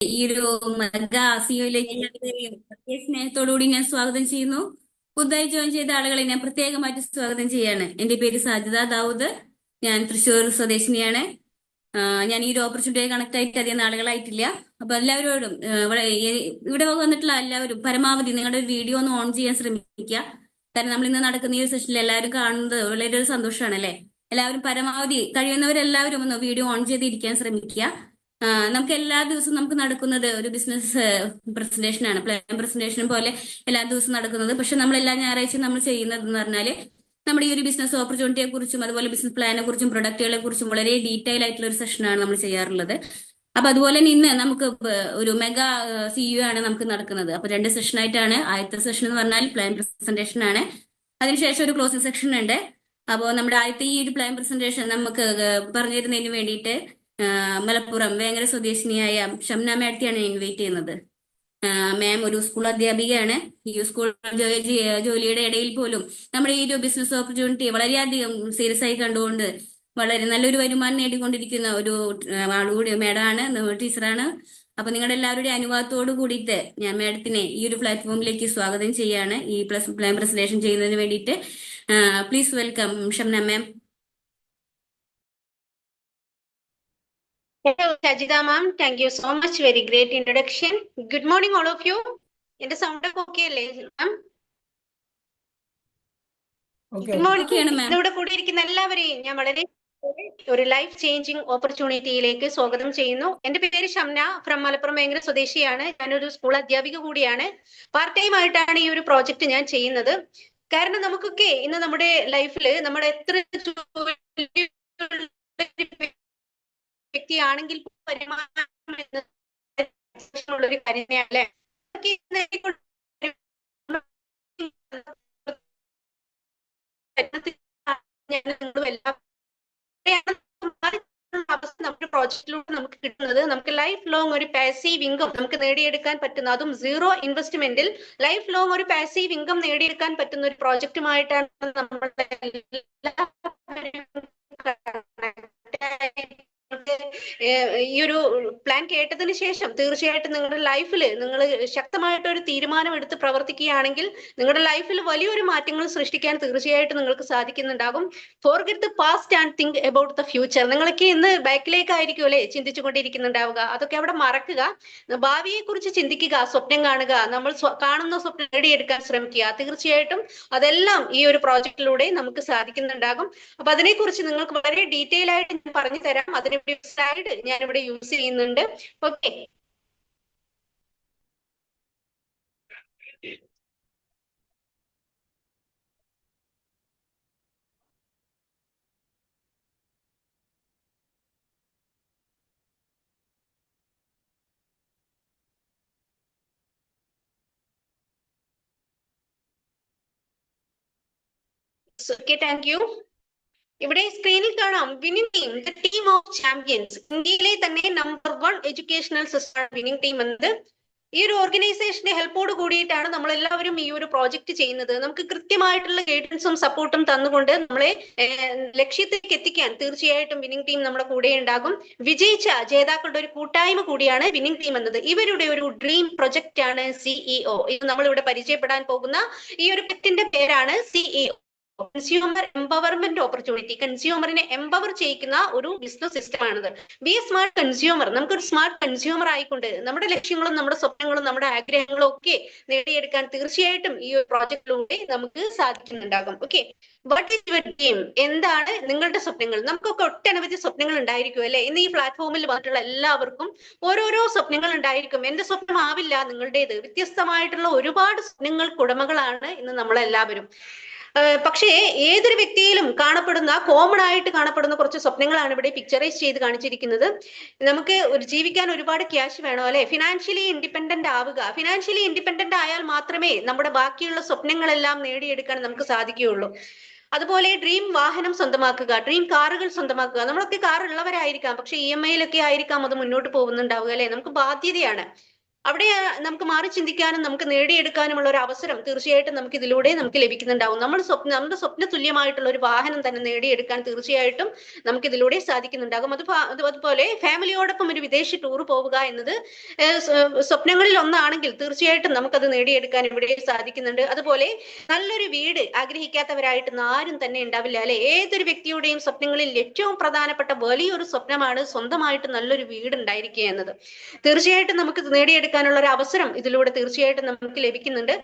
ഈ ഒരു മെഗാ സിഒയിലേക്ക് എല്ലാവരെയും പ്രത്യേക സ്നേഹത്തോടുകൂടി ഞാൻ സ്വാഗതം ചെയ്യുന്നു. പുതുതായി ജോയിൻ ചെയ്ത ആളുകളെ ഞാൻ പ്രത്യേകമായിട്ട് സ്വാഗതം ചെയ്യാണ്. എന്റെ പേര് സാജിദ ദാവൂദ്. ഞാൻ തൃശ്ശൂർ സ്വദേശിനിയാണ്. ഞാൻ ഈ ഒരു ഓപ്പർച്യൂണിറ്റി കണക്ട് ആയിട്ട് അധികം നാളുകളായിട്ടില്ല. അപ്പൊ എല്ലാവരോടും ഇവിടെ വന്നിട്ടുള്ള എല്ലാവരും പരമാവധി നിങ്ങളുടെ ഒരു വീഡിയോ ഒന്ന് ഓൺ ചെയ്യാൻ ശ്രമിക്കുക. കാരണം നമ്മൾ ഇന്ന് നടക്കുന്ന ഈ ഒരു സെഷനിൽ എല്ലാവരും കാണുന്നത് വളരെ ഒരു സന്തോഷമാണ് അല്ലെ. എല്ലാവരും പരമാവധി കഴിയുന്നവരെല്ലാവരും ഒന്ന് വീഡിയോ ഓൺ ചെയ്തിരിക്കാൻ ശ്രമിക്കുക. നമുക്ക് എല്ലാ ദിവസവും നമുക്ക് നടക്കുന്നത് ഒരു ബിസിനസ് പ്രസന്റേഷൻ ആണ്, പ്ലാൻ പ്രസന്റേഷൻ പോലെ എല്ലാ ദിവസവും നടക്കുന്നത്. പക്ഷെ നമ്മൾ എല്ലാ ഞായറാഴ്ചയും നമ്മൾ ചെയ്യുന്നത് എന്ന് പറഞ്ഞാല് നമ്മുടെ ഈ ഒരു ബിസിനസ് ഓപ്പർച്യൂണിറ്റിയെ കുറിച്ചും അതുപോലെ ബിസിനസ് പ്ലാനെ കുറിച്ചും പ്രൊഡക്റ്റുകളെ കുറിച്ചും വളരെ ഡീറ്റെയിൽ ആയിട്ടുള്ള ഒരു സെഷനാണ് നമ്മൾ ചെയ്യാറുള്ളത്. അപ്പൊ അതുപോലെ തന്നെ ഇന്ന് നമുക്ക് ഒരു മെഗാ സിഇഒ ആണ് നമുക്ക് നടക്കുന്നത്. അപ്പൊ രണ്ട് സെഷനായിട്ടാണ്. ആദ്യത്തെ സെഷൻ എന്ന് പറഞ്ഞാൽ പ്ലാൻ പ്രസന്റേഷൻ ആണ്. അതിനുശേഷം ഒരു ക്ലോസിംഗ് സെക്ഷൻ ഉണ്ട്. അപ്പോൾ നമ്മുടെ ആദ്യത്തെ ഈ ഒരു പ്ലാൻ പ്രസന്റേഷൻ നമുക്ക് പറഞ്ഞു തരുന്നതിന് വേണ്ടിയിട്ട് മലപ്പുറം വേങ്ങര സ്വദേശിനിയായ ഷംന മാഡത്തെയാണ് ഇൻവൈറ്റ് ചെയ്യുന്നത്. മാം ഒരു സ്കൂൾ അധ്യാപികയാണ്. ഈ സ്കൂൾ ജോലിയുടെ ഇടയിൽ പോലും നമ്മുടെ ഈ ഒരു ബിസിനസ് ഓപ്പർച്യൂണിറ്റി വളരെയധികം സീരിയസ് ആയി കണ്ടുകൊണ്ട് വളരെ നല്ലൊരു വരുമാനം നേടിക്കൊണ്ടിരിക്കുന്ന ഒരു ആളുകൂടി മാഡമാണ്, ടീച്ചറാണ്. അപ്പൊ നിങ്ങളുടെ എല്ലാവരുടെയും അനുവാദത്തോട് കൂടിയിട്ട് ഞാൻ മാഡത്തിനെ ഈ ഒരു പ്ലാറ്റ്ഫോമിലേക്ക് സ്വാഗതം ചെയ്യാണ് ഈ പ്ലാൻ പ്രസന്റേഷൻ ചെയ്യുന്നതിന് വേണ്ടിയിട്ട്. Please welcome Shamna ma'am. Hello, Sajida ma'am. Thank you so much. Very great introduction. Good morning, all of you. എന്റെ സൗണ്ട് ഓക്കെ അല്ലേ മാം? Good morning. ഇവിടെ കൂടിയിരിക്കുന്ന എല്ലാവരെയും ഞാൻ വളരെ ഒരു ലൈഫ് ചേഞ്ചിങ് ഓപ്പർച്യൂണിറ്റിയിലേക്ക് സ്വാഗതം ചെയ്യുന്നു. എന്റെ പേര് ഷംന, ഫ്രം മലപ്പുറം വേങ്ങര സ്വദേശിയാണ്. ഞാനൊരു സ്കൂൾ അധ്യാപിക കൂടിയാണ്. പാർട്ട് ടൈം ആയിട്ടാണ് ഈ ഒരു പ്രോജക്റ്റ് ഞാൻ ചെയ്യുന്നത്. കാരണം നമുക്കൊക്കെ ഇന്ന് നമ്മുടെ ലൈഫിൽ നമ്മുടെ എത്ര വ്യക്തിയാണെങ്കിൽ വരുമാനം ഒരു കാര്യമല്ലേ. നമ്മുടെ പ്രോജക്റ്റിലൂടെ നമുക്ക് കിട്ടുന്നത് നമുക്ക് ലൈഫ് ലോങ് ഒരു പാസീവ് ഇൻകം നമുക്ക് നേടിയെടുക്കാൻ പറ്റുന്ന, അതും സീറോ ഇൻവെസ്റ്റ്മെന്റിൽ ലൈഫ് ലോങ് ഒരു പാസീവ് ഇൻകം നേടിയെടുക്കാൻ പറ്റുന്ന ഒരു പ്രോജക്റ്റുമായിട്ടാണ് നമ്മുടെ ഈ ഒരു പ്ലാൻ കേട്ടതിന് ശേഷം തീർച്ചയായിട്ടും നിങ്ങളുടെ ലൈഫിൽ നിങ്ങൾ ശക്തമായിട്ടൊരു തീരുമാനം എടുത്ത് പ്രവർത്തിക്കുകയാണെങ്കിൽ നിങ്ങളുടെ ലൈഫിൽ വലിയൊരു മാറ്റങ്ങൾ സൃഷ്ടിക്കാൻ തീർച്ചയായിട്ടും നിങ്ങൾക്ക് സാധിക്കുന്നുണ്ടാകും. Forget the past and think about the future. നിങ്ങളൊക്കെ ഇന്ന് ബാക്കിലേക്കായിരിക്കും അല്ലെ ചിന്തിച്ചുകൊണ്ടിരിക്കുന്നുണ്ടാവുക. അതൊക്കെ അവിടെ മറക്കുക. ഭാവിയെ കുറിച്ച് ചിന്തിക്കുക, സ്വപ്നം കാണുക, നമ്മൾ കാണുന്ന സ്വപ്നം നേടിയെടുക്കാൻ ശ്രമിക്കുക. തീർച്ചയായിട്ടും അതെല്ലാം ഈ ഒരു പ്രോജക്റ്റിലൂടെ നമുക്ക് സാധിക്കുന്നുണ്ടാകും. അപ്പൊ അതിനെക്കുറിച്ച് നിങ്ങൾക്ക് വളരെ ഡീറ്റെയിൽ ആയിട്ട് ഞാൻ പറഞ്ഞു തരാം. അതിന് സ്ലൈഡ് ഞാനിവിടെ യൂസ് ചെയ്യുന്നുണ്ട്. Okay, thank you. ഇവിടെ സ്ക്രീനിൽ കാണാം winning team, the team of champions. ഇന്ത്യയിലെ തന്നെ number 1 educational system winning team എന്നത്. ഈ ഒരു ഓർഗനൈസേഷന്റെ ഹെൽപ്പോട് കൂടിയിട്ടാണ് നമ്മൾ എല്ലാവരും ഈ ഒരു പ്രോജക്റ്റ് ചെയ്യുന്നത്. നമുക്ക് കൃത്യമായിട്ടുള്ള ഗൈഡൻസും സപ്പോർട്ടും തന്നുകൊണ്ട് നമ്മളെ ലക്ഷ്യത്തിലേക്ക് എത്തിക്കാൻ തീർച്ചയായിട്ടും വിന്നിംഗ് ടീം നമ്മുടെ കൂടെ ഉണ്ടാകും. വിജയിച്ച ജേതാക്കളുടെ ഒരു കൂട്ടായ്മ കൂടിയാണ് വിന്നിംഗ് ടീം എന്നത്. ഇവരുടെ ഒരു ഡ്രീം പ്രൊജക്റ്റ് ആണ് സിഇഒ. ഇത് നമ്മളിവിടെ പരിചയപ്പെടാൻ പോകുന്ന ഈ ഒരു പെറ്റിന്റെ പേരാണ് സിഇഒ, കൺസ്യൂമർ എംപവർമെന്റ് ഓപ്പർച്യൂണിറ്റി. കൺസ്യൂമറിനെ എംപവർ ചെയ്യിക്കുന്ന ഒരു ബിസിനസ് സിസ്റ്റം ആണിത്. Be a smart consumer. നമുക്കൊരു സ്മാർട്ട് കൺസ്യൂമർ ആയിക്കൊണ്ട് നമ്മുടെ ലക്ഷ്യങ്ങളും നമ്മുടെ സ്വപ്നങ്ങളും നമ്മുടെ ആഗ്രഹങ്ങളും ഒക്കെ നേടിയെടുക്കാൻ തീർച്ചയായിട്ടും ഈ ഒരു പ്രോജക്റ്റിലൂടെ നമുക്ക് സാധിക്കുന്നുണ്ടാകും. Okay, what is your dream? എന്താണ് നിങ്ങളുടെ സ്വപ്നങ്ങൾ? നമുക്കൊക്കെ ഒട്ടനവധി സ്വപ്നങ്ങൾ ഉണ്ടായിരിക്കും അല്ലെ. ഇന്ന് ഈ പ്ലാറ്റ്ഫോമിൽ വന്നിട്ടുള്ള എല്ലാവർക്കും ഓരോരോ സ്വപ്നങ്ങൾ ഉണ്ടായിരിക്കും. എന്റെ സ്വപ്നം ആവില്ല നിങ്ങളുടേത്. വ്യത്യസ്തമായിട്ടുള്ള ഒരുപാട് സ്വപ്നങ്ങൾക്ക് ഉടമകളാണ് ഇന്ന് നമ്മളെല്ലാവരും. പക്ഷേ ഏതൊരു വ്യക്തിയിലും കാണപ്പെടുന്ന കോമൺ ആയിട്ട് കാണപ്പെടുന്ന കുറച്ച് സ്വപ്നങ്ങളാണ് ഇവിടെ പിക്ചറൈസ് ചെയ്ത് കാണിച്ചിരിക്കുന്നത്. നമുക്ക് ജീവിക്കാൻ ഒരുപാട് ക്യാഷ് വേണം അല്ലെ. ഫിനാൻഷ്യലി ഇൻഡിപെൻഡന്റ് ആവുക. ഫിനാൻഷ്യലി ഇൻഡിപെൻഡന്റ് ആയാൽ മാത്രമേ നമ്മുടെ ബാക്കിയുള്ള സ്വപ്നങ്ങളെല്ലാം നേടിയെടുക്കാൻ നമുക്ക് സാധിക്കുകയുള്ളൂ. അതുപോലെ ഡ്രീം വാഹനം സ്വന്തമാക്കുക, ഡ്രീം കാറുകൾ സ്വന്തമാക്കുക. നമ്മളൊക്കെ കാർ ഉള്ളവരായിരിക്കാം, പക്ഷെ EMI യിലൊക്കെ ആയിരിക്കാം അത് മുന്നോട്ട് പോകുന്നുണ്ടാവുക അല്ലെ. നമുക്ക് ബാധ്യതയാണ്. അവിടെ നമുക്ക് മാറി ചിന്തിക്കാനും നമുക്ക് നേടിയെടുക്കാനുമുള്ള ഒരു അവസരം തീർച്ചയായിട്ടും നമുക്ക് ഇതിലൂടെ നമുക്ക് ലഭിക്കുന്നുണ്ടാവും. നമ്മുടെ സ്വപ്ന തുല്യമായിട്ടുള്ള ഒരു വാഹനം തന്നെ നേടിയെടുക്കാൻ തീർച്ചയായിട്ടും നമുക്ക് ഇതിലൂടെ സാധിക്കുന്നുണ്ടാകും. അതുപോലെ ഫാമിലിയോടൊപ്പം ഒരു വിദേശ ടൂർ പോവുക എന്നത് സ്വപ്നങ്ങളിൽ ഒന്നാണെങ്കിൽ തീർച്ചയായിട്ടും നമുക്കത് നേടിയെടുക്കാൻ ഇവിടെ സാധിക്കുന്നുണ്ട്. അതുപോലെ നല്ലൊരു വീട് ആഗ്രഹിക്കാത്തവരായിട്ട് ആരും തന്നെ ഉണ്ടാവില്ല അല്ലെ. ഏതൊരു വ്യക്തിയുടെയും സ്വപ്നങ്ങളിൽ ഏറ്റവും പ്രധാനപ്പെട്ട വലിയൊരു സ്വപ്നമാണ് സ്വന്തമായിട്ട് നല്ലൊരു വീട് ഉണ്ടായിരിക്കുക എന്നത്. തീർച്ചയായിട്ടും നമുക്ക് നേടിയെടുക്കാനുള്ള ഒരു അവസരം ഇതിലൂടെ തീർച്ചയായിട്ടും നമുക്ക് ലഭിക്കുന്നുണ്ട്.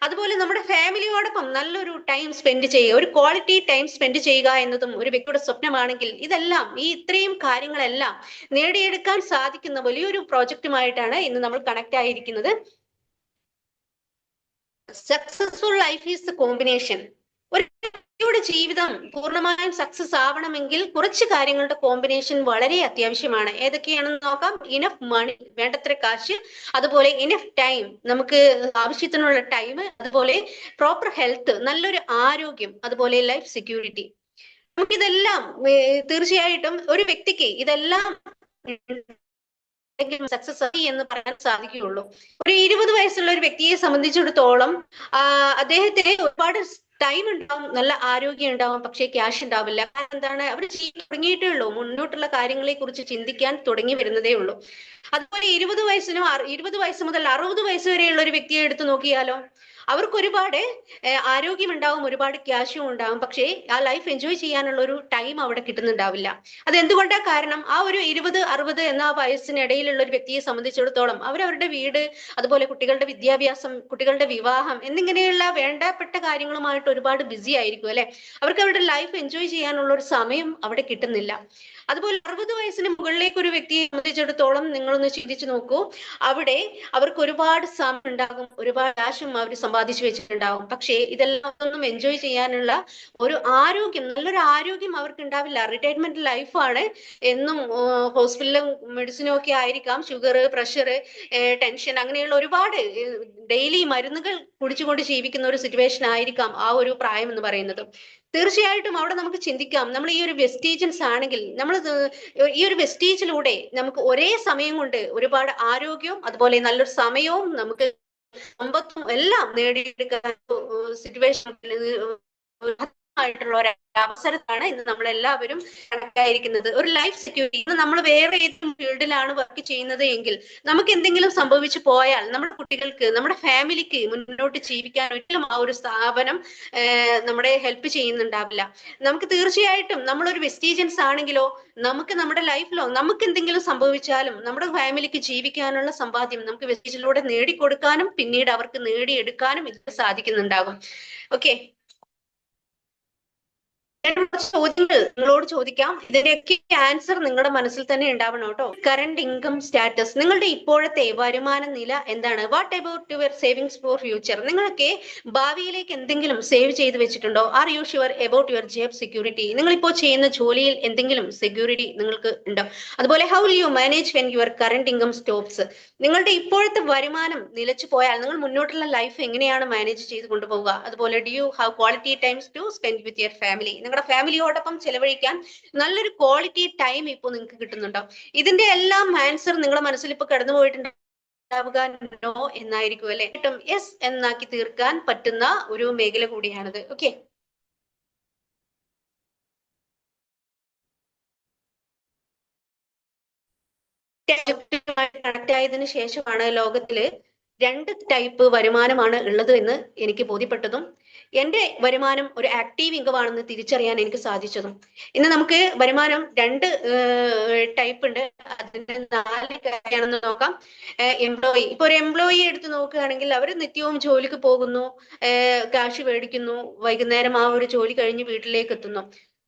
അതുപോലെ നമ്മുടെ ഫാമിലിയോടൊപ്പം നല്ലൊരു ടൈം സ്പെൻഡ് ചെയ്യുക, ഒരു ക്വാളിറ്റി ടൈം സ്പെൻഡ് ചെയ്യുക എന്നതും ഒരു വ്യക്തിയുടെ സ്വപ്നമാണെങ്കിൽ ഇതെല്ലാം ഇത്രയും കാര്യങ്ങളെല്ലാം നേടിയെടുക്കാൻ സാധിക്കുന്ന വലിയൊരു പ്രോജക്റ്റുമായിട്ടാണ് ഇന്ന് നമ്മൾ കണക്ട് ആയിരിക്കുന്നത്. Successful life is the combination. ഒരു വ്യക്തിയുടെ ജീവിതം പൂർണ്ണമായും സക്സസ് ആവണമെങ്കിൽ കുറച്ച് കാര്യങ്ങളുടെ കോമ്പിനേഷൻ വളരെ അത്യാവശ്യമാണ്. ഏതൊക്കെയാണെന്ന് നോക്കാം. ഇനഫ് മണി, വേണ്ടത്ര കാശ്, അതുപോലെ ഇനഫ് ടൈം, നമുക്ക് ആവശ്യത്തിനുള്ള ടൈം, അതുപോലെ പ്രോപ്പർ ഹെൽത്ത്, നല്ലൊരു ആരോഗ്യം, അതുപോലെ ലൈഫ് സെക്യൂരിറ്റി. നമുക്കിതെല്ലാം തീർച്ചയായിട്ടും ഒരു വ്യക്തിക്ക് ഇതെല്ലാം സക്സസ് ആയി എന്ന് പറയാൻ സാധിക്കുകയുള്ളൂ. ഒരു 20 വയസ്സുള്ള ഒരു വ്യക്തിയെ സംബന്ധിച്ചിടത്തോളം അദ്ദേഹത്തിന് ഒരുപാട് ടൈം ഉണ്ടാവും, നല്ല ആരോഗ്യം ഉണ്ടാവും, പക്ഷേ ക്യാഷ് ഉണ്ടാവില്ല. കാരണം എന്താണ്, അവർ തുടങ്ങിയിട്ടേ ഉള്ളൂ, മുന്നോട്ടുള്ള കാര്യങ്ങളെ കുറിച്ച് ചിന്തിക്കാൻ തുടങ്ങി വരുന്നതേ ഉള്ളൂ. അതുപോലെ 20 വയസ്സ് മുതൽ 60 വയസ്സ് വരെയുള്ള ഒരു വ്യക്തിയെ എടുത്തു നോക്കിയാലോ, അവർക്ക് ഒരുപാട് ആരോഗ്യം ഉണ്ടാവും, ഒരുപാട് ക്യാഷും ഉണ്ടാവും, പക്ഷേ ആ ലൈഫ് എൻജോയ് ചെയ്യാനുള്ള ഒരു ടൈം അവിടെ കിട്ടുന്നുണ്ടാവില്ല. അത് എന്തുകൊണ്ടാ കാരണം, ആ ഒരു 20-60 എന്ന വയസ്സിനിടയിലുള്ള ഒരു വ്യക്തിയെ സംബന്ധിച്ചിടത്തോളം അവരവരുടെ വീട്, അതുപോലെ കുട്ടികളുടെ വിദ്യാഭ്യാസം, കുട്ടികളുടെ വിവാഹം എന്നിങ്ങനെയുള്ള വേണ്ടപ്പെട്ട കാര്യങ്ങളുമായിട്ട് ഒരുപാട് ബിസി ആയിരിക്കും അല്ലെ. അവർക്ക് അവരുടെ ലൈഫ് എൻജോയ് ചെയ്യാനുള്ള ഒരു സമയം അവിടെ കിട്ടുന്നില്ല. അതുപോലെ 60 വയസ്സിന് മുകളിലേക്ക് ഒരു വ്യക്തിയെ സംബന്ധിച്ചിടത്തോളം നിങ്ങളൊന്ന് ചിന്തിച്ചു നോക്കൂ, അവിടെ അവർക്ക് ഒരുപാട് സമയം ഉണ്ടാകും, ഒരുപാട് കാശും അവർ സമ്പാദിച്ചു വെച്ചിട്ടുണ്ടാവും, പക്ഷേ ഇതെല്ലാം ഒന്നും എൻജോയ് ചെയ്യാനുള്ള ഒരു ആരോഗ്യം, നല്ലൊരു ആരോഗ്യം അവർക്ക് ഉണ്ടാവില്ല. റിട്ടയർമെന്റ് ലൈഫാണ്, എന്നും ഹോസ്പിറ്റലും മെഡിസിനും ഒക്കെ ആയിരിക്കാം, ഷുഗർ, പ്രഷർ, ടെൻഷൻ, അങ്ങനെയുള്ള ഒരുപാട് ഡെയിലി മരുന്നുകൾ കുടിച്ചുകൊണ്ട് ജീവിക്കുന്ന ഒരു സിറ്റുവേഷൻ ആയിരിക്കാം ആ ഒരു പ്രായം എന്ന് പറയുന്നത്. തീർച്ചയായിട്ടും അവിടെ നമുക്ക് ചിന്തിക്കാം, നമ്മൾ ഈ ഒരു വെസ്റ്റീജൻസ് ആണെങ്കിൽ നമ്മൾ ഈ ഒരു വെസ്റ്റീജിലൂടെ നമുക്ക് ഒരേ സമയം കൊണ്ട് ഒരുപാട് ആരോഗ്യവും അതുപോലെ നല്ലൊരു സമയവും നമുക്ക് സമ്പത്തും എല്ലാം നേടിയെടുക്കാൻ സിറ്റുവേഷൻ ആയിട്ടുള്ള ഒരു അവസരത്താണ് ഇന്ന് നമ്മൾ എല്ലാവരും കണക്കായിരിക്കുന്നത്. ഒരു ലൈഫ് സെക്യൂരിറ്റി, ഇന്ന് നമ്മൾ വേറെ ഏതെങ്കിലും ഫീൽഡിലാണ് വർക്ക് ചെയ്യുന്നത് എങ്കിൽ നമുക്ക് എന്തെങ്കിലും സംഭവിച്ചു പോയാൽ നമ്മുടെ കുട്ടികൾക്ക്, നമ്മുടെ ഫാമിലിക്ക് മുന്നോട്ട് ജീവിക്കാൻ ഒരിക്കലും ആ ഒരു സ്ഥാപനം നമ്മളെ ഹെൽപ്പ് ചെയ്യുന്നുണ്ടാവില്ല. നമുക്ക് തീർച്ചയായിട്ടും നമ്മളൊരു വെസ്റ്റീജൻസ് ആണെങ്കിലോ, നമുക്ക് നമ്മുടെ ലൈഫിലോ നമുക്ക് എന്തെങ്കിലും സംഭവിച്ചാലും നമ്മുടെ ഫാമിലിക്ക് ജീവിക്കാനുള്ള സമ്പാദ്യം നമുക്ക് വെസ്റ്റീജിലൂടെ നേടിക്കൊടുക്കാനും പിന്നീട് അവർക്ക് നേടിയെടുക്കാനും ഇത് സാധിക്കുന്നുണ്ടാകും. ഓക്കെ, ചോദ്യങ്ങൾ നിങ്ങളോട് ചോദിക്കാം. ഇതിന്റെയൊക്കെ ആൻസർ നിങ്ങളുടെ മനസ്സിൽ തന്നെ ഉണ്ടാവണം കേട്ടോ. കറന്റ് ഇൻകം സ്റ്റാറ്റസ്, നിങ്ങളുടെ ഇപ്പോഴത്തെ വരുമാന നില എന്താണ്? What about your savings for future, നിങ്ങളൊക്കെ ഭാവിയിലേക്ക് എന്തെങ്കിലും സേവ് ചെയ്ത് വെച്ചിട്ടുണ്ടോ? Are you sure about your job security, നിങ്ങളിപ്പോ ചെയ്യുന്ന ജോലിയിൽ എന്തെങ്കിലും സെക്യൂരിറ്റി നിങ്ങൾക്ക് ഉണ്ടോ? അതുപോലെ how will you manage when your current income stops, നിങ്ങളുടെ ഇപ്പോഴത്തെ വരുമാനം നിലച്ചു പോയാൽ നിങ്ങൾ മുന്നോട്ടുള്ള ലൈഫ് എങ്ങനെയാണ് മാനേജ് ചെയ്ത് കൊണ്ടുപോവുക? അതുപോലെ do you have quality times to spend with your family, നിങ്ങളുടെ ഫാമിലിയോടൊപ്പം ചെലവഴിക്കാൻ നല്ലൊരു ക്വാളിറ്റി ടൈം ഇപ്പോൾ നിങ്ങൾക്ക് കിട്ടുന്നുണ്ടോ? ഇതിന്റെ എല്ലാം ആൻസർ നിങ്ങളുടെ മനസ്സിൽ ഇപ്പൊ കടന്നു പോയിട്ടുണ്ടാവുക നോ എന്നായിരിക്കും അല്ലെ. യെസ് എന്നാക്കി തീർക്കാൻ പറ്റുന്ന ഒരു മേഖല കൂടിയാണിത്. ഓക്കെ, കണക്ട് ആയതിനു ശേഷമാണ് ലോകത്തില് 2 ടൈപ്പ് വരുമാനമാണ് ഉള്ളത് എന്ന് എനിക്ക് ബോധ്യപ്പെട്ടതും എന്റെ വരുമാനം ഒരു ആക്റ്റീവ് ഇൻകം ആണെന്ന് തിരിച്ചറിയാൻ എനിക്ക് സാധിച്ചതും. ഇന്ന് നമുക്ക് വരുമാനം 2 ടൈപ്പ് ഉണ്ട്. അതിന്റെ 4 കാര്യമാണെന്ന് നോക്കാം. എംപ്ലോയി, ഇപ്പൊ ഒരു എംപ്ലോയി എടുത്ത് നോക്കുകയാണെങ്കിൽ അവർ നിത്യവും ജോലിക്ക് പോകുന്നു, കാശ് മേടിക്കുന്നു, വൈകുന്നേരം ആ ഒരു ജോലി കഴിഞ്ഞ് വീട്ടിലേക്ക് എത്തുന്നു.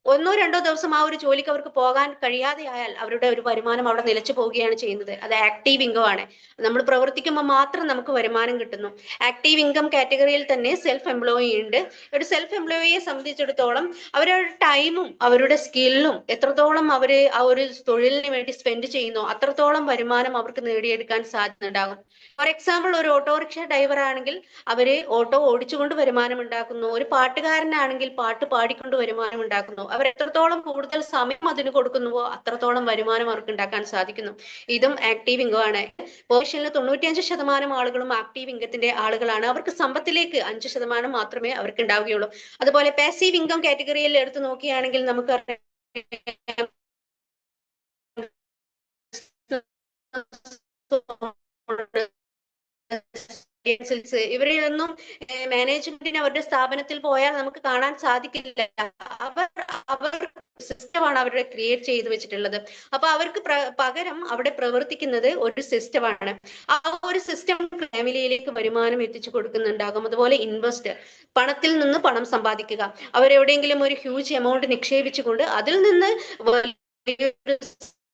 1-2 ദിവസം ആ ഒരു ജോലിക്ക് അവർക്ക് പോകാൻ കഴിയാതെ ആയാൽ അവരുടെ ഒരു വരുമാനം അവിടെ നിലച്ചു പോവുകയാണ് ചെയ്യുന്നത്. അത് ആക്റ്റീവ് ഇൻകം ആണ്. നമ്മൾ പ്രവർത്തിക്കുമ്പോൾ മാത്രം നമുക്ക് വരുമാനം കിട്ടുന്നു. ആക്റ്റീവ് ഇൻകം കാറ്റഗറിയിൽ തന്നെ സെൽഫ് എംപ്ലോയി ഉണ്ട്. ഒരു സെൽഫ് എംപ്ലോയിയെ സംബന്ധിച്ചിടത്തോളം അവരുടെ ടൈമും അവരുടെ സ്കില്ലും എത്രത്തോളം അവര് ആ ഒരു തൊഴിലിന് വേണ്ടി സ്പെൻഡ് ചെയ്യുന്നോ അത്രത്തോളം വരുമാനം അവർക്ക് നേടിയെടുക്കാൻ സാധ്യതയുണ്ടാകും. ഫോർ എക്സാമ്പിൾ, ഒരു ഓട്ടോറിക്ഷ ഡ്രൈവർ ആണെങ്കിൽ അവര് ഓട്ടോ ഓടിച്ചുകൊണ്ട് വരുമാനം ഉണ്ടാക്കുന്നു. ഒരു പാട്ടുകാരനാണെങ്കിൽ പാട്ട് പാടിക്കൊണ്ട് വരുമാനം ഉണ്ടാക്കുന്നു. അവർ എത്രത്തോളം കൂടുതൽ സമയം അതിന് കൊടുക്കുന്നുവോ അത്രത്തോളം വരുമാനം അവർക്ക് ഉണ്ടാക്കാൻ സാധിക്കുന്നു. ഇതും ആക്റ്റീവ് ഇൻകം ആണ്. പോർഷനിൽ 95% ആളുകളും ആക്റ്റീവ് ഇൻകത്തിന്റെ ആളുകളാണ്. അവർക്ക് സമ്പത്തിലേക്ക് 5% മാത്രമേ അവർക്ക് ഉണ്ടാവുകയുള്ളൂ. അതുപോലെ പാസീവ് ഇൻകം കാറ്റഗറിയിൽ എടുത്തു നോക്കുകയാണെങ്കിൽ നമുക്ക് ഇവരെയൊന്നും മാനേജ്മെന്റിന് അവരുടെ സ്ഥാപനത്തിൽ പോയാൽ നമുക്ക് കാണാൻ സാധിക്കില്ല. അവർ സിസ്റ്റമാണ് അവരുടെ ക്രിയേറ്റ് ചെയ്ത് വെച്ചിട്ടുള്ളത്. അപ്പൊ അവർക്ക് പകരം അവിടെ പ്രവർത്തിക്കുന്നത് ഒരു സിസ്റ്റമാണ്. ആ ഒരു സിസ്റ്റം ഫാമിലിയിലേക്ക് വരുമാനം എത്തിച്ചു കൊടുക്കുന്നുണ്ടാകും. അതുപോലെ ഇൻവെസ്റ്റ്, പണത്തിൽ നിന്ന് പണം സമ്പാദിക്കുക. അവരെവിടെയെങ്കിലും ഒരു ഹ്യൂജ് എമൗണ്ട് നിക്ഷേപിച്ചുകൊണ്ട് അതിൽ നിന്ന്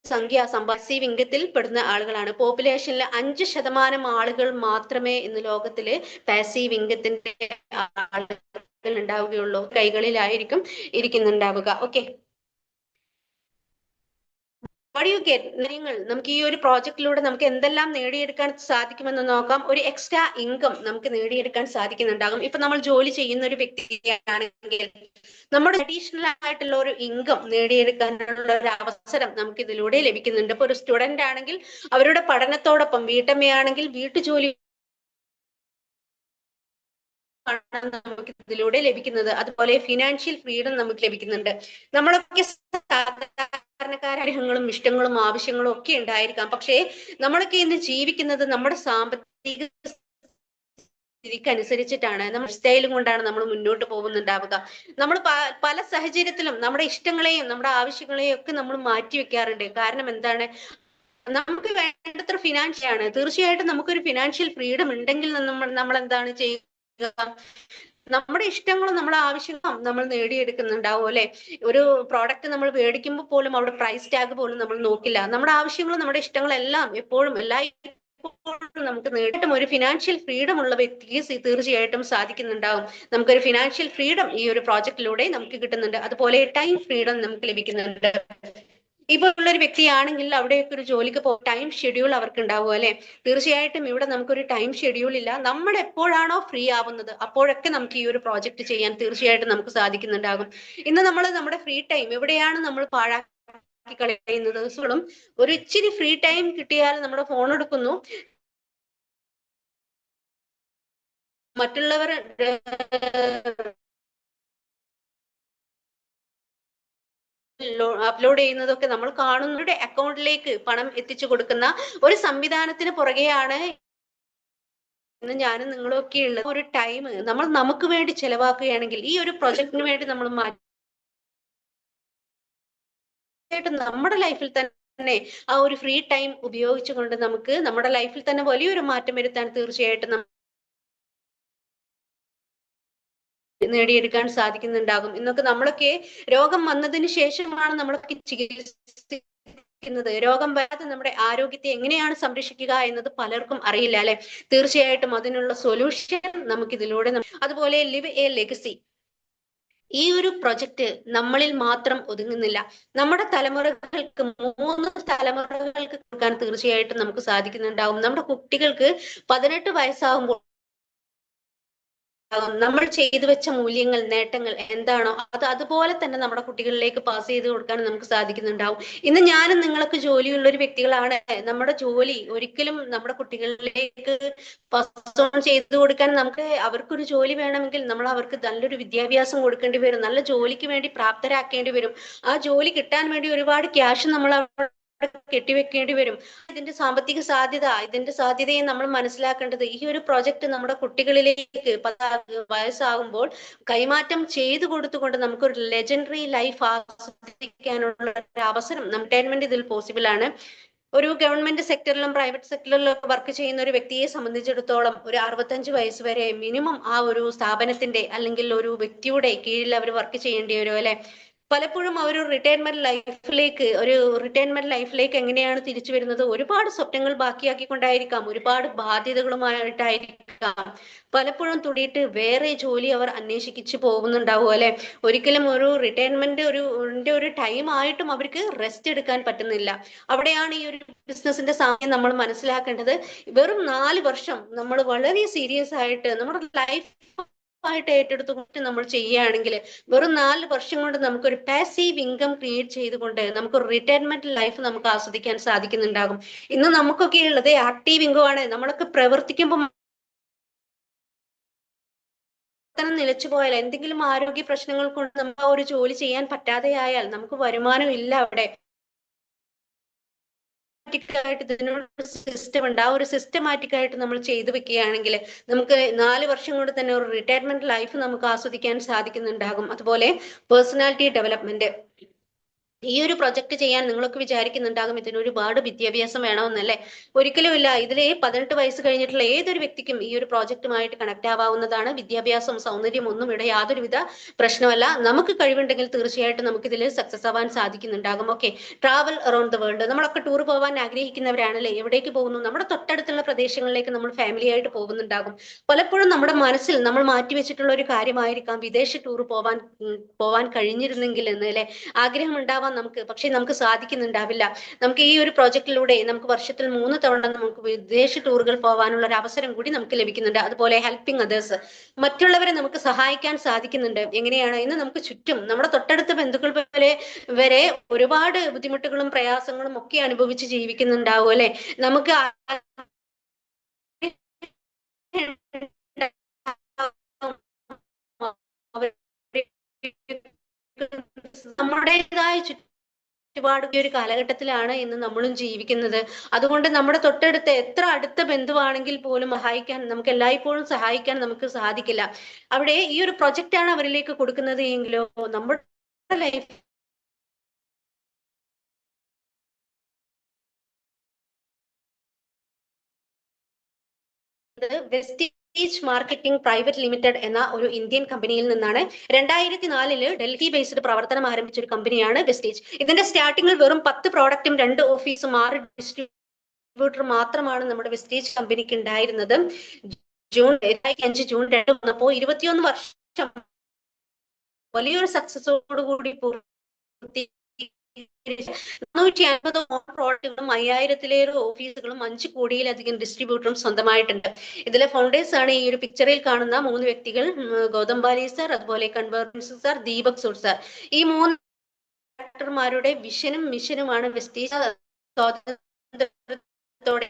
സംഖ്യ പാസീവ് ഇൻകത്തിൽ പെടുന്ന ആളുകളാണ്. പോപ്പുലേഷനിൽ 5% ആളുകൾ മാത്രമേ ഇന്ന് ലോകത്തില് പാസീവ് ഇൻകത്തിന്റെ ആളുകൾ ഉണ്ടാവുകയുള്ളൂ. കൈകളിലായിരിക്കും ഇരിക്കുന്നുണ്ടാവുക. ഓക്കെ, നമുക്ക് ഈ ഒരു പ്രോജക്റ്റിലൂടെ നമുക്ക് എന്തെല്ലാം നേടിയെടുക്കാൻ സാധിക്കുമെന്ന് നോക്കാം. ഒരു എക്സ്ട്രാ ഇൻകം നമുക്ക് നേടിയെടുക്കാൻ സാധിക്കുന്നുണ്ടാകും. ഇപ്പൊ നമ്മൾ ജോലി ചെയ്യുന്ന ഒരു വ്യക്തിയാണെങ്കിൽ നമ്മുടെ അഡീഷണൽ ആയിട്ടുള്ള ഒരു ഇൻകം നേടിയെടുക്കാനുള്ള ഒരു അവസരം നമുക്ക് ഇതിലൂടെ ലഭിക്കുന്നുണ്ട്. ഇപ്പൊ ഒരു സ്റ്റുഡന്റ് ആണെങ്കിൽ അവരുടെ പഠനത്തോടൊപ്പം, വീട്ടമ്മയാണെങ്കിൽ വീട്ടുജോലി നമുക്ക് ഇതിലൂടെ ലഭിക്കുന്നത്. അതുപോലെ ഫിനാൻഷ്യൽ ഫ്രീഡം നമുക്ക് ലഭിക്കുന്നുണ്ട്. നമ്മളൊക്കെ സാധാരണക്കാരാഗ്രഹങ്ങളും ഇഷ്ടങ്ങളും ആവശ്യങ്ങളും ഒക്കെ ഉണ്ടായിരിക്കാം. പക്ഷേ നമ്മളൊക്കെ ഇന്ന് ജീവിക്കുന്നത് നമ്മുടെ സാമ്പത്തിക സ്ഥിതിക്കനുസരിച്ചിട്ടാണ്. നമ്മുടെ സ്റ്റൈലും കൊണ്ടാണ് നമ്മൾ മുന്നോട്ട് പോകുന്നുണ്ടാവുക. നമ്മൾ പല സാഹചര്യത്തിലും നമ്മുടെ ഇഷ്ടങ്ങളെയും നമ്മുടെ ആവശ്യങ്ങളെയും ഒക്കെ നമ്മൾ മാറ്റി വെക്കാറുണ്ട്. കാരണം എന്താണ്? നമുക്ക് വേണ്ടത്ര ഫിനാൻഷ്യൽ ആണ്. തീർച്ചയായിട്ടും നമുക്കൊരു ഫിനാൻഷ്യൽ ഫ്രീഡം ഉണ്ടെങ്കിൽ നമ്മൾ എന്താണ് ചെയ്യുക? നമ്മുടെ ഇഷ്ടങ്ങളും നമ്മുടെ ആവശ്യങ്ങളും നമ്മൾ നേടിയെടുക്കുന്നുണ്ടാവും അല്ലെ. ഒരു പ്രോഡക്റ്റ് നമ്മൾ മേടിക്കുമ്പോൾ പോലും അവിടെ പ്രൈസ് ടാഗ് പോലും നമ്മൾ നോക്കില്ല. നമ്മുടെ ആവശ്യങ്ങളും നമ്മുടെ ഇഷ്ടങ്ങളും എല്ലാം എപ്പോഴും നമുക്ക് നേടിയിട്ടും ഒരു ഫിനാൻഷ്യൽ ഫ്രീഡം ഉള്ള വ്യക്തിക്ക് തീർച്ചയായിട്ടും സാധിക്കുന്നുണ്ടാവും. നമുക്കൊരു ഫിനാൻഷ്യൽ ഫ്രീഡം ഈ ഒരു പ്രോജക്റ്റിലൂടെ നമുക്ക് കിട്ടുന്നുണ്ട്. അതുപോലെ ടൈം ഫ്രീഡം നമുക്ക് ലഭിക്കുന്നുണ്ട്. ഇപ്പൊ ഉള്ളൊരു വ്യക്തിയാണെങ്കിൽ അവിടെയൊക്കെ ഒരു ജോലിക്ക് ടൈം ഷെഡ്യൂൾ അവർക്ക് ഉണ്ടാവും അല്ലെ. തീർച്ചയായിട്ടും ഇവിടെ നമുക്കൊരു ടൈം ഷെഡ്യൂൾ ഇല്ല. നമ്മൾ എപ്പോഴാണോ ഫ്രീ ആവുന്നത് അപ്പോഴൊക്കെ നമുക്ക് ഈ ഒരു പ്രോജക്റ്റ് ചെയ്യാൻ തീർച്ചയായിട്ടും നമുക്ക് സാധിക്കുന്നുണ്ടാകും. ഇന്ന് നമ്മൾ നമ്മുടെ ഫ്രീ ടൈം എവിടെയാണ് നമ്മൾ പാഴാക്കി കളയുന്നത്? ദിവസങ്ങളും ഒരു ഇച്ചിരി ഫ്രീ ടൈം കിട്ടിയാൽ നമ്മുടെ ഫോൺ എടുക്കുന്നു, മറ്റുള്ളവർ അപ്ലോഡ് ചെയ്യുന്നതൊക്കെ നമ്മൾ കാണുന്നവരുടെ അക്കൗണ്ടിലേക്ക് പണം എത്തിച്ചു കൊടുക്കുന്ന ഒരു സംവിധാനത്തിന് പുറകെയാണ് ഇന്ന് ഞാനും നിങ്ങളും ഒക്കെ ഉള്ളത്. ഒരു ടൈം നമ്മൾ നമുക്ക് വേണ്ടി ചെലവാക്കുകയാണെങ്കിൽ ഈ ഒരു പ്രൊജക്ടിന് വേണ്ടി നമ്മൾ നമ്മുടെ ലൈഫിൽ തന്നെ ആ ഒരു ഫ്രീ ടൈം ഉപയോഗിച്ചുകൊണ്ട് നമുക്ക് നമ്മുടെ ലൈഫിൽ തന്നെ വലിയൊരു മാറ്റം വരുത്താൻ തീർച്ചയായിട്ടും നേടിയെടുക്കാൻ സാധിക്കുന്നുണ്ടാകും. ഇന്നൊക്കെ നമ്മളൊക്കെ രോഗം വന്നതിന് ശേഷമാണ് നമ്മളൊക്കെ ചികിത്സിക്കുന്നത്. രോഗം വരാതെ നമ്മുടെ ആരോഗ്യത്തെ എങ്ങനെയാണ് സംരക്ഷിക്കുക എന്നത് പലർക്കും അറിയില്ല അല്ലെ. തീർച്ചയായിട്ടും അതിനുള്ള സൊല്യൂഷൻ നമുക്ക് ഇതിലൂടെ. അതുപോലെ ലിവ് എ ലെഗസി, ഈ ഒരു പ്രൊജക്ട് നമ്മളിൽ മാത്രം ഒതുങ്ങുന്നില്ല. നമ്മുടെ തലമുറകൾക്ക് 3 തലമുറകൾക്ക് കൊടുക്കാൻ തീർച്ചയായിട്ടും നമുക്ക് സാധിക്കുന്നുണ്ടാവും. നമ്മുടെ കുട്ടികൾക്ക് 18 വയസ്സാകുമ്പോൾ നമ്മൾ ചെയ്തു വെച്ച മൂല്യങ്ങൾ, നേട്ടങ്ങൾ എന്താണോ അത് അതുപോലെ തന്നെ നമ്മുടെ കുട്ടികളിലേക്ക് പാസ് ചെയ്ത് കൊടുക്കാൻ നമുക്ക് സാധിക്കുന്നുണ്ടാവും. ഇന്ന് ഞാനും നിങ്ങളൊക്കെ ജോലിയുള്ള ഒരു വ്യക്തികളാണ്. നമ്മുടെ ജോലി ഒരിക്കലും നമ്മുടെ കുട്ടികളിലേക്ക് പാസ് ഓൺ ചെയ്തു കൊടുക്കാൻ നമുക്ക് അവർക്കൊരു ജോലി വേണമെങ്കിൽ നമ്മൾ അവർക്ക് നല്ലൊരു വിദ്യാഭ്യാസം കൊടുക്കേണ്ടി വരും. നല്ല ജോലിക്ക് വേണ്ടി പ്രാപ്തരാക്കേണ്ടി വരും. ആ ജോലി കിട്ടാൻ വേണ്ടി ഒരുപാട് ക്യാഷ് നമ്മൾ കെട്ടിവെക്കേണ്ടി വരും. ഇതിന്റെ സാമ്പത്തിക സാധ്യത, ഇതിന്റെ സാധ്യതയെ നമ്മൾ മനസ്സിലാക്കേണ്ടത് ഈ ഒരു പ്രോജക്റ്റ് നമ്മുടെ കുട്ടികളിലേക്ക് 10 വയസ്സാകുമ്പോൾ കൈമാറ്റം ചെയ്തു കൊടുത്തുകൊണ്ട് നമുക്കൊരു ലെജൻഡറി ലൈഫ് ആസ്വദിക്കാനുള്ള ഒരു അവസരം എന്റർടൈൻമെന്റ് ഇതിൽ പോസിബിൾ ആണ്. ഒരു ഗവൺമെന്റ് സെക്ടറിലും പ്രൈവറ്റ് സെക്ടറിലും വർക്ക് ചെയ്യുന്ന ഒരു വ്യക്തിയെ സംബന്ധിച്ചിടത്തോളം ഒരു 65 വയസ്സ് വരെ മിനിമം ആ ഒരു സ്ഥാപനത്തിന്റെ അല്ലെങ്കിൽ ഒരു വ്യക്തിയുടെ കീഴിൽ അവർ വർക്ക് ചെയ്യേണ്ടി വരും അല്ലെ. പലപ്പോഴും അവർ റിട്ടയർമെന്റ് ലൈഫിലേക്ക് എങ്ങനെയാണ് തിരിച്ചു വരുന്നത്? ഒരുപാട് സ്വപ്നങ്ങൾ ബാക്കിയാക്കിക്കൊണ്ടായിരിക്കാം, ഒരുപാട് ബാധ്യതകളുമായിട്ടായിരിക്കാം പലപ്പോഴും തുടിയിട്ട് വേറെ ജോലി അവർ അന്വേഷിച്ചു പോകുന്നുണ്ടാവും അല്ലെ. ഒരിക്കലും ഒരു റിട്ടയർമെന്റ് ഒരു ടൈം ആയിട്ടും അവർക്ക് റെസ്റ്റ് എടുക്കാൻ പറ്റുന്നില്ല. അവിടെയാണ് ഈ ഒരു ബിസിനസിന്റെ സമയം നമ്മൾ മനസ്സിലാക്കേണ്ടത്. വെറും 4 വർഷം നമ്മൾ വളരെ സീരിയസ് ആയിട്ട് നമ്മുടെ ലൈഫ് ആയിട്ട് ഏറ്റെടുത്തുകൊണ്ട് നമ്മൾ ചെയ്യുകയാണെങ്കിൽ വെറും 4 വർഷം കൊണ്ട് നമുക്കൊരു പാസീവ് ഇൻകം ക്രിയേറ്റ് ചെയ്തുകൊണ്ട് നമുക്കൊരു റിട്ടയർമെന്റ് ലൈഫ് നമുക്ക് ആസ്വദിക്കാൻ സാധിക്കുന്നുണ്ടാകും. ഇന്ന് നമുക്കൊക്കെ ഉള്ളത് ആക്റ്റീവ് ഇൻകം ആണ്. നമ്മളൊക്കെ പ്രവർത്തിക്കുമ്പോൾ നിലച്ചു പോയാൽ, എന്തെങ്കിലും ആരോഗ്യ പ്രശ്നങ്ങൾ കൊണ്ട് നമുക്ക് ആ ഒരു ജോലി ചെയ്യാൻ പറ്റാതെയായാൽ നമുക്ക് വരുമാനം ഇല്ല അവിടെ. ആയിട്ട് ഇതിനോട് സിസ്റ്റം ഉണ്ട്. ആ ഒരു സിസ്റ്റമാറ്റിക് ആയിട്ട് നമ്മൾ ചെയ്തു വെക്കുകയാണെങ്കിൽ നമുക്ക് 4 വർഷം കൊണ്ട് തന്നെ ഒരു റിട്ടയർമെന്റ് ലൈഫ് നമുക്ക് ആസ്വദിക്കാൻ സാധിക്കുന്നുണ്ടാകും. അതുപോലെ പേഴ്സണാലിറ്റി ഡെവലപ്മെന്റ്, ഈ ഒരു പ്രൊജക്ട് ചെയ്യാൻ നിങ്ങളൊക്കെ വിചാരിക്കുന്നുണ്ടാകും ഇതിന് ഒരുപാട് വിദ്യാഭ്യാസം വേണമെന്നല്ലേ. ഒരിക്കലുമില്ല. ഇതിലെ 18 വയസ്സ് കഴിഞ്ഞിട്ടുള്ള ഏതൊരു വ്യക്തിക്കും ഈ ഒരു പ്രോജക്റ്റുമായിട്ട് കണക്ട് ആവാവുന്നതാണ്. വിദ്യാഭ്യാസം, സൗന്ദര്യം ഒന്നും ഇവിടെ യാതൊരുവിധ പ്രശ്നമല്ല. നമുക്ക് കഴിവുണ്ടെങ്കിൽ തീർച്ചയായിട്ടും നമുക്ക് ഇതിൽ സക്സസ് ആവാൻ സാധിക്കുന്നുണ്ടാകും. Okay, travel around the world. നമ്മളൊക്കെ ടൂർ പോകാൻ ആഗ്രഹിക്കുന്നവരാണല്ലേ. എവിടേക്ക് പോകുന്നു? നമ്മുടെ തൊട്ടടുത്തുള്ള പ്രദേശങ്ങളിലേക്ക് നമ്മൾ ഫാമിലി ആയിട്ട് പോകുന്നുണ്ടാകും. പലപ്പോഴും നമ്മുടെ മനസ്സിൽ നമ്മൾ മാറ്റിവെച്ചിട്ടുള്ള ഒരു കാര്യമായിരിക്കാം വിദേശ ടൂർ പോവാൻ കഴിഞ്ഞിരുന്നെങ്കിൽ എന്ന് അല്ലെ ആഗ്രഹം ഉണ്ടാവാൻ നമുക്ക്. പക്ഷെ നമുക്ക് സാധിക്കുന്നുണ്ടാവില്ല. നമുക്ക് ഈ ഒരു പ്രോജക്റ്റിലൂടെ നമുക്ക് വർഷത്തിൽ 3 തവണ നമുക്ക് വിദേശ ടൂറുകൾ പോകാനുള്ള ഒരു അവസരം കൂടി നമുക്ക് ലഭിക്കുന്നുണ്ട്. അതുപോലെ ഹെൽപ്പിംഗ് അതേഴ്സ്, മറ്റുള്ളവരെ നമുക്ക് സഹായിക്കാൻ സാധിക്കുന്നുണ്ട്. എങ്ങനെയാണ്? ഇന്ന് നമുക്ക് ചുറ്റും നമ്മുടെ തൊട്ടടുത്ത ബന്ധുക്കൾ വരെ ഒരുപാട് ബുദ്ധിമുട്ടുകളും പ്രയാസങ്ങളും ഒക്കെ അനുഭവിച്ച് ജീവിക്കുന്നുണ്ടാവും അല്ലെ. നമുക്ക് നമ്മുടേതായ ചുറ്റുപാട് ഒരു കാലഘട്ടത്തിലാണ് ഇന്ന് നമ്മളും ജീവിക്കുന്നത്. അതുകൊണ്ട് നമ്മുടെ തൊട്ടടുത്ത എത്ര അടുത്ത ബന്ധുവാണെങ്കിൽ പോലും നമുക്ക് എല്ലായ്പ്പോഴും സഹായിക്കാൻ നമുക്ക് സാധിക്കില്ല. അവിടെ ഈ ഒരു പ്രൊജക്റ്റ് ആണ് അവരിലേക്ക് കൊടുക്കുന്നത് എങ്കിലോ നമ്മുടെ life Vestige marketing private limited എന്ന ഒരു ഇന്ത്യൻ കമ്പനിയിൽ നിന്നാണ്. 2004 ഡൽഹി ബേസ്ഡ് പ്രവർത്തനം ആരംഭിച്ച ഒരു കമ്പനിയാണ് വെസ്റ്റീജ്. ഇതിന്റെ സ്റ്റാർട്ടിങ്ങിൽ വെറും 10 പ്രോഡക്റ്റും 2 ഓഫീസും 6 ഡിസ്ട്രിബ്യൂട്ടർ മാത്രമാണ് നമ്മുടെ വെസ്റ്റീജ് കമ്പനിക്ക് ഉണ്ടായിരുന്നത്. ജൂൺ 2 വന്നപ്പോ 21 വർഷം വലിയൊരു സക്സസോടുകൂടി 450 പ്രോഡക്റ്റുകളും 5000-ലേറെ ഓഫീസുകളും 5 കോടിയിലധികം ഡിസ്ട്രിബ്യൂട്ടറും സ്വന്തമായിട്ടുണ്ട്. ഇതിലെ ഫൗണ്ടേഴ്സ് ആണ് ഈ ഒരു പിക്ചറിൽ കാണുന്ന 3 വ്യക്തികൾ. ഗൗതം ബാലി സർ, അതുപോലെ കൺവർജൻസ് സർ, ദീപക് സൂർ സർ. ഈ 3 ഡയറക്ടർമാരുടെ വിഷനും മിഷനുമാണ് വെസ്റ്റീജ് സ്വാതന്ത്ര്യത്തോടെ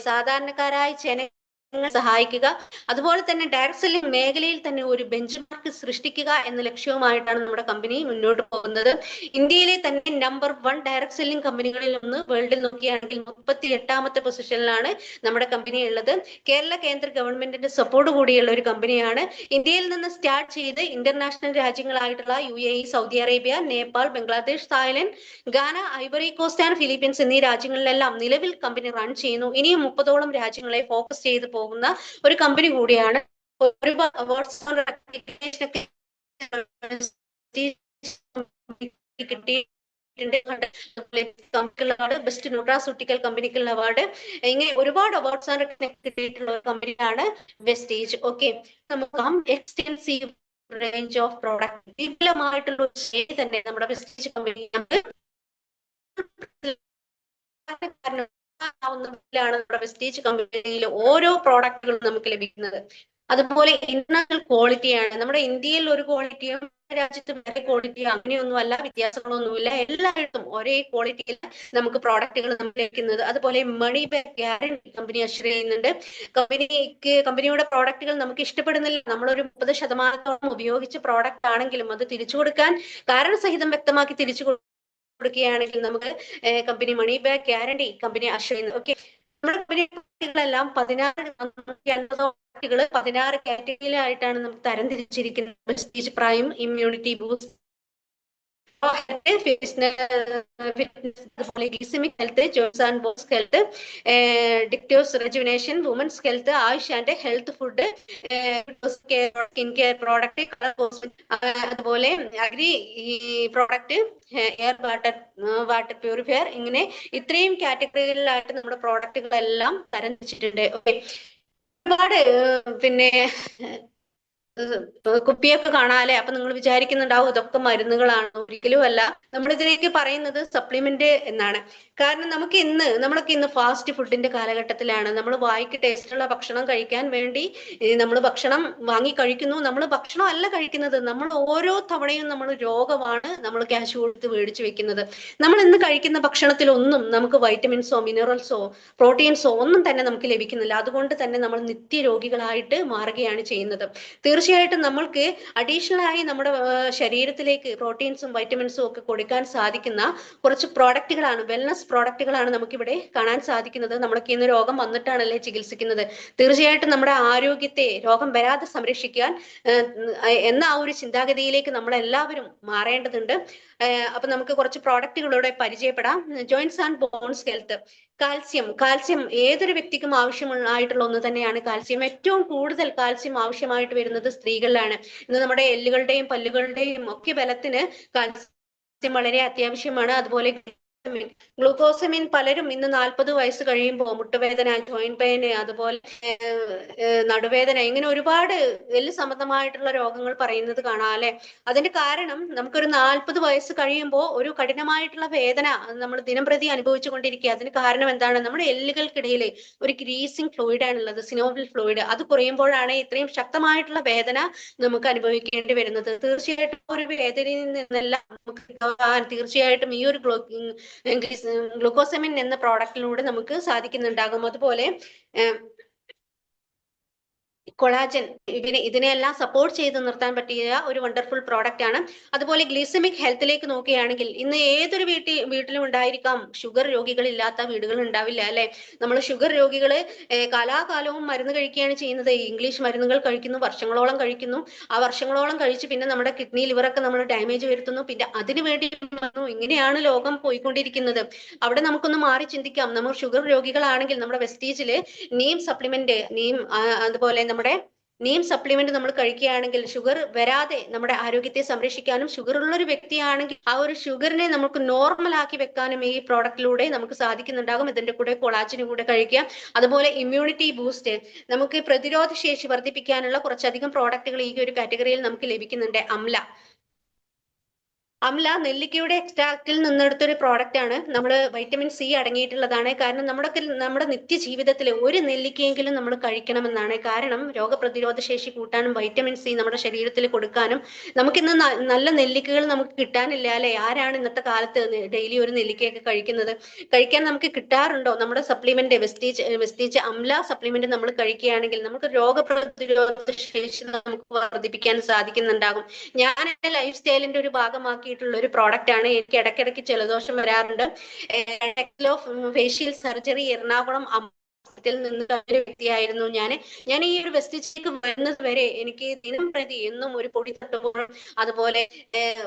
സാധാരണക്കാരായ സഹായിക്കുക, അതുപോലെ തന്നെ ഡയറക്ട് സെല്ലിംഗ് മേഖലയിൽ തന്നെ ഒരു ബെഞ്ച് മാർക്ക് സൃഷ്ടിക്കുക എന്ന ലക്ഷ്യവുമായിട്ടാണ് നമ്മുടെ കമ്പനി മുന്നോട്ട് പോകുന്നത്. ഇന്ത്യയിലെ തന്നെ നമ്പർ 1 ഡയറക്ട് സെല്ലിംഗ് കമ്പനികളിൽ ഒന്ന് വേൾഡിൽ നോക്കുകയാണെങ്കിൽ 38ാമത്തെ പൊസിഷനിലാണ് നമ്മുടെ കമ്പനി ഉള്ളത്. കേരള കേന്ദ്ര ഗവൺമെന്റിന്റെ സപ്പോർട്ട് കൂടിയുള്ള ഒരു കമ്പനിയാണ്. ഇന്ത്യയിൽ നിന്ന് സ്റ്റാർട്ട് ചെയ്ത് ഇന്റർനാഷണൽ രാജ്യങ്ങളായിട്ടുള്ള UAE, Saudi Arabia, Nepal, Bangladesh, Thailand, Ghana, Ivory Coast and Philippines എന്നീ രാജ്യങ്ങളിലെല്ലാം നിലവിൽ കമ്പനി റൺ ചെയ്യുന്നു. ഇനിയും 30ഓളം രാജ്യങ്ങളെ ഫോക്കസ് ചെയ്ത് പോകുന്ന ഒരു കമ്പനി കൂടിയാണ്. ഒരുപാട് അവാർഡ്സ് ബെസ്റ്റ് ന്യൂട്രാസ്യൂട്ടിക്കൽ കമ്പനിക്കുള്ള അവാർഡ്, ഇങ്ങനെ ഒരുപാട് അവാർഡ്സ് ആണ് കിട്ടിയിട്ടുള്ള ഒരു കമ്പനിയാണ് വെസ്റ്റീജ്. ഓക്കെ, നമുക്ക് എക്സ്റ്റെൻസീവ് റേഞ്ച് ഓഫ് പ്രോഡക്റ്റ് വിപുലമായിട്ടുള്ള ഒരു ശൈലി തന്നെ നമ്മുടെ വെസ്റ്റീജ് കമ്പനി നമ്മുടെ വെസ്റ്റീജ് കമ്പനിയിൽ ഓരോ പ്രോഡക്റ്റുകളും നമുക്ക് ലഭിക്കുന്നത്. അതുപോലെ ഇന്റർനാഷണൽ ക്വാളിറ്റിയാണ്. നമ്മുടെ ഇന്ത്യയിൽ ഒരു ക്വാളിറ്റിയും രാജ്യത്ത് വേറെ ക്വാളിറ്റിയോ അങ്ങനെയൊന്നുമല്ല, വ്യത്യാസങ്ങളൊന്നുമില്ല. എല്ലായിടത്തും ഒരേ ക്വാളിറ്റിയിൽ നമുക്ക് പ്രോഡക്റ്റുകൾ നമുക്ക് ലഭിക്കുന്നത്. അതുപോലെ money back guarantee company assure ചെയ്യുന്നുണ്ട്. കമ്പനിയുടെ പ്രോഡക്റ്റുകൾ നമുക്ക് ഇഷ്ടപ്പെടുന്നില്ല, നമ്മളൊരു 30% ഉപയോഗിച്ച പ്രോഡക്റ്റ് ആണെങ്കിലും അത് തിരിച്ചു കൊടുക്കാൻ കാരണസഹിതം വ്യക്തമാക്കി തിരിച്ചു കൊടുക്കുകയാണെങ്കിൽ നമുക്ക് company money back guarantee company assure ചെയ്യുന്നത്. ഓക്കെ, നമ്മുടെ കമ്പനികളെല്ലാം 16 കാറ്റഗറിയിലായിട്ടാണ് നമുക്ക് തരംതിരിച്ചിരിക്കുന്നത്. Vestige prime, immunity boost, glycaemic health, joints and bones health, detox rejuvenation, women's health, Ayush and health food, skin care product, അതുപോലെ agri product, air water purifier, ഇങ്ങനെ ഇത്രയും കാറ്റഗറികളിലായിട്ട് നമ്മുടെ പ്രോഡക്റ്റുകളെല്ലാം തരംതിരിച്ചിട്ടുണ്ട്. ഓക്കെ, ഒരുപാട് പിന്നെ കുപ്പിയൊക്കെ കാണാല്ലേ, അപ്പൊ നിങ്ങൾ വിചാരിക്കുന്നുണ്ടാവും ഇതൊക്കെ മരുന്നുകളാണ്. ഒരിക്കലും അല്ല. നമ്മൾ ഇതിലേക്ക് പറയുന്നത് സപ്ലിമെന്റ് എന്നാണ്. കാരണം നമ്മളൊക്കെ ഇന്ന് ഫാസ്റ്റ് ഫുഡിന്റെ കാലഘട്ടത്തിലാണ്. നമ്മൾ വായിക്ക് ടേസ്റ്റുള്ള ഭക്ഷണം കഴിക്കാൻ വേണ്ടി നമ്മൾ ഭക്ഷണം വാങ്ങി കഴിക്കുന്നു. നമ്മൾ ഭക്ഷണം അല്ല കഴിക്കുന്നത്, നമ്മൾ ഓരോ തവണയും നമ്മൾ രോഗമാണ് നമ്മൾ ക്യാഷ് കൊടുത്ത് മേടിച്ചു വെക്കുന്നത്. നമ്മൾ ഇന്ന് കഴിക്കുന്ന ഭക്ഷണത്തിലൊന്നും നമുക്ക് വൈറ്റമിൻസോ മിനറൽസോ പ്രോട്ടീൻസോ ഒന്നും തന്നെ നമുക്ക് ലഭിക്കുന്നില്ല. അതുകൊണ്ട് തന്നെ നമ്മൾ നിത്യരോഗികളായിട്ട് മാറുകയാണ് ചെയ്യുന്നത്. തീർച്ചയായിട്ടും നമ്മൾക്ക് അഡീഷണൽ ആയി നമ്മുടെ ശരീരത്തിലേക്ക് പ്രോട്ടീൻസും വൈറ്റമിൻസും ഒക്കെ കൊടുക്കാൻ സാധിക്കുന്ന കുറച്ച് പ്രോഡക്റ്റുകളാണ്, വെൽനസ് പ്രോഡക്റ്റുകളാണ് നമുക്കിവിടെ കാണാൻ സാധിക്കുന്നത്. നമ്മളൊക്കെ ഇന്ന് രോഗം വന്നിട്ടാണല്ലേ ചികിത്സിക്കുന്നത്. തീർച്ചയായിട്ടും നമ്മുടെ ആരോഗ്യത്തെ രോഗം വരാതെ സംരക്ഷിക്കാൻ എന്ന ആ ഒരു ചിന്താഗതിയിലേക്ക് നമ്മളെല്ലാവരും മാറേണ്ടതുണ്ട്. അപ്പൊ നമുക്ക് കുറച്ച് പ്രോഡക്റ്റുകളോടെ പരിചയപ്പെടാം. Joints and bones health. Calcium ഏതൊരു വ്യക്തിക്കും ആവശ്യമായിട്ടുള്ള ഒന്ന് തന്നെയാണ് കാൽസ്യം. ഏറ്റവും കൂടുതൽ കാൽസ്യം ആവശ്യമായിട്ട് വരുന്നത് സ്ത്രീകളിലാണ്. ഇന്ന് നമ്മുടെ എല്ലുകളുടെയും പല്ലുകളുടെയും ഒക്കെ ബലത്തിന് കാൽസ്യം വളരെ അത്യാവശ്യമാണ്. അതുപോലെ ഗ്ലൂക്കോസമിൻ പലരും ഇന്ന് 40 വയസ്സ് കഴിയുമ്പോൾ മുട്ടുവേദന, ജോയിന്റ് പെയിൻ, അതുപോലെ നടുവേദന, ഇങ്ങനെ ഒരുപാട് എല്ല് സംബന്ധമായിട്ടുള്ള രോഗങ്ങൾ പറയുന്നത് കാണാം അല്ലെ. അതിന്റെ കാരണം നമുക്കൊരു 40 വയസ്സ് കഴിയുമ്പോൾ ഒരു കഠിനമായിട്ടുള്ള വേദന നമ്മൾ ദിനം പ്രതി അനുഭവിച്ചു കൊണ്ടിരിക്കുക. അതിന് കാരണം എന്താണ്? നമ്മുടെ എല്ലുകൾക്കിടയിൽ ഒരു ഗ്രീസിംഗ് ഫ്ലൂയിഡ് ആണുള്ളത്, സിനോവിൽ ഫ്ലൂയിഡ്. അത് കുറയുമ്പോഴാണ് ഇത്രയും ശക്തമായിട്ടുള്ള വേദന നമുക്ക് അനുഭവിക്കേണ്ടി വരുന്നത്. തീർച്ചയായിട്ടും ഒരു വേദനയിൽ നിന്നെല്ലാം നമുക്ക് തീർച്ചയായിട്ടും ഈ ഒരു ഗ്ലൂക്കോസമിൻ എന്ന പ്രോഡക്റ്റിലൂടെ നമുക്ക് സാധിക്കുന്നുണ്ടാകും. അതുപോലെ കൊളാജൻ, ഇതിനെല്ലാം സപ്പോർട്ട് ചെയ്ത് നിർത്താൻ പറ്റിയ ഒരു വണ്ടർഫുൾ പ്രോഡക്റ്റ് ആണ്. അതുപോലെ ഗ്ലീസമിക് ഹെൽത്തിലേക്ക് നോക്കുകയാണെങ്കിൽ ഇന്ന് ഏതൊരു വീട്ടിലും ഉണ്ടായിരിക്കാം ഷുഗർ രോഗികളില്ലാത്ത വീടുകൾ ഉണ്ടാവില്ല അല്ലെ. നമ്മൾ ഷുഗർ രോഗികള് കാലാകാലവും മരുന്ന് കഴിക്കുകയാണ് ചെയ്യുന്നത്. ഇംഗ്ലീഷ് മരുന്നുകൾ കഴിക്കുന്നു, വർഷങ്ങളോളം കഴിക്കുന്നു. ആ വർഷങ്ങളോളം കഴിച്ച് പിന്നെ നമ്മുടെ കിഡ്നി ലിവറൊക്കെ നമ്മൾ ഡാമേജ് വരുത്തുന്നു. പിന്നെ അതിനു വേണ്ടി ഇങ്ങനെയാണ് ലോകം പോയിക്കൊണ്ടിരിക്കുന്നത്. അവിടെ നമുക്കൊന്ന് മാറി ചിന്തിക്കാം. നമ്മൾ ഷുഗർ രോഗികളാണെങ്കിൽ നമ്മുടെ വെസ്റ്റീജില് നീം സപ്ലിമെന്റ്, അതുപോലെ നമ്മുടെ നീം സപ്ലിമെന്റ് നമ്മൾ കഴിക്കുകയാണെങ്കിൽ ഷുഗർ വരാതെ നമ്മുടെ ആരോഗ്യത്തെ സംരക്ഷിക്കാനും, ഷുഗർ ഉള്ള ഒരു വ്യക്തിയാണെങ്കിൽ ആ ഒരു ഷുഗറിനെ നമുക്ക് നോർമൽ ആക്കി വെക്കാനും ഈ പ്രോഡക്റ്റിലൂടെ നമുക്ക് സാധിക്കുന്നുണ്ടാകും. ഇതിന്റെ കൂടെ കൊളാജനും കൂടെ കഴിക്കാം. അതുപോലെ ഇമ്മ്യൂണിറ്റി ബൂസ്റ്റ്, നമുക്ക് പ്രതിരോധ ശേഷി വർദ്ധിപ്പിക്കാനുള്ള കുറച്ചധികം പ്രോഡക്റ്റുകൾ ഈ ഒരു കാറ്റഗറിയിൽ നമുക്ക് ലഭിക്കുന്നുണ്ട്. അംല നെല്ലിക്കയുടെ എക്സ്ട്രാക്റ്റിൽ നിന്നെടുത്തൊരു പ്രോഡക്റ്റ് ആണ്. നമ്മൾ വൈറ്റമിൻ സി അടങ്ങിയിട്ടുള്ളതാണ്. കാരണം നമ്മുടെ നിത്യജീവിതത്തിൽ ഒരു നെല്ലിക്കയെങ്കിലും നമ്മൾ കഴിക്കണമെന്നാണ്. കാരണം രോഗപ്രതിരോധ ശേഷി കൂട്ടാനും വൈറ്റമിൻ സി നമ്മുടെ ശരീരത്തിൽ കൊടുക്കാനും. നമുക്കിന്ന് നല്ല നെല്ലിക്കകൾ നമുക്ക് കിട്ടാനില്ല അല്ലെ. ആരാണ് ഇന്നത്തെ കാലത്ത് ഡെയിലി ഒരു നെല്ലിക്കയൊക്കെ കഴിക്കാൻ നമുക്ക് കിട്ടാറുണ്ടോ? നമ്മുടെ സപ്ലിമെന്റ് വെസ്റ്റീജ് അംല സപ്ലിമെന്റ് നമ്മൾ കഴിക്കുകയാണെങ്കിൽ നമുക്ക് രോഗപ്രതിരോധ ശേഷി നമുക്ക് വർദ്ധിപ്പിക്കാൻ സാധിക്കുന്നുണ്ടാകും. ഞാൻ എന്റെ ലൈഫ് സ്റ്റൈലിന്റെ ഒരു ഭാഗമാക്കി ഒരു പ്രോഡക്റ്റ് ആണ്. എനിക്ക് ഇടയ്ക്കിടയ്ക്ക് ജലദോഷം വരാറുണ്ട്. ഫേഷ്യൽ സർജറി എറണാകുളം നിന്ന് ഒരു വ്യക്തിയായിരുന്നു ഞാൻ ഈ ഒരു വെസ്റ്റേജിലേക്ക് വരുന്നത് വരെ എനിക്ക് ദിനം പ്രതി എന്നും ഒരു പൊടി തട്ടുമ്പോഴും, അതുപോലെ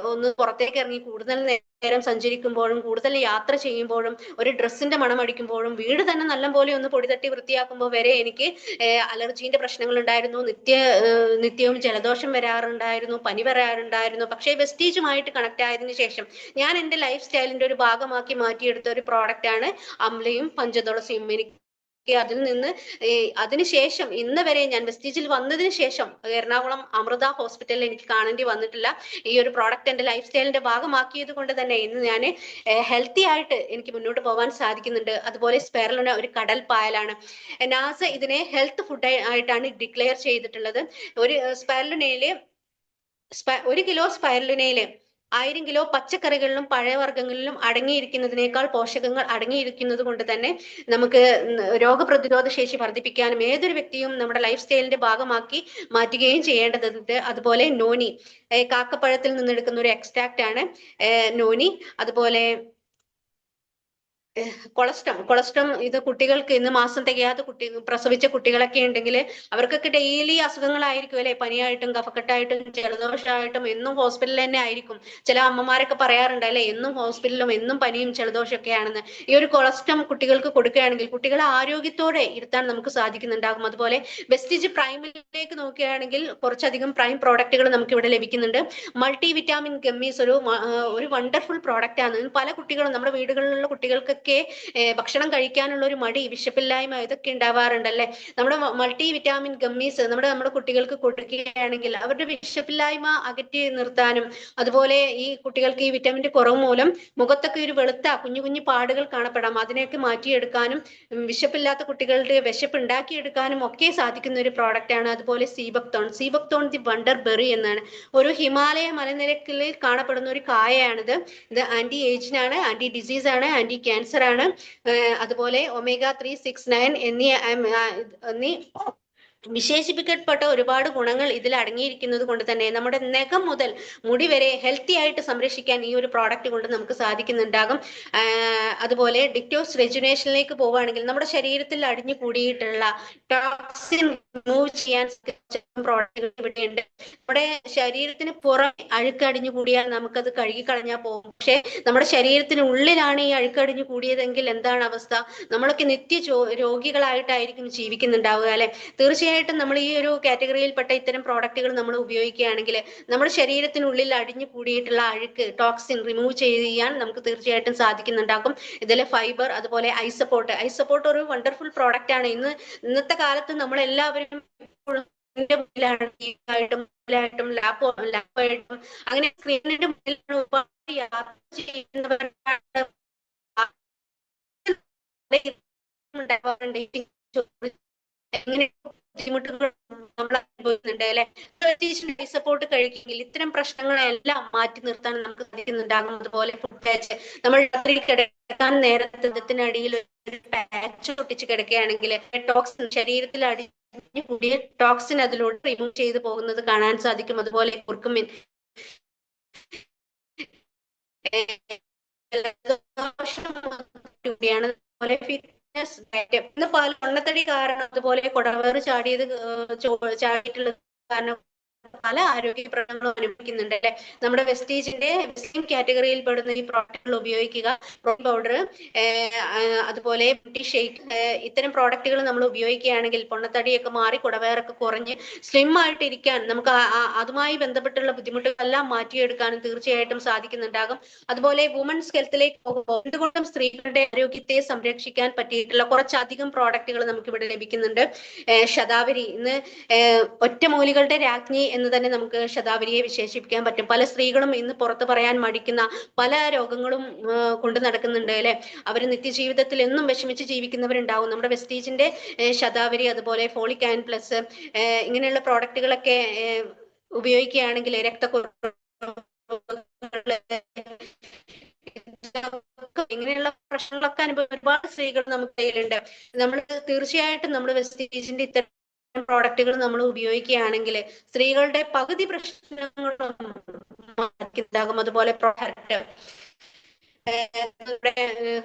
ഒന്ന് പുറത്തേക്ക് ഇറങ്ങി കൂടുതൽ നേരം സഞ്ചരിക്കുമ്പോഴും, കൂടുതൽ യാത്ര ചെയ്യുമ്പോഴും, ഒരു ഡ്രസ്സിന്റെ മണം അടിക്കുമ്പോഴും, വീട് തന്നെ നല്ലപോലെ ഒന്ന് പൊടി തട്ടി വൃത്തിയാക്കുമ്പോൾ വരെ എനിക്ക് അലർജീന്റെ പ്രശ്നങ്ങൾ ഉണ്ടായിരുന്നു. നിത്യവും ജലദോഷം വരാറുണ്ടായിരുന്നു, പനി വരാറുണ്ടായിരുന്നു. പക്ഷേ വെസ്റ്റീജുമായിട്ട് കണക്ട് ആയതിനു ശേഷം ഞാൻ എന്റെ ലൈഫ് സ്റ്റൈലിന്റെ ഒരു ഭാഗമാക്കി മാറ്റിയെടുത്ത ഒരു പ്രോഡക്റ്റ് ആണ് അംലയും പഞ്ചതുളസിയും. എനിക്ക് അതിൽ നിന്ന് അതിനുശേഷം ഇന്ന് വരെ ഞാൻ വെസ്റ്റീജിൽ വന്നതിന് ശേഷം എറണാകുളം അമൃത ഹോസ്പിറ്റലിൽ എനിക്ക് കാണേണ്ടി വന്നിട്ടില്ല. ഈ ഒരു പ്രോഡക്റ്റ് എന്റെ ലൈഫ് സ്റ്റൈലിന്റെ ഭാഗമാക്കിയത് കൊണ്ട് തന്നെ ഇന്ന് ഞാൻ ഹെൽത്തി ആയിട്ട് എനിക്ക് മുന്നോട്ട് പോകാൻ സാധിക്കുന്നുണ്ട്. അതുപോലെ സ്പൈറുലിന ഒരു കടൽ പായലാണ്. നാസ ഇതിനെ ഹെൽത്ത് ഫുഡ് ആയിട്ടാണ് ഡിക്ലെയർ ചെയ്തിട്ടുള്ളത്. ഒരു സ്പൈറുലിനയില് 1 കിലോ സ്പൈറുലിനയില് 1000 കിലോ പച്ചക്കറികളിലും പഴവർഗ്ഗങ്ങളിലും അടങ്ങിയിരിക്കുന്നതിനേക്കാൾ പോഷകങ്ങൾ അടങ്ങിയിരിക്കുന്നത് കൊണ്ട് തന്നെ നമുക്ക് രോഗപ്രതിരോധ ശേഷി വർദ്ധിപ്പിക്കാനും ഏതൊരു വ്യക്തിയും നമ്മുടെ ലൈഫ് സ്റ്റൈലിന്റെ ഭാഗമാക്കി മാറ്റുകയും ചെയ്യേണ്ടതുണ്ട്. അതുപോലെ നോനി, കാക്കപ്പഴത്തിൽ നിന്നെടുക്കുന്ന ഒരു എക്സ്ട്രാക്റ്റ് ആണ് നോനി. അതുപോലെ കൊളസ്ട്രം ഇത് കുട്ടികൾക്ക് ഇന്ന് മാസം തികയാത്ത പ്രസവിച്ച കുട്ടികളൊക്കെ ഉണ്ടെങ്കിൽ അവർക്കൊക്കെ ഡെയിലി അസുഖങ്ങളായിരിക്കും അല്ലെ. പനിയായിട്ടും കഫക്കെട്ടായിട്ടും ജലദോഷമായിട്ടും എന്നും ഹോസ്പിറ്റലിൽ തന്നെ ആയിരിക്കും. ചില അമ്മമാരൊക്കെ പറയാറുണ്ട് അല്ലെ, എന്നും ഹോസ്പിറ്റലിലും എന്നും പനിയും ജലദോഷമൊക്കെ ആണെന്ന്. ഈ ഒരു കൊളസ്ട്രം കുട്ടികൾക്ക് കൊടുക്കുകയാണെങ്കിൽ കുട്ടികളെ ആരോഗ്യത്തോടെ ഇരുത്താൻ നമുക്ക് സാധിക്കുന്നുണ്ടാകും. അതുപോലെ വെസ്റ്റീജ് പ്രൈമിലേക്ക് നോക്കുകയാണെങ്കിൽ കുറച്ചധികം പ്രൈം പ്രോഡക്റ്റുകൾ നമുക്ക് ഇവിടെ ലഭിക്കുന്നുണ്ട്. മൾട്ടി വിറ്റാമിൻ ഗമ്മീസ് ഒരു വണ്ടർഫുൾ പ്രോഡക്റ്റ് ആണ്. പല കുട്ടികളും നമ്മുടെ വീടുകളിലുള്ള കുട്ടികൾക്കൊക്കെ കുട്ടികൾക്കൊക്കെ ഭക്ഷണം കഴിക്കാനുള്ള ഒരു മടി, വിശപ്പില്ലായ്മ ഇതൊക്കെ ഉണ്ടാവാറുണ്ടല്ലേ. നമ്മുടെ മൾട്ടി വിറ്റാമിൻ ഗമ്മീസ് നമ്മുടെ കുട്ടികൾക്ക് കൊടുക്കുകയാണെങ്കിൽ അവരുടെ വിശപ്പില്ലായ്മ അകറ്റി നിർത്താനും, അതുപോലെ ഈ കുട്ടികൾക്ക് ഈ വിറ്റാമിന്റെ കുറവ് മൂലം മുഖത്തൊക്കെ ഒരു വെളുത്ത കുഞ്ഞു കുഞ്ഞു പാടുകൾ കാണപ്പെടാം, അതിനെയൊക്കെ മാറ്റിയെടുക്കാനും വിശപ്പില്ലാത്ത കുട്ടികളുടെ വിശപ്പ് ഉണ്ടാക്കിയെടുക്കാനും ഒക്കെ സാധിക്കുന്ന ഒരു പ്രോഡക്റ്റ് ആണ്. അതുപോലെ സീബക്തോൺ ദി വണ്ടർ ബെറി എന്നാണ്, ഒരു ഹിമാലയ മലനിരകളിൽ കാണപ്പെടുന്ന ഒരു കായയാണിത്. ഇത് ആന്റി ഏജിനാണ്, ആന്റി ഡിസീസ് ആണ്, ആന്റി ക്യാൻസർ ആണ്. അതുപോലെ omega-3, 6, 9 എന്നീ വിശേഷിപ്പിക്കപ്പെട്ട ഒരുപാട് ഗുണങ്ങൾ ഇതിൽ അടങ്ങിയിരിക്കുന്നത് കൊണ്ട് തന്നെ നമ്മുടെ നഖം മുതൽ മുടി വരെ ഹെൽത്തി ആയിട്ട് സംരക്ഷിക്കാൻ ഈ ഒരു പ്രോഡക്റ്റ് കൊണ്ട് നമുക്ക് സാധിക്കുന്നുണ്ടാകും. അതുപോലെ ഡിറ്റോക്സ് റെജുനേഷനിലേക്ക് പോവുകയാണെങ്കിൽ നമ്മുടെ ശരീരത്തിൽ അടിഞ്ഞു കൂടിയിട്ടുള്ള ടോക്സിൻ റിമൂവ് ചെയ്യാൻ പ്രോഡക്റ്റുകൾ ഇവിടെയുണ്ട്. നമ്മുടെ ശരീരത്തിന് പുറമെ അഴുക്കടിഞ്ഞു കൂടിയാൽ നമുക്കത് കഴുകി കളഞ്ഞാൽ പോകും. പക്ഷെ നമ്മുടെ ശരീരത്തിന് ഉള്ളിലാണ് ഈ അഴുക്കടിഞ്ഞു കൂടിയതെങ്കിൽ എന്താണ് അവസ്ഥ? നമ്മളൊക്കെ രോഗികളായിട്ടായിരിക്കും ജീവിക്കുന്നുണ്ടാവുക അല്ലെ. തീർച്ചയായിട്ടും നമ്മൾ ഈ ഒരു കാറ്റഗറിയിൽപ്പെട്ട ഇത്തരം പ്രോഡക്റ്റുകൾ നമ്മൾ ഉപയോഗിക്കുകയാണെങ്കിൽ നമ്മുടെ ശരീരത്തിനുള്ളിൽ അടിഞ്ഞു കൂടിയിട്ടുള്ള അഴുക്ക്, ടോക്സിൻ റിമൂവ് ചെയ്യാൻ നമുക്ക് തീർച്ചയായിട്ടും സാധിക്കുന്നുണ്ടാകും. ഇതിലെ ഫൈബർ, അതുപോലെ ഐസപ്പോർട്ട് ഒരു വണ്ടർഫുൾ പ്രോഡക്റ്റ് ആണ്. ഇന്നത്തെ കാലത്ത് നമ്മൾ എല്ലാവരും ലാപ്പായിട്ടും അങ്ങനെ സ്ക്രീനിന്റെ മുന്നിലാണ് ഒരുപാട് യാത്ര ചെയ്യുന്നവരാണ് ബുദ്ധിമുട്ടുകൾ നമ്മൾ അനുഭവിക്കുന്നുണ്ട് അല്ലെ. സപ്പോർട്ട് കഴിക്കുമെങ്കിൽ ഇത്തരം പ്രശ്നങ്ങളെല്ലാം മാറ്റി നിർത്താൻ നമുക്ക് സാധിക്കുന്നുണ്ടാകും. അതുപോലെ നമ്മൾ രാത്രി കിടക്കാൻ നേരത്തിനടിയിൽ ഒരു പാച്ച് ഒട്ടിച്ച് കിടക്കുകയാണെങ്കിൽ ടോക്സിൻ ശരീരത്തിൽ അടിഞ്ഞു കൂടിയ ടോക്സിൻ അതിലൂടെ റിമൂവ് ചെയ്തു പോകുന്നത് കാണാൻ സാധിക്കും. അതുപോലെ കുർക്കുമിൻ അതുപോലെ ഇന്ന് പല പൊണ്ണത്തടി കാരണം, അതുപോലെ കുടവേറ് ചാടിയിട്ടുള്ളത് കാരണം പല ആരോഗ്യ പ്രശ്നങ്ങളും അനുഭവിക്കുന്നുണ്ട് അല്ലെ. നമ്മുടെ വെസ്റ്റീജിന്റെ കാറ്റഗറിയിൽ പെടുന്ന ഈ പ്രോഡക്റ്റുകൾ ഉപയോഗിക്കുക. പ്രോട്ടീൻ പൗഡർ, അതുപോലെ ബ്യൂട്ടി ഷേക്ക്, ഇത്തരം പ്രോഡക്റ്റുകൾ നമ്മൾ ഉപയോഗിക്കുകയാണെങ്കിൽ പൊണ്ണത്തടിയൊക്കെ മാറി കുടവേറൊക്കെ കുറഞ്ഞ് സ്ലിം ആയിട്ടിരിക്കാൻ നമുക്ക് അതുമായി ബന്ധപ്പെട്ടുള്ള ബുദ്ധിമുട്ടുകളെല്ലാം മാറ്റിയെടുക്കാനും തീർച്ചയായിട്ടും സാധിക്കുന്നുണ്ടാകും. അതുപോലെ വുമൻസ് ഹെൽത്തിലേക്ക് പോകുമ്പോൾ എന്തുകൊണ്ടും സ്ത്രീകളുടെ ആരോഗ്യത്തെ സംരക്ഷിക്കാൻ പറ്റിയിട്ടുള്ള കുറച്ചധികം പ്രോഡക്റ്റുകൾ നമുക്ക് ഇവിടെ ലഭിക്കുന്നുണ്ട്. ശതാവരി, ഇന്ന് ഒറ്റമൂലികളുടെ രാജ്ഞി എന്ന് തന്നെ നമുക്ക് ശതാവരിയെ വിശേഷിപ്പിക്കാൻ പറ്റും. പല സ്ത്രീകളും ഇന്ന് പുറത്ത് പറയാൻ മടിക്കുന്ന പല രോഗങ്ങളും കൊണ്ട് നടക്കുന്നുണ്ട് അല്ലെ. അവർ നിത്യജീവിതത്തിൽ എന്നും വിഷമിച്ച് ജീവിക്കുന്നവരുണ്ടാവും. നമ്മുടെ വെസ്റ്റീജിന്റെ ശതാവരി, അതുപോലെ ഫോളിക് ആൻഡ് പ്ലസ് ഇങ്ങനെയുള്ള പ്രോഡക്റ്റുകളൊക്കെ ഉപയോഗിക്കുകയാണെങ്കിൽ ഇങ്ങനെയുള്ള പ്രശ്നങ്ങളൊക്കെ ഒരുപാട് സ്ത്രീകൾ നമുക്ക് കയ്യിലുണ്ട്. നമ്മൾ തീർച്ചയായിട്ടും നമ്മുടെ വെസ്റ്റീജിന്റെ ഇത്തരം പ്രോഡക്റ്റുകൾ നമ്മൾ ഉപയോഗിക്കുകയാണെങ്കിൽ സ്ത്രീകളുടെ പകുതി പ്രശ്നങ്ങളും മാറ്റിണ്ടാകും. അതുപോലെ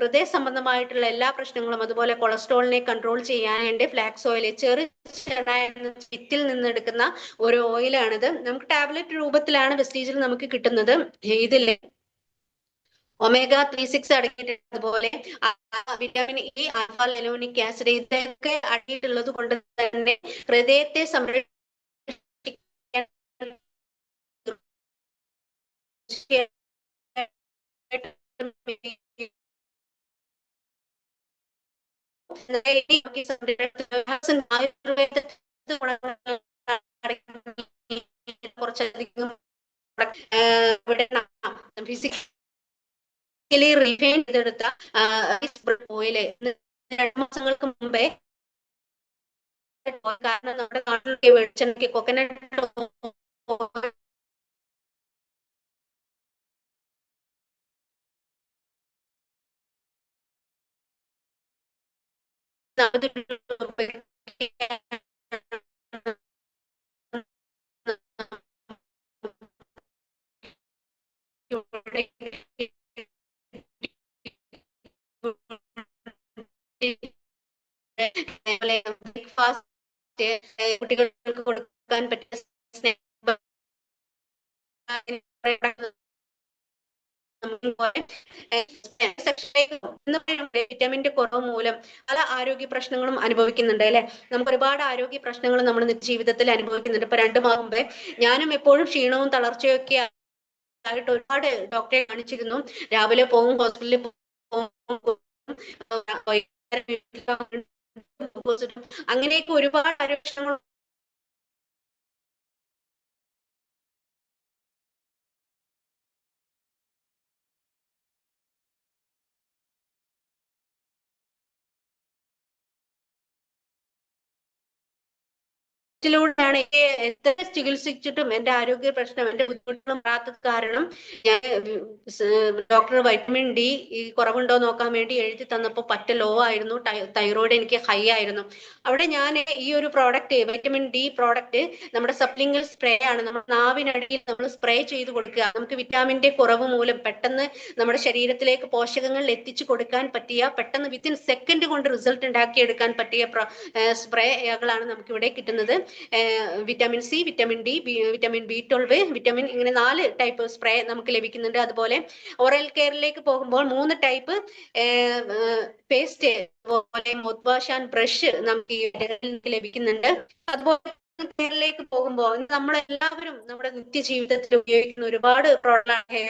ഹൃദയ സംബന്ധമായിട്ടുള്ള എല്ലാ പ്രശ്നങ്ങളും, അതുപോലെ കൊളസ്ട്രോളിനെ കൺട്രോൾ ചെയ്യാനുണ്ട്. ഫ്ലാക്സ് ഓയിൽ, വിത്തിൽ നിന്നെടുക്കുന്ന ഒരു ഓയിലാണിത്. നമുക്ക് ടാബ്ലറ്റ് രൂപത്തിലാണ് വെസ്റ്റീജിൽ നമുക്ക് കിട്ടുന്നത്. ഇതില്ലേ omega-3, 6 അടങ്ങിയിട്ടുണ്ട്. അതുപോലെ വിറ്റാമിൻ ഇ, ലെനോണിക് ആസിഡ് ഇതൊക്കെ അടങ്ങിയിട്ടുള്ളത് കൊണ്ട് തന്നെ ഹൃദയത്തെ സംരക്ഷിക്കാൻ കുറച്ചധികം റിഫൈൻ ചെയ്തെടുത്ത ഓയില് 2 മാസങ്ങൾക്ക് മുമ്പേ, കാരണം നമ്മുടെ നാട്ടിലൊക്കെ വെളിച്ചെണ്ണയ്ക്ക് കോക്കനട്ട് ബ്രേക്ക്ഫാസ്റ്റ്, കുട്ടികൾക്ക് കൊടുക്കാൻ പറ്റിയ വിറ്റാമിന്റെ കുറവ് മൂലം പല ആരോഗ്യ പ്രശ്നങ്ങളും അനുഭവിക്കുന്നുണ്ട് അല്ലെ. നമുക്ക് ഒരുപാട് ആരോഗ്യ പ്രശ്നങ്ങൾ നമ്മൾ ജീവിതത്തിൽ അനുഭവിക്കുന്നുണ്ട്. ഇപ്പൊ 2 മാസം മുമ്പേ ഞാനും എപ്പോഴും ക്ഷീണവും തളർച്ചയും ഒക്കെ ആയിട്ട് ഒരുപാട് ഡോക്ടറെ കാണിച്ചിരുന്നു. രാവിലെ പോകും, ഹോസ്പിറ്റലിൽ പോകും, അങ്ങനെയൊക്കെ ഒരുപാട് ആരോഗ്യപ്രശ്നങ്ങൾ ാണ് എത്ര ചികിത്സിച്ചിട്ടും എന്റെ ആരോഗ്യ പ്രശ്നം, എന്റെ ബുദ്ധിമുട്ടുകളും മാറാത്തത് കാരണം ഞാൻ ഡോക്ടർ വൈറ്റമിൻ ഡി കുറവുണ്ടോ നോക്കാൻ വേണ്ടി എഴുതി തന്നപ്പോൾ പറ്റ ലോ ആയിരുന്നു, തൈറോയിഡ് എനിക്ക് ഹൈ ആയിരുന്നു. അവിടെ ഞാൻ ഈ ഒരു പ്രോഡക്റ്റ്, വൈറ്റമിൻ ഡി പ്രോഡക്റ്റ്, നമ്മുടെ സപ്ലിംഗൽ സ്പ്രേ ആണ്. നമ്മുടെ നാവിനടിയിൽ നമ്മൾ സ്പ്രേ ചെയ്ത് കൊടുക്കുക. നമുക്ക് വിറ്റാമിന്റെ കുറവ് മൂലം പെട്ടെന്ന് നമ്മുടെ ശരീരത്തിലേക്ക് പോഷകങ്ങൾ എത്തിച്ചു കൊടുക്കാൻ പറ്റിയ, പെട്ടെന്ന് വിത്തിൻ സെക്കൻഡ് കൊണ്ട് റിസൾട്ട് ഉണ്ടാക്കിയെടുക്കാൻ പറ്റിയ സ്പ്രേകളാണ് നമുക്ക് ഇവിടെ കിട്ടുന്നത്. Vitamin C, vitamin D, vitamin B12, vitamin, ഇങ്ങനെ 4 ടൈപ്പ് സ്പ്രേ നമുക്ക് ലഭിക്കുന്നുണ്ട്. അതുപോലെ ഓറൽ കെയറിലേക്ക് പോകുമ്പോൾ 3 ടൈപ്പ് പേസ്റ്റ്, അതുപോലെ മൗത്ത് വാഷ് ആൻഡ് ബ്രഷ് നമുക്ക് ഈ ലഭിക്കുന്നുണ്ട്. അതുപോലെ കെയറിലേക്ക് പോകുമ്പോൾ നമ്മളെല്ലാവരും നമ്മുടെ നിത്യജീവിതത്തിൽ ഉപയോഗിക്കുന്ന ഒരുപാട് പ്രോഡക്റ്റ്,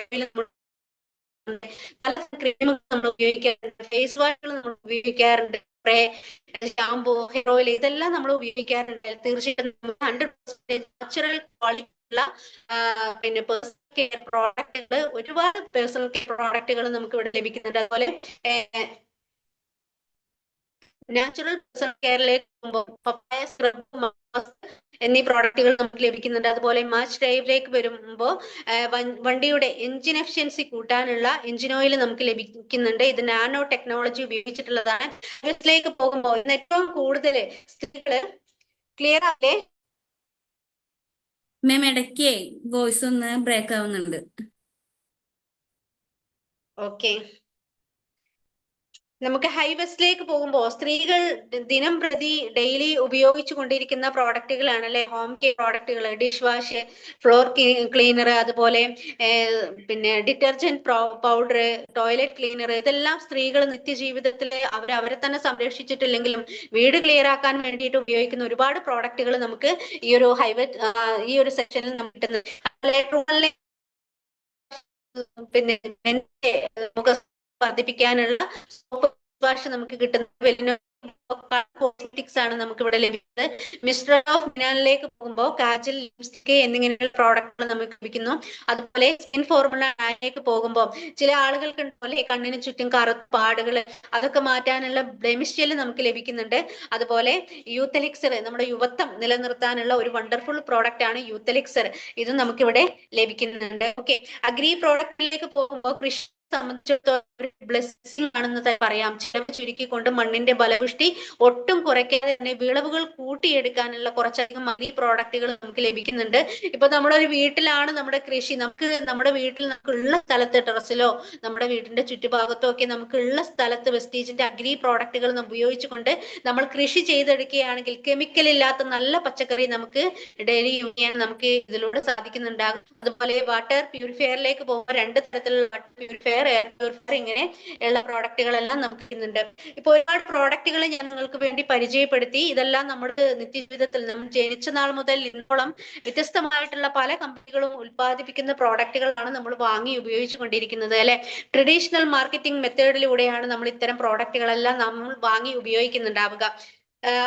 പല ക്രീമുകൾ നമ്മൾ ഉപയോഗിക്കാറുണ്ട്, ഫേസ് വാഷുകൾ നമ്മൾ ഉപയോഗിക്കാറുണ്ട്, സ്പ്രേ, ഷാമ്പു, ഹെയർ ഓയിൽ, ഇതെല്ലാം നമ്മൾ ഉപയോഗിക്കാറുണ്ട്. തീർച്ചയായിട്ടും 100% നാച്ചുറൽ ക്വാളിറ്റി ഉള്ള പിന്നെ പേഴ്സണൽ കെയർ പ്രോഡക്റ്റുകൾ, ഒരുപാട് പേഴ്സണൽ കെയർ പ്രോഡക്റ്റുകൾ നമുക്ക് ഇവിടെ ലഭിക്കുന്നുണ്ട്. അതുപോലെ നാച്ചുറൽ പേഴ്സണൽ കെയറിലേക്ക് പോകുമ്പോൾ പപ്പായ സ്ക്രബ് എന്നീ പ്രോഡക്റ്റുകൾ നമുക്ക് ലഭിക്കുന്നുണ്ട്. അതുപോലെ മാച്ച് ഡ്രൈവിലേക്ക് വരുമ്പോൾ വണ്ടിയുടെ എഞ്ചിൻ എഫിഷ്യൻസി കൂട്ടാനുള്ള എഞ്ചിൻ ഓയിൽ നമുക്ക് ലഭിക്കുന്നുണ്ട്. ഇത് നാനോ ടെക്നോളജി ഉപയോഗിച്ചിട്ടുള്ളതാണ്. ഇതിലേക്ക് പോകുമ്പോൾ ഇന്ന് ഏറ്റവും കൂടുതൽ സ്ത്രീകള്, ക്ലിയർ ആണല്ലേ? മാം ഇടയ്ക്ക് വോയിസ് ഒന്ന് ബ്രേക്ക് ആവുന്നുണ്ട്. ഓക്കെ, നമുക്ക് ഹൈവെസ്റ്റിലേക്ക് പോകുമ്പോൾ സ്ത്രീകൾ ദിനം പ്രതി ഡെയിലി ഉപയോഗിച്ചു കൊണ്ടിരിക്കുന്ന പ്രോഡക്റ്റുകളാണ് അല്ലെ, ഹോം കെയർ പ്രോഡക്റ്റുകൾ, ഡിഷ് വാഷ്, ഫ്ലോർ ക്ലീനർ, അതുപോലെ പിന്നെ ഡിറ്റർജന്റ് പൗഡർ, ടോയ്ലറ്റ് ക്ലീനർ, ഇതെല്ലാം സ്ത്രീകൾ നിത്യജീവിതത്തിൽ അവരെ തന്നെ സംരക്ഷിച്ചിട്ടില്ലെങ്കിലും വീട് ക്ലിയർ ആക്കാൻ വേണ്ടിയിട്ട് ഉപയോഗിക്കുന്ന ഒരുപാട് പ്രോഡക്റ്റുകൾ നമുക്ക് ഈ ഒരു സെക്ഷനിൽ നമുക്ക് കിട്ടുന്നത്. പിന്നെ മുഖ വർദ്ധിപ്പിക്കാനുള്ള സോപ്പ് വാഷ് നമുക്ക് കിട്ടുന്നത് കോസ്മെറ്റിക്സ് ആണ് നമുക്ക് ഇവിടെ ലഭിക്കുന്നത്. മിസ്റ്റർ ഓഫ് ഫിനാലിലേക്ക് പോകുമ്പോൾ കാജൽ, ലിപ്സ്റ്റിക് എന്നിങ്ങനെയുള്ള പ്രോഡക്റ്റുകൾ നമുക്ക് ലഭിക്കുന്നു. അതുപോലെ സ്കിൻ ഫോർമുല ലേക്ക് പോകുമ്പോൾ ചില ആളുകൾക്ക് ഉണ്ടല്ലേ കണ്ണിന് ചുറ്റും കറുത്ത പാടുകൾ, അതൊക്കെ മാറ്റാനുള്ള ബ്ലെമിഷ് ജെൽ നമുക്ക് ലഭിക്കുന്നുണ്ട്. അതുപോലെ യൂത്ത് എലിക്സർ, നമ്മുടെ യുവത്വം നിലനിർത്താനുള്ള ഒരു വണ്ടർഫുൾ പ്രോഡക്റ്റ് ആണ് യൂത്ത് എലിക്സർ, ഇതും നമുക്കിവിടെ ലഭിക്കുന്നുണ്ട്. ഓക്കെ, അഗ്രി പ്രോഡക്റ്റിലേക്ക് പോകുമ്പോൾ കൃഷി സംബന്ധിച്ചിടത്തോളം ബ്ലെസ്സിംഗ് ആണെന്ന് പറയാം. ചിലവ് ചുരുക്കിക്കൊണ്ട് മണ്ണിന്റെ ബലപുഷ്ടി ഒട്ടും കുറയ്ക്കാതെ തന്നെ വിളവുകൾ കൂട്ടിയെടുക്കാനുള്ള കുറച്ചധികം അഗ്രി പ്രോഡക്റ്റുകൾ നമുക്ക് ലഭിക്കുന്നുണ്ട്. ഇപ്പൊ നമ്മുടെ ഒരു വീട്ടിലാണ് നമ്മുടെ കൃഷി, നമ്മുടെ വീട്ടിൽ നമുക്കുള്ള സ്ഥലത്ത്, ടെറസിലോ നമ്മുടെ വീടിന്റെ ചുറ്റുഭാഗത്തോ ഒക്കെ നമുക്കുള്ള സ്ഥലത്ത് വെസ്റ്റീജിന്റെ അഗ്രി പ്രോഡക്റ്റുകൾ ഉപയോഗിച്ചുകൊണ്ട് നമ്മൾ കൃഷി ചെയ്തെടുക്കുകയാണെങ്കിൽ കെമിക്കൽ ഇല്ലാത്ത നല്ല പച്ചക്കറി നമുക്ക് ഡെയിലി യൂസ് ചെയ്യാൻ നമുക്ക് ഇതിലൂടെ സാധിക്കുന്നുണ്ടാകും. അതുപോലെ വാട്ടർ പ്യൂരിഫയറിലേക്ക് പോകുമ്പോൾ 2 തരത്തിലുള്ള വാട്ടർ പ്യൂരിഫയർ, എയർ പ്യൂരിഫയർ, ഇങ്ങനെ ഉള്ള പ്രോഡക്റ്റുകളെല്ലാം നമുക്ക് ഇന്നുണ്ട്. ഇപ്പൊ ഒരുപാട് പ്രോഡക്റ്റുകൾ ഞാൻ നിങ്ങൾക്ക് വേണ്ടി പരിചയപ്പെടുത്തി. ഇതെല്ലാം നമ്മുടെ നിത്യജീവിതത്തിൽ നമ്മൾ ജനിച്ച നാൾ മുതൽ ഇന്നോളം വ്യത്യസ്തമായിട്ടുള്ള പല കമ്പനികളും ഉത്പാദിപ്പിക്കുന്ന പ്രോഡക്റ്റുകളാണ് നമ്മൾ വാങ്ങി ഉപയോഗിച്ചു കൊണ്ടിരിക്കുന്നത് അല്ലെ. ട്രഡീഷണൽ മാർക്കറ്റിംഗ് മെത്തേഡിലൂടെയാണ് നമ്മൾ ഇത്തരം പ്രോഡക്റ്റുകളെല്ലാം നമ്മൾ വാങ്ങി ഉപയോഗിക്കുന്നുണ്ടാവുക.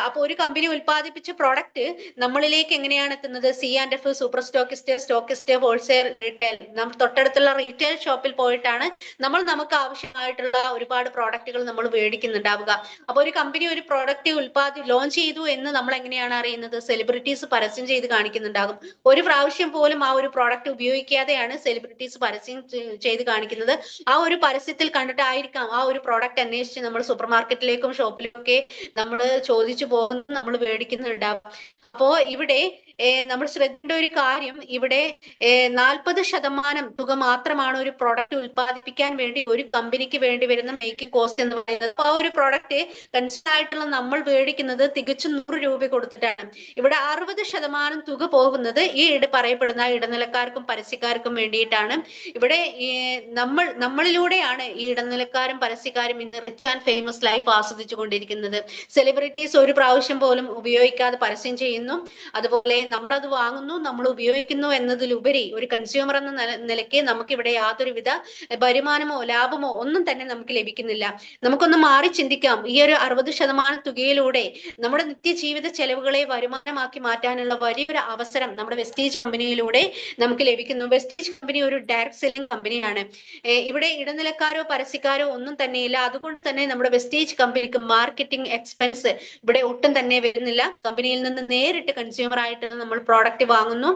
അപ്പൊ ഒരു കമ്പനി ഉത്പാദിപ്പിച്ച പ്രോഡക്റ്റ് നമ്മളിലേക്ക് എങ്ങനെയാണ് എത്തുന്നത്? C&F, super stockist, wholesale, retail, തൊട്ടടുത്തുള്ള റീറ്റെയിൽ ഷോപ്പിൽ പോയിട്ടാണ് നമുക്ക് ആവശ്യമായിട്ടുള്ള ഒരുപാട് പ്രോഡക്റ്റുകൾ നമ്മൾ മേടിക്കുന്നുണ്ടാവുക. അപ്പൊ ഒരു കമ്പനി ഒരു പ്രോഡക്റ്റ് ലോഞ്ച് ചെയ്തു എന്ന് നമ്മൾ എങ്ങനെയാണ് അറിയുന്നത്? സെലിബ്രിറ്റീസ് പരസ്യം ചെയ്ത് കാണിക്കുന്നുണ്ടാകും. ഒരു പ്രാവശ്യം പോലും ആ ഒരു പ്രോഡക്റ്റ് ഉപയോഗിക്കാതെയാണ് സെലിബ്രിറ്റീസ് പരസ്യം ചെയ്ത് കാണിക്കുന്നത്. ആ ഒരു പരസ്യത്തിൽ കണ്ടിട്ടായിരിക്കാം ആ ഒരു പ്രോഡക്റ്റ് അന്വേഷിച്ച് നമ്മൾ സൂപ്പർ മാർക്കറ്റിലേക്കും ഷോപ്പിലേക്കും ഒക്കെ നമ്മൾ ചോദിച്ചു പോകുന്നത്, നമ്മൾ മേടിക്കുന്നുണ്ടാവും. അപ്പോ ഇവിടെ നമ്മൾ ശ്രദ്ധിക്കേണ്ട ഒരു കാര്യം, ഇവിടെ 40% തുക മാത്രമാണ് ഒരു പ്രോഡക്റ്റ് ഉത്പാദിപ്പിക്കാൻ വേണ്ടി ഒരു കമ്പനിക്ക് വേണ്ടി വരുന്ന മേക്കിംഗ് കോസ്റ്റ് എന്ന് പറയുന്നത്. അപ്പൊ ആ ഒരു പ്രോഡക്റ്റ് കൺസിഡർ ആയിട്ടുള്ള നമ്മൾ മേടിക്കുന്നത് തികച്ചും 100 രൂപ കൊടുത്തിട്ടാണ്. ഇവിടെ 60% തുക പോകുന്നത് ഈ പറയപ്പെടുന്ന ഇടനിലക്കാർക്കും പരസ്യക്കാർക്കും വേണ്ടിയിട്ടാണ്. ഇവിടെ നമ്മളിലൂടെയാണ് ഈ ഇടനിലക്കാരും പരസ്യക്കാരും ഇന്ന് റിച്ച് ആൻഡ് ഫേമസ് ലൈഫ് ആസ്വദിച്ചു കൊണ്ടിരിക്കുന്നത്. സെലിബ്രിറ്റീസ് ഒരു പ്രാവശ്യം പോലും ഉപയോഗിക്കാതെ പരസ്യം ചെയ്യുന്ന പറയുന്നു. അതുപോലെ നമ്മളത് വാങ്ങുന്നു, നമ്മൾ ഉപയോഗിക്കുന്നു എന്നതിലുപരി ഒരു കൺസ്യൂമർ എന്ന നിലയ്ക്ക് നമുക്ക് ഇവിടെ യാതൊരുവിധ വരുമാനമോ ലാഭമോ ഒന്നും തന്നെ നമുക്ക് ലഭിക്കുന്നില്ല. നമുക്കൊന്ന് മാറി ചിന്തിക്കാം. ഈ ഒരു 60% തുകയിലൂടെ നമ്മുടെ നിത്യജീവിത ചെലവുകളെ വരുമാനമാക്കി മാറ്റാനുള്ള വലിയൊരു അവസരം നമ്മുടെ വെസ്റ്റീജ് കമ്പനിയിലൂടെ നമുക്ക് ലഭിക്കുന്നു. വെസ്റ്റീജ് കമ്പനി ഒരു ഡയറക്ട് സെല്ലിംഗ് കമ്പനിയാണ്. ഇവിടെ ഇടനിലക്കാരോ പരസ്യക്കാരോ ഒന്നും തന്നെയില്ല. അതുകൊണ്ട് തന്നെ നമ്മുടെ വെസ്റ്റീജ് കമ്പനിക്ക് മാർക്കറ്റിംഗ് എക്സ്പെൻസ് ഇവിടെ ഒട്ടും തന്നെ വരുന്നില്ല. കമ്പനിയിൽ നിന്ന് നേരിട്ട് കൺസ്യൂമർ ആയിട്ട് നമ്മൾ പ്രോഡക്റ്റ് വാങ്ങുന്നു.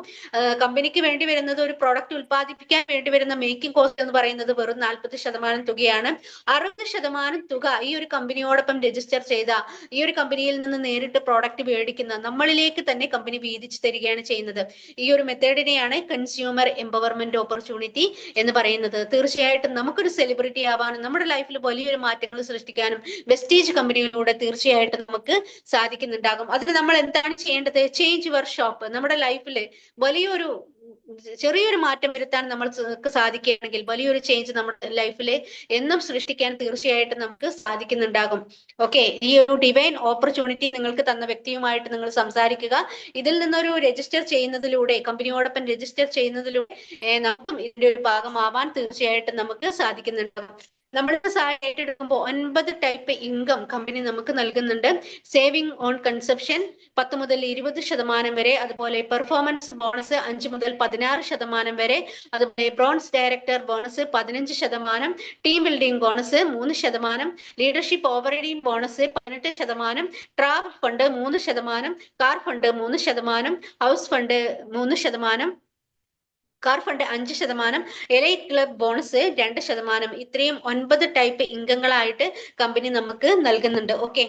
കമ്പനിക്ക് വേണ്ടി വരുന്നത് ഒരു പ്രോഡക്റ്റ് ഉൽപ്പാദിപ്പിക്കാൻ വേണ്ടി വരുന്ന മേക്കിംഗ് കോസ്റ്റ് എന്ന് പറയുന്നത് വെറും 40% തുകയാണ്. 60% തുക ഈ ഒരു കമ്പനിയോടൊപ്പം രജിസ്റ്റർ ചെയ്ത ഈ ഒരു കമ്പനിയിൽ നിന്ന് നേരിട്ട് പ്രോഡക്റ്റ് മേടിക്കുന്ന നമ്മളിലേക്ക് തന്നെ കമ്പനി വീതിച്ചു തരികയാണ് ചെയ്യുന്നത്. ഈ ഒരു മെത്തേഡിനെയാണ് കൺസ്യൂമർ എംപവർമെന്റ് ഓപ്പർച്യൂണിറ്റി എന്ന് പറയുന്നത്. തീർച്ചയായിട്ടും നമുക്കൊരു സെലിബ്രിറ്റി ആവാനും നമ്മുടെ ലൈഫിൽ വലിയൊരു മാറ്റങ്ങൾ സൃഷ്ടിക്കാനും വെസ്റ്റീജ് കമ്പനിയിലൂടെ തീർച്ചയായിട്ടും നമുക്ക് സാധിക്കുന്നുണ്ടാകും. അതിന് നമ്മൾ എന്താണ് ചെയ്യേണ്ടത്? Change your shop. നമ്മുടെ ലൈഫിൽ വലിയൊരു ചെറിയൊരു മാറ്റം വരുത്താൻ നമ്മൾക്ക് സാധിക്കുകയാണെങ്കിൽ വലിയൊരു ചേഞ്ച് നമ്മുടെ ലൈഫിൽ എന്നും സൃഷ്ടിക്കാൻ തീർച്ചയായിട്ടും നമുക്ക് സാധിക്കുന്നുണ്ടാകും. ഓക്കെ, ഈ ഒരു ഡിവൈൻ ഓപ്പർച്യൂണിറ്റി നിങ്ങൾക്ക് തന്ന വ്യക്തിയുമായിട്ട് നിങ്ങൾ സംസാരിക്കുക. ഇതിൽ നിന്നൊരു രജിസ്റ്റർ ചെയ്യുന്നതിലൂടെ, കമ്പനിയോടൊപ്പം രജിസ്റ്റർ ചെയ്യുന്നതിലൂടെ നമുക്കും ഇതിന്റെ ഒരു ഭാഗമാവാൻ തീർച്ചയായിട്ടും നമുക്ക് സാധിക്കുന്നുണ്ടാകും. നമ്മൾക്ക് ഏറ്റെടുക്കുമ്പോൾ 9 ടൈപ്പ് ഇൻകം കമ്പനി നമുക്ക് നൽകുന്നുണ്ട്. സേവിംഗ് ഓൺ കൺസപ്ഷൻ 10 മുതൽ 20% വരെ, അതുപോലെ പെർഫോമൻസ് ബോണസ് 5 മുതൽ 16% വരെ, അതുപോലെ bronze director bonus 15%, team building bonus 3%, leadership overriding bonus 18%, travel fund 3%, car fund 3%, house fund 3%, car fund 5%, elite club bonus 2%. ഇത്രയും 9 ടൈപ്പ് ഇൻകങ്ങളായിട്ട് കമ്പനി നമുക്ക് നൽകുന്നുണ്ട്. ഓക്കെ,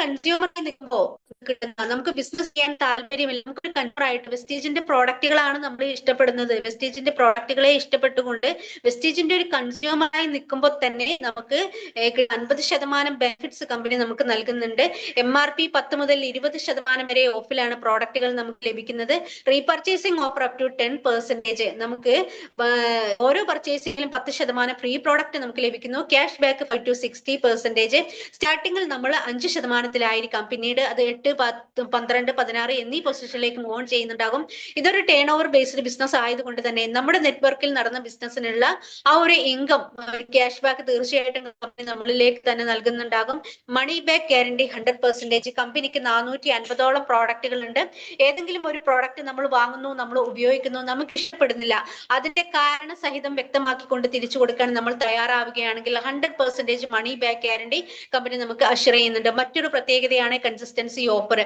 കൺസ്യൂമറായി നിൽക്കുമ്പോൾ കിട്ടുന്ന, നമുക്ക് ബിസിനസ് ചെയ്യാൻ താല്പര്യമില്ല, നമുക്കൊരു കൺസ്യൂമറായിട്ട് വെസ്റ്റീജിന്റെ പ്രോഡക്റ്റുകളാണ് നമ്മൾ ഇഷ്ടപ്പെടുന്നത്. വെസ്റ്റീജിന്റെ പ്രോഡക്റ്റുകളെ ഇഷ്ടപ്പെട്ടുകൊണ്ട് വെസ്റ്റീജിന്റെ ഒരു കൺസ്യൂമറായി നിൽക്കുമ്പോൾ തന്നെ നമുക്ക് 50% ബെനിഫിറ്റ്സ് കമ്പനി നമുക്ക് നൽകുന്നുണ്ട്. MRP 10 മുതൽ 20% വരെ ഓഫിലാണ് പ്രോഡക്റ്റുകൾ നമുക്ക് ലഭിക്കുന്നത്. റീപർച്ചേസിംഗ് ഓഫർ അപ് ടു 10%. നമുക്ക് ഓരോ പർച്ചേസിംഗിലും 10% ഫ്രീ പ്രോഡക്റ്റ് നമുക്ക് ലഭിക്കുന്നു. Cash back 5 to 60%. സ്റ്റാർട്ടിങ്ങിൽ നമ്മൾ 5% പിന്നീട് അത് 8, 10, 12, 16 എന്നീ പൊസിഷനിലേക്ക് മൂവ് ഓൺ ചെയ്യുന്നുണ്ടാകും. ഇതൊരു ടേൺ ഓവർ ബേസ്ഡ് ബിസിനസ് ആയതുകൊണ്ട് തന്നെ നമ്മുടെ നെറ്റ്വർക്കിൽ നടന്ന ബിസിനസ്സിനുള്ള ആ ഒരു ഇൻകം ക്യാഷ് ബാക്ക് തീർച്ചയായിട്ടും കമ്പനി നമ്മളിലേക്ക് തന്നെ നൽകുന്നുണ്ടാകും. മണി ബാക്ക് ഗ്യാരണ്ടി 100%. കമ്പനിക്ക് 450ഓളം പ്രോഡക്റ്റുകൾ ഉണ്ട്. ഏതെങ്കിലും ഒരു പ്രോഡക്റ്റ് നമ്മൾ വാങ്ങുന്നു, നമ്മൾ ഉപയോഗിക്കുന്നു, നമുക്ക് ഇഷ്ടപ്പെടുന്നില്ല, അതിന്റെ കാരണ സഹിതം വ്യക്തമാക്കിക്കൊണ്ട് തിരിച്ചു കൊടുക്കാൻ നമ്മൾ തയ്യാറാവുകയാണെങ്കിൽ 100% മണി ബാക്ക് ഗ്യാരണ്ടി കമ്പനി നമുക്ക് അഷ്വർ ചെയ്യുന്നുണ്ട്. മറ്റൊരു പ്രത്യേകതയാണ് കൺസിസ്റ്റൻസി ഓഫർ.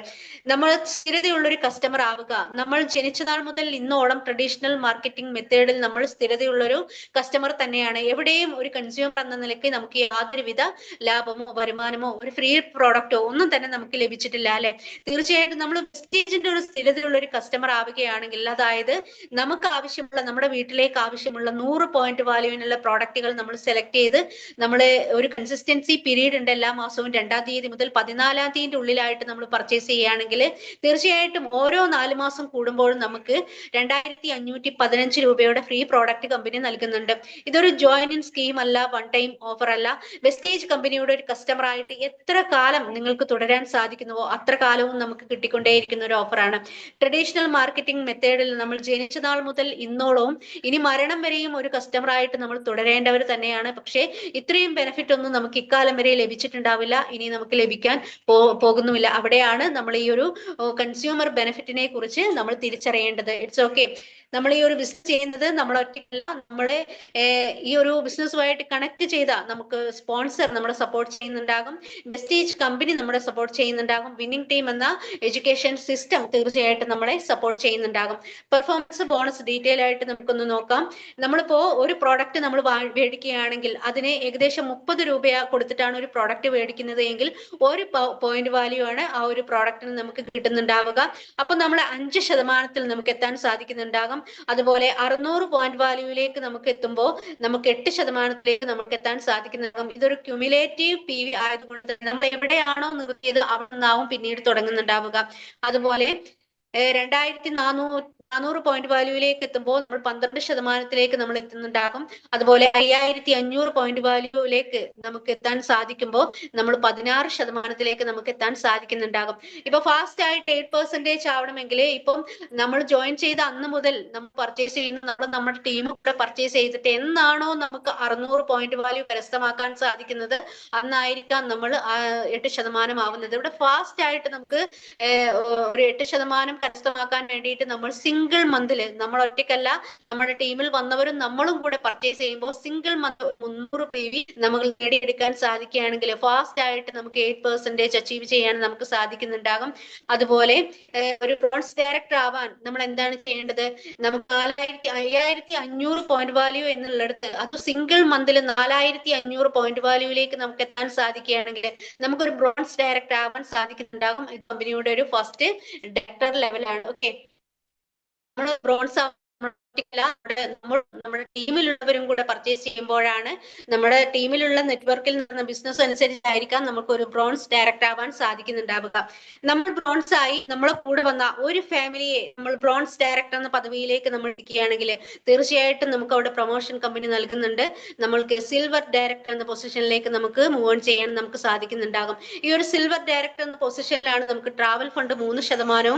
നമ്മൾ സ്ഥിരതയുള്ള ഒരു കസ്റ്റമർ ആവുക. നമ്മൾ ജനിച്ചനാൾ മുതൽ ഇന്നോളം ട്രഡീഷണൽ മാർക്കറ്റിംഗ് മെത്തേഡിൽ നമ്മൾ സ്ഥിരതയുള്ള ഒരു കസ്റ്റമർ തന്നെയാണ്. എവിടെയും ഒരു കൺസ്യൂമർ എന്ന നിലയ്ക്ക് നമുക്ക് യാതൊരുവിധ ലാഭമോ വരുമാനമോ ഒരു ഫ്രീ പ്രോഡക്റ്റോ ഒന്നും തന്നെ നമുക്ക് ലഭിച്ചിട്ടില്ല, അല്ലെ? തീർച്ചയായിട്ടും നമ്മൾ വെസ്റ്റീജിന്റെ ഒരു സ്ഥിരതയുള്ള ഒരു കസ്റ്റമർ ആവുകയാണെങ്കിൽ, അതായത് നമുക്ക് ആവശ്യമുള്ള, നമ്മുടെ വീട്ടിലേക്ക് ആവശ്യമുള്ള 100 പോയിന്റ് വാല്യൂവിനുള്ള പ്രോഡക്റ്റുകൾ നമ്മൾ സെലക്ട് ചെയ്ത് നമ്മള് ഒരു കൺസിസ്റ്റൻസി പീരീഡ് ഉണ്ട്. എല്ലാ മാസവും 2-ാം തീയതി മുതൽ 14-ാം തീയതിന്റെ ഉള്ളിലായിട്ട് നമ്മൾ പർച്ചേസ് ചെയ്യുകയാണെങ്കിൽ തീർച്ചയായിട്ടും ഓരോ 4 മാസം കൂടുമ്പോഴും നമുക്ക് 2515 രൂപയുടെ ഫ്രീ പ്രോഡക്റ്റ് കമ്പനി നൽകുന്നുണ്ട്. ഇതൊരു ജോയിൻ ഇൻ സ്കീം അല്ല, വൺ ടൈം ഓഫർ അല്ല. വെസ്റ്റേജ് കമ്പനിയുടെ ഒരു കസ്റ്റമർ ആയിട്ട് എത്ര കാലം നിങ്ങൾക്ക് തുടരാൻ സാധിക്കുന്നുവോ അത്ര കാലവും നമുക്ക് കിട്ടിക്കൊണ്ടേയിരിക്കുന്ന ഒരു ഓഫറാണ്. ട്രഡീഷണൽ മാർക്കറ്റിംഗ് മെത്തേഡിൽ നമ്മൾ ജനിച്ച നാൾ മുതൽ ഇന്നോളവും ഇനി മരണം വരെയും ഒരു കസ്റ്റമർ ആയിട്ട് നമ്മൾ തുടരേണ്ടവർ തന്നെയാണ്. പക്ഷേ ഇത്രയും ബെനിഫിറ്റ് ഒന്നും നമുക്ക് ഇക്കാലം വരെ ലഭിച്ചിട്ടുണ്ടാവില്ല, ഇനി നമുക്ക് ലഭിക്കാൻ പോകുന്നുമില്ല. അവിടെയാണ് നമ്മൾ ഈ ഒരു കൺസ്യൂമർ ബെനിഫിറ്റിനെ കുറിച്ച് നമ്മൾ തിരിച്ചറിയേണ്ടത്. ഇറ്റ്സ് ഓക്കെ, നമ്മൾ ഈ ഒരു ബിസിനസ് ചെയ്യുന്നത് നമ്മൾ ഒറ്റയ്ക്കല്ല, നമ്മുടെ ഈ ഒരു ബിസിനസ്സുമായിട്ട് കണക്ട് ചെയ്ത നമുക്ക് സ്പോൺസർ നമ്മളെ സപ്പോർട്ട് ചെയ്യുന്നുണ്ടാകും, വെസ്റ്റേജ് കമ്പനി നമ്മളെ സപ്പോർട്ട് ചെയ്യുന്നുണ്ടാകും, വിന്നിംഗ് ടീം എന്ന എഡ്യൂക്കേഷൻ സിസ്റ്റം തീർച്ചയായിട്ടും നമ്മളെ സപ്പോർട്ട് ചെയ്യുന്നുണ്ടാകും. പെർഫോമൻസ് ബോണസ് ഡീറ്റെയിൽ ആയിട്ട് നമുക്കൊന്ന് നോക്കാം. നമ്മളിപ്പോ ഒരു പ്രോഡക്റ്റ് നമ്മൾ മേടിക്കുകയാണെങ്കിൽ അതിന് ഏകദേശം 30 രൂപ കൊടുത്തിട്ടാണ് ഒരു പ്രോഡക്റ്റ് മേടിക്കുന്നത് എങ്കിൽ 1 പോയിന്റ് വാല്യൂ ആണ് ആ ഒരു പ്രോഡക്റ്റിന് നമുക്ക് കിട്ടുന്നുണ്ടാവുക. അപ്പൊ നമ്മൾ 5% നമുക്ക് എത്താൻ സാധിക്കുന്നുണ്ടാകും. അതുപോലെ 600 പോയിന്റ് വാല്യൂവിലേക്ക് നമുക്ക് എത്തുമ്പോൾ നമുക്ക് 8% നമുക്ക് എത്താൻ സാധിക്കുന്നുണ്ടാകും. ഇതൊരു ക്യുമുലേറ്റീവ് PV ആയതുകൊണ്ട് നമ്മൾ എവിടെയാണോ നിർത്തിയത് അവിടെ നിന്നാവും പിന്നീട് തുടങ്ങുന്നുണ്ടാവുക. അതുപോലെ 2400 400 പോയിന്റ് വാല്യൂവിലേക്ക് എത്തുമ്പോൾ നമ്മൾ 12% നമ്മൾ എത്തുന്നുണ്ടാകും. അതുപോലെ 5500 പോയിന്റ് വാല്യൂവിലേക്ക് നമുക്ക് എത്താൻ സാധിക്കുമ്പോൾ നമ്മൾ 16% നമുക്ക് എത്താൻ സാധിക്കുന്നുണ്ടാകും. ഇപ്പൊ ഫാസ്റ്റ് ആയിട്ട് 8% ആവണമെങ്കിൽ ഇപ്പം നമ്മൾ ജോയിൻ ചെയ്ത അന്ന് മുതൽ നമ്മൾ പർച്ചേസ് ചെയ്യുന്ന നമ്മുടെ ടീം കൂടെ പർച്ചേസ് ചെയ്തിട്ട് എന്നാണോ നമുക്ക് 600 പോയിന്റ് വാല്യൂ കരസ്ഥമാക്കാൻ സാധിക്കുന്നത് അന്നായിരിക്കാം നമ്മൾ 8% ആവുന്നത്. ഇവിടെ ഫാസ്റ്റ് ആയിട്ട് നമുക്ക് ഒരു 8% കരസ്ഥമാക്കാൻ വേണ്ടിയിട്ട് നമ്മൾ സിംഗിൾ മന്തിൽ, നമ്മൾ ഒറ്റയ്ക്കല്ല, നമ്മുടെ ടീമിൽ വന്നവരും നമ്മളും കൂടെ പർച്ചേസ് ചെയ്യുമ്പോൾ സിംഗിൾ മന്ത് 300 PV നമ്മൾ നേടിയെടുക്കാൻ സാധിക്കുകയാണെങ്കിൽ ഫാസ്റ്റ് ആയിട്ട് നമുക്ക് 8% അച്ചീവ് ചെയ്യാൻ നമുക്ക് സാധിക്കുന്നുണ്ടാകും. അതുപോലെ ഒരു ബ്രോൺസ് ഡയറക്ടർ ആവാൻ നമ്മൾ എന്താണ് ചെയ്യേണ്ടത്? നമുക്ക് 5500 പോയിന്റ് വാല്യൂ എന്നുള്ളിടത്ത് അത് സിംഗിൾ മന്തിൽ 4500 പോയിന്റ് വാല്യൂവിലേക്ക് നമുക്ക് എത്താൻ സാധിക്കുകയാണെങ്കിൽ നമുക്കൊരു ബ്രോൺസ് ഡയറക്ടർ ആവാൻ സാധിക്കുന്നുണ്ടാകും. ഇത് കമ്പനിയുടെ ഒരു ഫസ്റ്റ് ഡയറക്ടർ ലെവലാണ്. ഓക്കെ, നമ്മൾ ബ്രോൺസ് നമ്മുടെ ടീമിലുള്ളവരും കൂടെ പർച്ചേസ് ചെയ്യുമ്പോഴാണ്, നമ്മുടെ ടീമിലുള്ള നെറ്റ്വർക്കിൽ നിന്ന് ബിസിനസ് അനുസരിച്ചായിരിക്കാം നമുക്ക് ഒരു ബ്രോൺസ് ഡയറക്ടർ ആവാൻ സാധിക്കുന്നുണ്ടാവുക. നമ്മൾ ബ്രോൺസ് ആയി നമ്മളെ കൂടെ വന്ന ഒരു ഫാമിലിയെ നമ്മൾ ബ്രോൺസ് ഡയറക്ടർ എന്ന പദവിയിലേക്ക് നമ്മൾ ഇരിക്കുകയാണെങ്കിൽ തീർച്ചയായിട്ടും നമുക്ക് അവിടെ പ്രൊമോഷൻ കമ്പനി നൽകുന്നുണ്ട്. നമ്മൾക്ക് സിൽവർ ഡയറക്ടർ എന്ന പൊസിഷനിലേക്ക് നമുക്ക് മൂവ് ഓൺ ചെയ്യാൻ നമുക്ക് സാധിക്കുന്നുണ്ടാകും. ഈ ഒരു സിൽവർ ഡയറക്ടർ എന്ന പൊസിഷനിലാണ് നമുക്ക് ട്രാവൽ ഫണ്ട് 3%,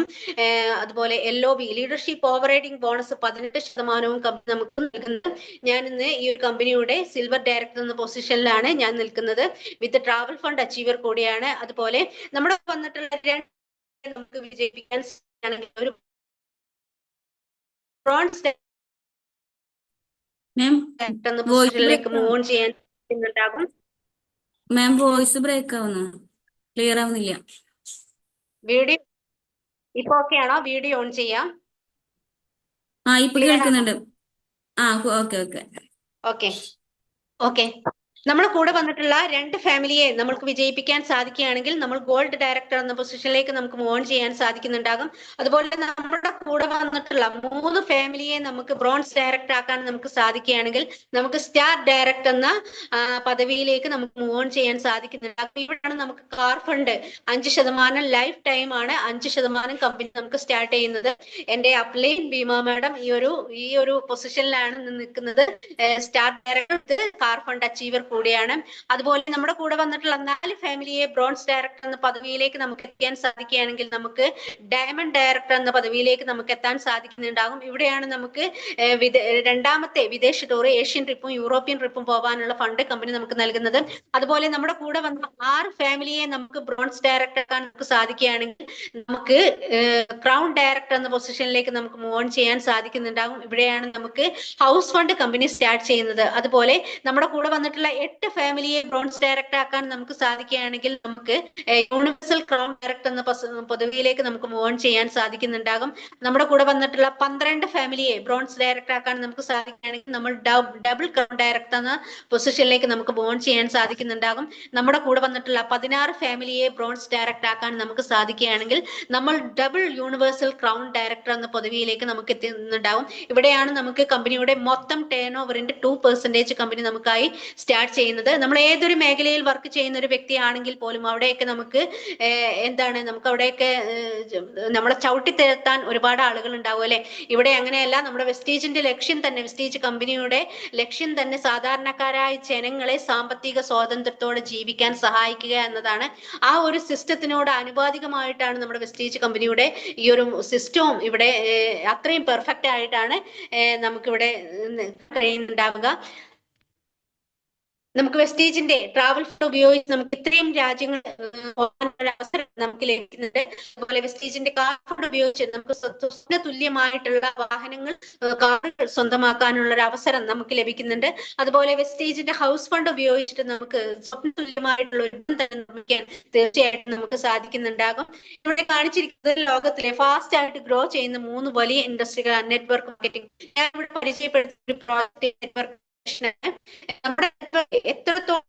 അതുപോലെ LOB leadership over riding bonus 18% company നമുക്ക് നൽകുന്നത്. ഞാൻ ഇന്ന് ഈ ഒരു കമ്പനിയുടെ സിൽവർ ഡയറക്ടർ എന്ന പൊസിഷനിലാണ് ഞാൻ നിൽക്കുന്നത്. വിത്ത് ട്രാവൽ ഫണ്ട് അച്ചീവർ കൂടിയാണ്. അതുപോലെ നമ്മുടെ വന്നിട്ടുള്ള നമുക്ക് വിജയിപ്പിക്കാൻ ഒരു ബ്രോൺസ് എന്ന പൊസിഷനിലേക്ക് മൂവ് ഓൺ ചെയ്യാൻ ഉണ്ടാകും. മാം വോയിസ് ബ്രേക്ക് ആവുന്നു, ക്ലിയർ ആവുന്നില്ല. വീഡിയോ ഇപ്പൊ ഓക്കെ ആണോ? വീഡിയോ ഓൺ ചെയ്യാം. ഇപ്പൊ കേൾക്കുന്നുണ്ട്. ഓക്കെ ഓക്കെ ഓക്കെ ഓക്കെ നമ്മൾ കൂടെ വന്നിട്ടുള്ള 2 ഫാമിലിയെ നമുക്ക് വിജയിപ്പിക്കാൻ സാധിക്കുകയാണെങ്കിൽ നമ്മൾ ഗോൾഡ് ഡയറക്ടർ എന്ന പൊസിഷനിലേക്ക് നമുക്ക് മൂവ് ഓൺ ചെയ്യാൻ സാധിക്കുന്നുണ്ടാകും. അതുപോലെ നമ്മുടെ കൂടെ വന്നിട്ടുള്ള 3 ഫാമിലിയെ നമുക്ക് ബ്രോൺസ് ഡയറക്ടർ ആക്കാൻ നമുക്ക് സാധിക്കുകയാണെങ്കിൽ നമുക്ക് സ്റ്റാർ ഡയറക്ടർ എന്ന പദവിയിലേക്ക് നമുക്ക് മൂവ് ഓൺ ചെയ്യാൻ സാധിക്കുന്നുണ്ടാകും. ഇവിടെയാണ് നമുക്ക് കാർ ഫണ്ട് 5% ലൈഫ് ടൈം ആണ്, 5% കമ്പനി നമുക്ക് സ്റ്റാർട്ട് ചെയ്യുന്നത്. എന്റെ അപ്ലൈൻ ഭീമ മാഡം ഈ ഒരു പൊസിഷനിലാണ് നിൽക്കുന്നത്. Star director car fund achiever കൂടിയാണ്. അതുപോലെ നമ്മുടെ കൂടെ വന്നിട്ടുള്ള 4 ഫാമിലിയെ ബ്രോൺസ് ഡയറക്ടർ എന്ന പദവിയിലേക്ക് നമുക്ക് എത്താൻ സാധിക്കുകയാണെങ്കിൽ നമുക്ക് ഡയമണ്ട് ഡയറക്ടർ എന്ന പദവിയിലേക്ക് നമുക്ക് എത്താൻ സാധിക്കുന്നുണ്ടാകും. ഇവിടെയാണ് നമുക്ക് രണ്ടാമത്തെ വിദേശ ടൂർ, ഏഷ്യൻ ട്രിപ്പും യൂറോപ്യൻ ട്രിപ്പും പോകാനുള്ള ഫണ്ട് കമ്പനി നമുക്ക് നൽകുന്നത്. അതുപോലെ നമ്മുടെ കൂടെ വന്ന 6 ഫാമിലിയെ നമുക്ക് ബ്രോൺസ് ഡയറക്ടർ ആക്കാൻ നമുക്ക് സാധിക്കുകയാണെങ്കിൽ നമുക്ക് ക്രൗൺ ഡയറക്ടർ എന്ന പൊസിഷനിലേക്ക് നമുക്ക് മൂവ് ഓൺ ചെയ്യാൻ സാധിക്കുന്നുണ്ടാകും. ഇവിടെയാണ് നമുക്ക് ഹൗസ് ഫണ്ട് കമ്പനി സ്റ്റാർട്ട് ചെയ്യുന്നത്. അതുപോലെ നമ്മുടെ കൂടെ വന്നിട്ടുള്ള 8 ഫാമിലിയെ ബ്രോൺസ് ഡയറക്ടർ ആക്കാൻ നമുക്ക് സാധിക്കുകയാണെങ്കിൽ നമുക്ക് യൂണിവേഴ്സൽ ക്രൗൺ ഡയറക്ടർ എന്ന പദവിയിലേക്ക് നമുക്ക് മൂവ് ഓൺ ചെയ്യാൻ സാധിക്കുന്നുണ്ടാകും. നമ്മുടെ കൂടെ വന്നിട്ടുള്ള 12 ഫാമിലിയെ ബ്രോൺസ് ഡയറക്ടർ ആക്കാൻ നമുക്ക് സാധിക്കുകയാണെങ്കിൽ നമ്മൾ ഡബിൾ ക്രൗൺ ഡയറക്ടർ എന്ന പൊസിഷനിലേക്ക് നമുക്ക് മൂവ് ഓൺ ചെയ്യാൻ സാധിക്കുന്നുണ്ടാകും. നമ്മുടെ കൂടെ വന്നിട്ടുള്ള 16 ഫാമിലിയെ ബ്രോൺസ് ഡയറക്ടർ ആക്കാൻ നമുക്ക് സാധിക്കുകയാണെങ്കിൽ നമ്മൾ ഡബിൾ യൂണിവേഴ്സൽ ക്രൗൺ ഡയറക്ടർ എന്ന പദവിയിലേക്ക് നമുക്ക് എത്തുന്നുണ്ടാകും. ഇവിടെയാണ് നമുക്ക് കമ്പനിയുടെ മൊത്തം ടേൺ ഓവറിന്റെ 2% കമ്പനി നമുക്കായി സ്റ്റാർട്ട് ചെയ്യുന്നത്. നമ്മൾ ഏതൊരു മേഖലയിൽ വർക്ക് ചെയ്യുന്ന ഒരു വ്യക്തിയാണെങ്കിൽ പോലും അവിടെയൊക്കെ നമുക്ക് നമുക്ക് അവിടെയൊക്കെ നമ്മളെ ചവിട്ടിത്തിരുത്താൻ ഒരുപാട് ആളുകൾ ഉണ്ടാവും അല്ലെ. ഇവിടെ അങ്ങനെയല്ല. നമ്മുടെ വെസ്റ്റീജിന്റെ ലക്ഷ്യം തന്നെ, വെസ്റ്റീജ് കമ്പനിയുടെ ലക്ഷ്യം തന്നെ സാധാരണക്കാരായ ജനങ്ങളെ സാമ്പത്തിക സ്വാതന്ത്ര്യത്തോടെ ജീവിക്കാൻ സഹായിക്കുക എന്നതാണ്. ആ ഒരു സിസ്റ്റത്തിനോട് അനുപാതികമായിട്ടാണ് നമ്മുടെ വെസ്റ്റീജ് കമ്പനിയുടെ ഈ ഒരു സിസ്റ്റവും ഇവിടെ അത്രയും പെർഫെക്റ്റ് ആയിട്ടാണ് നമുക്കിവിടെ കഴിയുന്നുണ്ടാവുക. നമുക്ക് വെസ്റ്റീജിന്റെ ട്രാവൽ ഫണ്ട് ഉപയോഗിച്ച് നമുക്ക് ഇത്രയും രാജ്യങ്ങൾ പോകാനുള്ള അവസരം നമുക്ക് ലഭിക്കുന്നുണ്ട്. അതുപോലെ വെസ്റ്റീജിന്റെ കാർ ഫണ്ട് ഉപയോഗിച്ച് നമുക്ക് സ്വപ്ന തുല്യമായിട്ടുള്ള വാഹനങ്ങൾ, കാറുകൾ സ്വന്തമാക്കാനുള്ള ഒരു അവസരം നമുക്ക് ലഭിക്കുന്നുണ്ട്. അതുപോലെ വെസ്റ്റീജിന്റെ ഹൗസ് ഫണ്ട് ഉപയോഗിച്ചിട്ട് നമുക്ക് സ്വപ്ന തുല്യമായിട്ടുള്ള ഒരു തന്നെ നിർമ്മിക്കാൻ തീർച്ചയായിട്ടും നമുക്ക് സാധിക്കുന്നുണ്ടാകും. ഇവിടെ കാണിച്ചിരിക്കുന്നത് ലോകത്തിലെ ഫാസ്റ്റ് ആയിട്ട് ഗ്രോ ചെയ്യുന്ന 3 വലിയ ഇൻഡസ്ട്രികളാണ്. നെറ്റ്വർക്ക് മാർക്കറ്റിംഗ് ഞാൻ ഇവിടെ പരിചയപ്പെടുത്തിയ ഒരു പ്രോജക്റ്റ് നെറ്റ്വർക്ക് നമ്മുടെ എത്രത്തോളം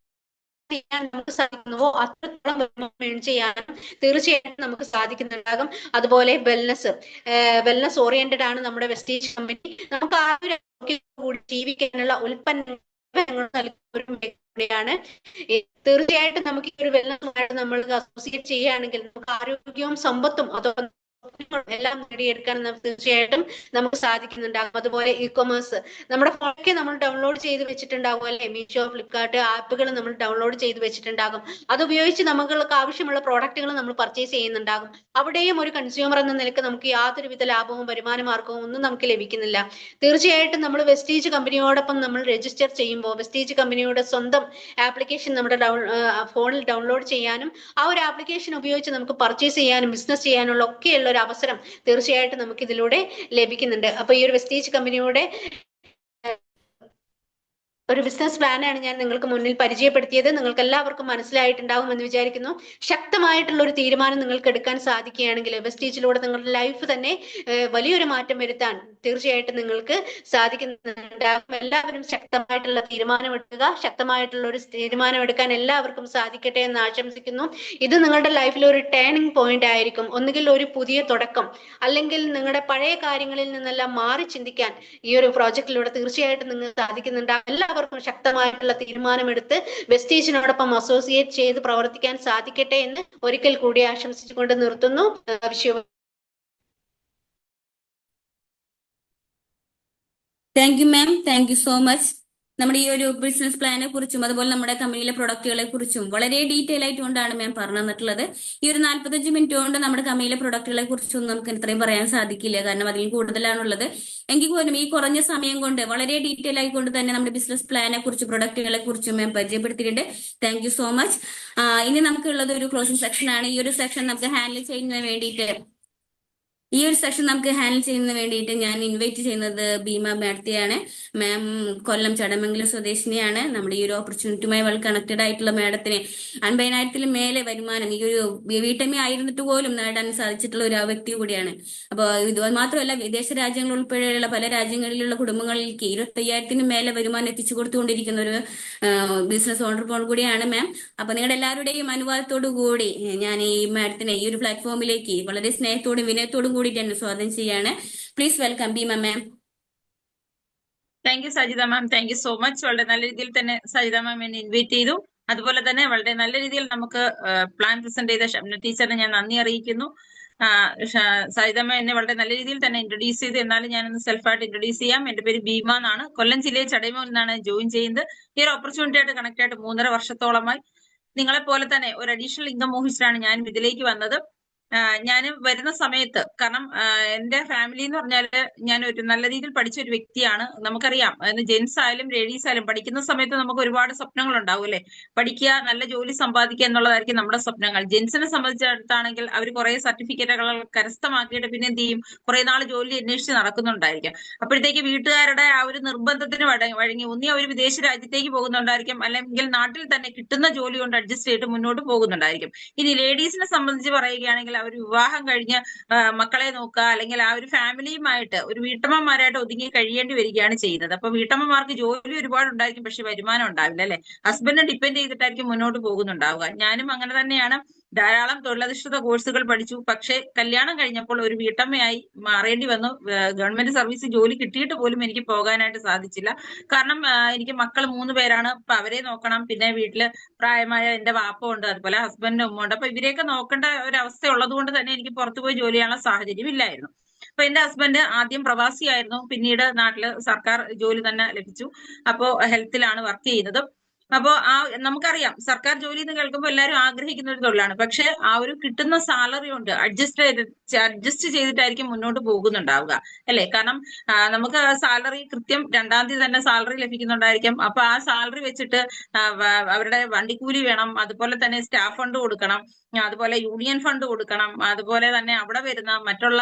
ചെയ്യാൻ നമുക്ക് സാധിക്കുന്നുവോ അത്രത്തോളം ഏൺ ചെയ്യാനും തീർച്ചയായിട്ടും നമുക്ക് സാധിക്കുന്നുണ്ടാകും. അതുപോലെ വെൽനസ് ഓറിയന്റഡ് ആണ് നമ്മുടെ വെസ്റ്റീജ് കമ്പനി. നമുക്ക് ആ ഒരു ജീവിക്കാനുള്ള ഉൽപ്പന്നങ്ങൾ നൽകുന്ന ഒരു മേഖലയാണ്. തീർച്ചയായിട്ടും നമുക്ക് ഈ ഒരു വെൽനസുമായിട്ട് നമ്മൾ അസോസിയേറ്റ് ചെയ്യുകയാണെങ്കിൽ നമുക്ക് ആരോഗ്യവും സമ്പത്തും അതോടൊപ്പം എല്ലാം നേടിയെടുക്കാൻ തീർച്ചയായിട്ടും നമുക്ക് സാധിക്കുന്നുണ്ടാകും. അതുപോലെ ഇ-കൊമേഴ്സ് നമ്മുടെ ഫോണിലേക്ക് നമ്മൾ ഡൗൺലോഡ് ചെയ്ത് വെച്ചിട്ടുണ്ടാകും അല്ലെ, മീഷോ, ഫ്ലിപ്കാർട്ട് ആപ്പുകൾ നമ്മൾ ഡൗൺലോഡ് ചെയ്ത് വെച്ചിട്ടുണ്ടാകും. അതുപയോഗിച്ച് നമുക്ക് ആവശ്യമുള്ള പ്രോഡക്റ്റുകൾ നമ്മൾ പർച്ചേസ് ചെയ്യുന്നുണ്ടാകും. അവിടെയും ഒരു കൺസ്യൂമർ എന്ന നിലക്ക് നമുക്ക് യാതൊരുവിധ ലാഭവും വരുമാന മാർഗവും ഒന്നും നമുക്ക് ലഭിക്കുന്നില്ല. തീർച്ചയായിട്ടും നമ്മൾ വെസ്റ്റീജ് കമ്പനിയോടൊപ്പം നമ്മൾ രജിസ്റ്റർ ചെയ്യുമ്പോൾ വെസ്റ്റീജ് കമ്പനിയുടെ സ്വന്തം ആപ്ലിക്കേഷൻ നമ്മുടെ ഫോണിൽ ഡൗൺലോഡ് ചെയ്യാനും ആ ഒരു ആപ്ലിക്കേഷൻ ഉപയോഗിച്ച് നമുക്ക് പർച്ചേസ് ചെയ്യാനും ബിസിനസ് ചെയ്യാനുള്ള ഒക്കെയുള്ള ഒരു അവസരം തീർച്ചയായിട്ടും നമുക്ക് ഇതിലൂടെ ലഭിക്കുന്നുണ്ട്. അപ്പൊ ഈ ഒരു വെസ്റ്റീജ് കമ്പനിയുടെ ഒരു ബിസിനസ് പ്ലാനാണ് ഞാൻ നിങ്ങൾക്ക് മുന്നിൽ പരിചയപ്പെടുത്തിയത്. നിങ്ങൾക്ക് എല്ലാവർക്കും മനസ്സിലായിട്ടുണ്ടാകും എന്ന് വിചാരിക്കുന്നു. ശക്തമായിട്ടുള്ള ഒരു തീരുമാനം നിങ്ങൾക്ക് എടുക്കാൻ സാധിക്കുകയാണെങ്കിൽ വെസ്റ്റീജിലൂടെ നിങ്ങളുടെ ലൈഫ് തന്നെ വലിയൊരു മാറ്റം വരുത്താൻ തീർച്ചയായിട്ടും നിങ്ങൾക്ക് സാധിക്കുന്നുണ്ടാകും. എല്ലാവരും ശക്തമായിട്ടുള്ള തീരുമാനമെടുക്കുക. ശക്തമായിട്ടുള്ള ഒരു തീരുമാനം എടുക്കാൻ എല്ലാവർക്കും സാധിക്കട്ടെ എന്ന് ആശംസിക്കുന്നു. ഇത് നിങ്ങളുടെ ലൈഫിൽ ഒരു ടേണിംഗ് പോയിന്റ് ആയിരിക്കും. ഒന്നുകിൽ ഒരു പുതിയ തുടക്കം, അല്ലെങ്കിൽ നിങ്ങളുടെ പഴയ കാര്യങ്ങളിൽ നിന്നെല്ലാം മാറി ചിന്തിക്കാൻ ഈ ഒരു പ്രോജക്റ്റിലൂടെ തീർച്ചയായിട്ടും നിങ്ങൾക്ക് സാധിക്കുന്നുണ്ടാകും. എല്ലാവർക്കും ശക്തമായിട്ടുള്ള തീരുമാനമെടുത്ത് വെസ്റ്റീജിനോടൊപ്പം അസോസിയേറ്റ് ചെയ്ത് പ്രവർത്തിക്കാൻ സാധിക്കട്ടെ എന്ന് ഒരിക്കൽ കൂടി ആശംസിച്ചുകൊണ്ട് നിർത്തുന്നു. Thank you ma'am, thank you so much. നമ്മുടെ ഈ ഒരു ബിസിനസ് പ്ലാനെ കുറിച്ചും അതുപോലെ നമ്മുടെ കമ്പനിയിലെ പ്രൊഡക്റ്റുകളെ കുറിച്ചും വളരെ ഡീറ്റെയിൽ ആയിട്ടുകൊണ്ടാണ് മാം പറഞ്ഞു തന്നിട്ടുള്ളത്. ഈ ഒരു 45 മിനിറ്റ് കൊണ്ട് നമ്മുടെ കമ്പനിയിലെ പ്രൊഡക്റ്റുകളെ കുറിച്ചൊന്നും നമുക്ക് ഇത്രയും പറയാൻ സാധിക്കില്ല, കാരണം അതിൽ കൂടുതലാണുള്ളത്. എങ്കിൽ പോലും ഈ കുറഞ്ഞ സമയം കൊണ്ട് വളരെ ഡീറ്റെയിൽ ആയിക്കൊണ്ട് തന്നെ നമ്മുടെ ബിസിനസ് പ്ലാനെ കുറിച്ചും പ്രൊഡക്റ്റുകളെ കുറിച്ചും മാം പരിചയപ്പെടുത്തിയിട്ടുണ്ട്. Thank you so much. ഇനി നമുക്കുള്ളത് ഒരു ക്ലോസിംഗ് സെക്ഷൻ ആണ്. ഈ ഒരു സെക്ഷൻ നമുക്ക് ഹാൻഡിൽ ചെയ്യുന്നതിന് വേണ്ടിയിട്ട് ഞാൻ ഇൻവൈറ്റ് ചെയ്യുന്നത് ഭീമ മാഡത്തെയാണ്. മാം കൊല്ലം ചടമംഗലം സ്വദേശിനിയാണ്. നമ്മുടെ ഈ ഒരു ഓപ്പർച്യൂണിറ്റിയുമായി വളരെ കണക്റ്റഡ് ആയിട്ടുള്ള മാഡത്തിന് 50,000-ലും മേലെ വരുമാനം ഈ ഒരു വീട്ടമ്മ ആയിരുന്നിട്ട് പോലും നേടാൻ സാധിച്ചിട്ടുള്ള ഒരു വ്യക്തി കൂടിയാണ്. അപ്പോൾ ഇത് മാത്രമല്ല, വിദേശ രാജ്യങ്ങൾ ഉൾപ്പെടെയുള്ള പല രാജ്യങ്ങളിലുള്ള കുടുംബങ്ങളിലേക്ക് 25,000-നും മേലെ വരുമാനം എത്തിച്ചു കൊടുത്തുകൊണ്ടിരിക്കുന്ന ഒരു ബിസിനസ് ഓണർ കൂടിയാണ് മാം. അപ്പൊ നിങ്ങളുടെ എല്ലാവരുടെയും അനുവാദത്തോടു കൂടി ഞാൻ ഈ മാഡത്തിനെ ഈ ഒരു പ്ലാറ്റ്ഫോമിലേക്ക് വളരെ സ്നേഹത്തോടും വിനയത്തോടും കൂടി തന്നെ സ്വാഗതം ചെയ്യാണ്. Please welcome Bheema ma'am. Thank you Sajitha ma'am, thank you so much. വളരെ നല്ല രീതിയിൽ തന്നെ സജിത മാം എന്നെ ഇൻവൈറ്റ് ചെയ്തു. അതുപോലെ തന്നെ വളരെ നല്ല രീതിയിൽ നമുക്ക് പ്ലാൻ പ്രസന്റ് ചെയ്ത ഷംന ടീച്ചറിനെ ഞാൻ നന്ദി അറിയിക്കുന്നു. സജിത മാം എന്നെ വളരെ നല്ല രീതിയിൽ തന്നെ ഇൻട്രൊഡ്യൂസ് ചെയ്തു. എന്നാലും ഞാനൊന്ന് സെൽഫായിട്ട് ഇൻട്രൊഡ്യൂസ് ചെയ്യാം. എന്റെ പേര് ഭീമ എന്നാണ്. കൊല്ലം ജില്ലയിൽ ചടയമംഗലിൽ നിന്നാണ് ജോയിൻ ചെയ്യുന്നത്. ഈ ഒരു ഓപ്പർച്യൂണിറ്റി ആയിട്ട് കണക്ട് ആയിട്ട് 3.5 വർഷത്തോളമായി. നിങ്ങളെ പോലെ തന്നെ ഒരു അഡീഷണൽ ഇൻകം മോഹിച്ചിട്ടാണ് ഞാനും ഇതിലേക്ക് വന്നത്. ഞാൻ വരുന്ന സമയത്ത്, കാരണം എന്റെ ഫാമിലി എന്ന് പറഞ്ഞാല് ഞാൻ ഒരു നല്ല രീതിയിൽ പഠിച്ച ഒരു വ്യക്തിയാണ്. നമുക്കറിയാം, ജെന്റ്സ് ആയാലും ലേഡീസ് ആയാലും പഠിക്കുന്ന സമയത്ത് നമുക്ക് ഒരുപാട് സ്വപ്നങ്ങൾ ഉണ്ടാവും അല്ലെ. പഠിക്കുക, നല്ല ജോലി സമ്പാദിക്കുക എന്നുള്ളതായിരിക്കും നമ്മുടെ സ്വപ്നങ്ങൾ. ജെന്റ്സിനെ സംബന്ധിച്ചിടത്താണെങ്കിൽ അവർ കുറെ സർട്ടിഫിക്കറ്റുകൾ കരസ്ഥമാക്കിയിട്ട് പിന്നെ എന്ത് ചെയ്യും, കുറെ നാൾ ജോലി അന്വേഷിച്ച് നടക്കുന്നുണ്ടായിരിക്കും. അപ്പോഴത്തേക്ക് വീട്ടുകാരുടെ ആ ഒരു നിർബന്ധത്തിന് വഴങ്ങി ഒന്നി അവർ വിദേശ രാജ്യത്തേക്ക് പോകുന്നുണ്ടായിരിക്കും, അല്ലെങ്കിൽ നാട്ടിൽ തന്നെ കിട്ടുന്ന ജോലി കൊണ്ട് അഡ്ജസ്റ്റ് ചെയ്തിട്ട് മുന്നോട്ട് പോകുന്നുണ്ടായിരിക്കും. ഇനി ലേഡീസിനെ സംബന്ധിച്ച് പറയുകയാണെങ്കിൽ അവർ വിവാഹം കഴിഞ്ഞ് മക്കളെ നോക്കുക, അല്ലെങ്കിൽ ആ ഒരു ഫാമിലിയുമായിട്ട് ഒരു വീട്ടമ്മമാരായിട്ട് ഒതുങ്ങി കഴിയേണ്ടി വരികയാണ് ചെയ്യുന്നത്. അപ്പൊ വീട്ടമ്മമാർക്ക് ജോലി ഒരുപാട് ഉണ്ടായിരിക്കും, പക്ഷെ വരുമാനം ഉണ്ടാവില്ല അല്ലെ. ഹസ്ബൻഡിനെ ഡിപ്പെൻഡ് ചെയ്തിട്ടായിരിക്കും മുന്നോട്ട് പോകുന്നുണ്ടാവുക. ഞാനും അങ്ങനെ തന്നെയാണ്. ധാരാളം തൊഴിലധിഷ്ഠിത കോഴ്സുകൾ പഠിച്ചു, പക്ഷെ കല്യാണം കഴിഞ്ഞപ്പോൾ ഒരു വീട്ടമ്മയായി മാറേണ്ടി വന്നു. ഗവൺമെന്റ് സർവീസ് ജോലി കിട്ടിയിട്ട് പോലും എനിക്ക് പോകാനായിട്ട് സാധിച്ചില്ല. കാരണം എനിക്ക് മക്കൾ 3 പേരാണ്. അപ്പൊ അവരെ നോക്കണം, പിന്നെ വീട്ടില് പ്രായമായ എന്റെ വാപ്പ ഉണ്ട്, അതുപോലെ ഹസ്ബൻഡിന്റെ ഉമ്മ ഉണ്ട്. അപ്പൊ ഇവരെയൊക്കെ നോക്കേണ്ട ഒരു അവസ്ഥ ഉള്ളത് കൊണ്ട് തന്നെ എനിക്ക് പുറത്തുപോയി ജോലി ചെയ്യാനുള്ള സാഹചര്യം ഇല്ലായിരുന്നു. അപ്പൊ എന്റെ ഹസ്ബൻഡ് ആദ്യം പ്രവാസിയായിരുന്നു, പിന്നീട് നാട്ടില് സർക്കാർ ജോലി തന്നെ ലഭിച്ചു. അപ്പോ ഹെൽത്തിലാണ് വർക്ക് ചെയ്യുന്നത്. അപ്പോ നമുക്കറിയാം, സർക്കാർ ജോലി എന്ന് കേൾക്കുമ്പോൾ എല്ലാവരും ആഗ്രഹിക്കുന്ന ഒരു തൊഴിലാണ്. പക്ഷെ ആ ഒരു കിട്ടുന്ന സാലറി കൊണ്ട് അഡ്ജസ്റ്റ് ചെയ്തിട്ടായിരിക്കും മുന്നോട്ട് പോകുന്നുണ്ടാവുക അല്ലെ. കാരണം നമുക്ക് സാലറി കൃത്യം 2-ാം തീയതി തന്നെ സാലറി ലഭിക്കുന്നുണ്ടായിരിക്കും. അപ്പൊ ആ സാലറി വെച്ചിട്ട് അവരുടെ വണ്ടിക്കൂലി വേണം, അതുപോലെ തന്നെ സ്റ്റാഫ് ഫണ്ട് കൊടുക്കണം, അതുപോലെ യൂണിയൻ ഫണ്ട് കൊടുക്കണം, അതുപോലെ തന്നെ അവിടെ വരുന്ന മറ്റുള്ള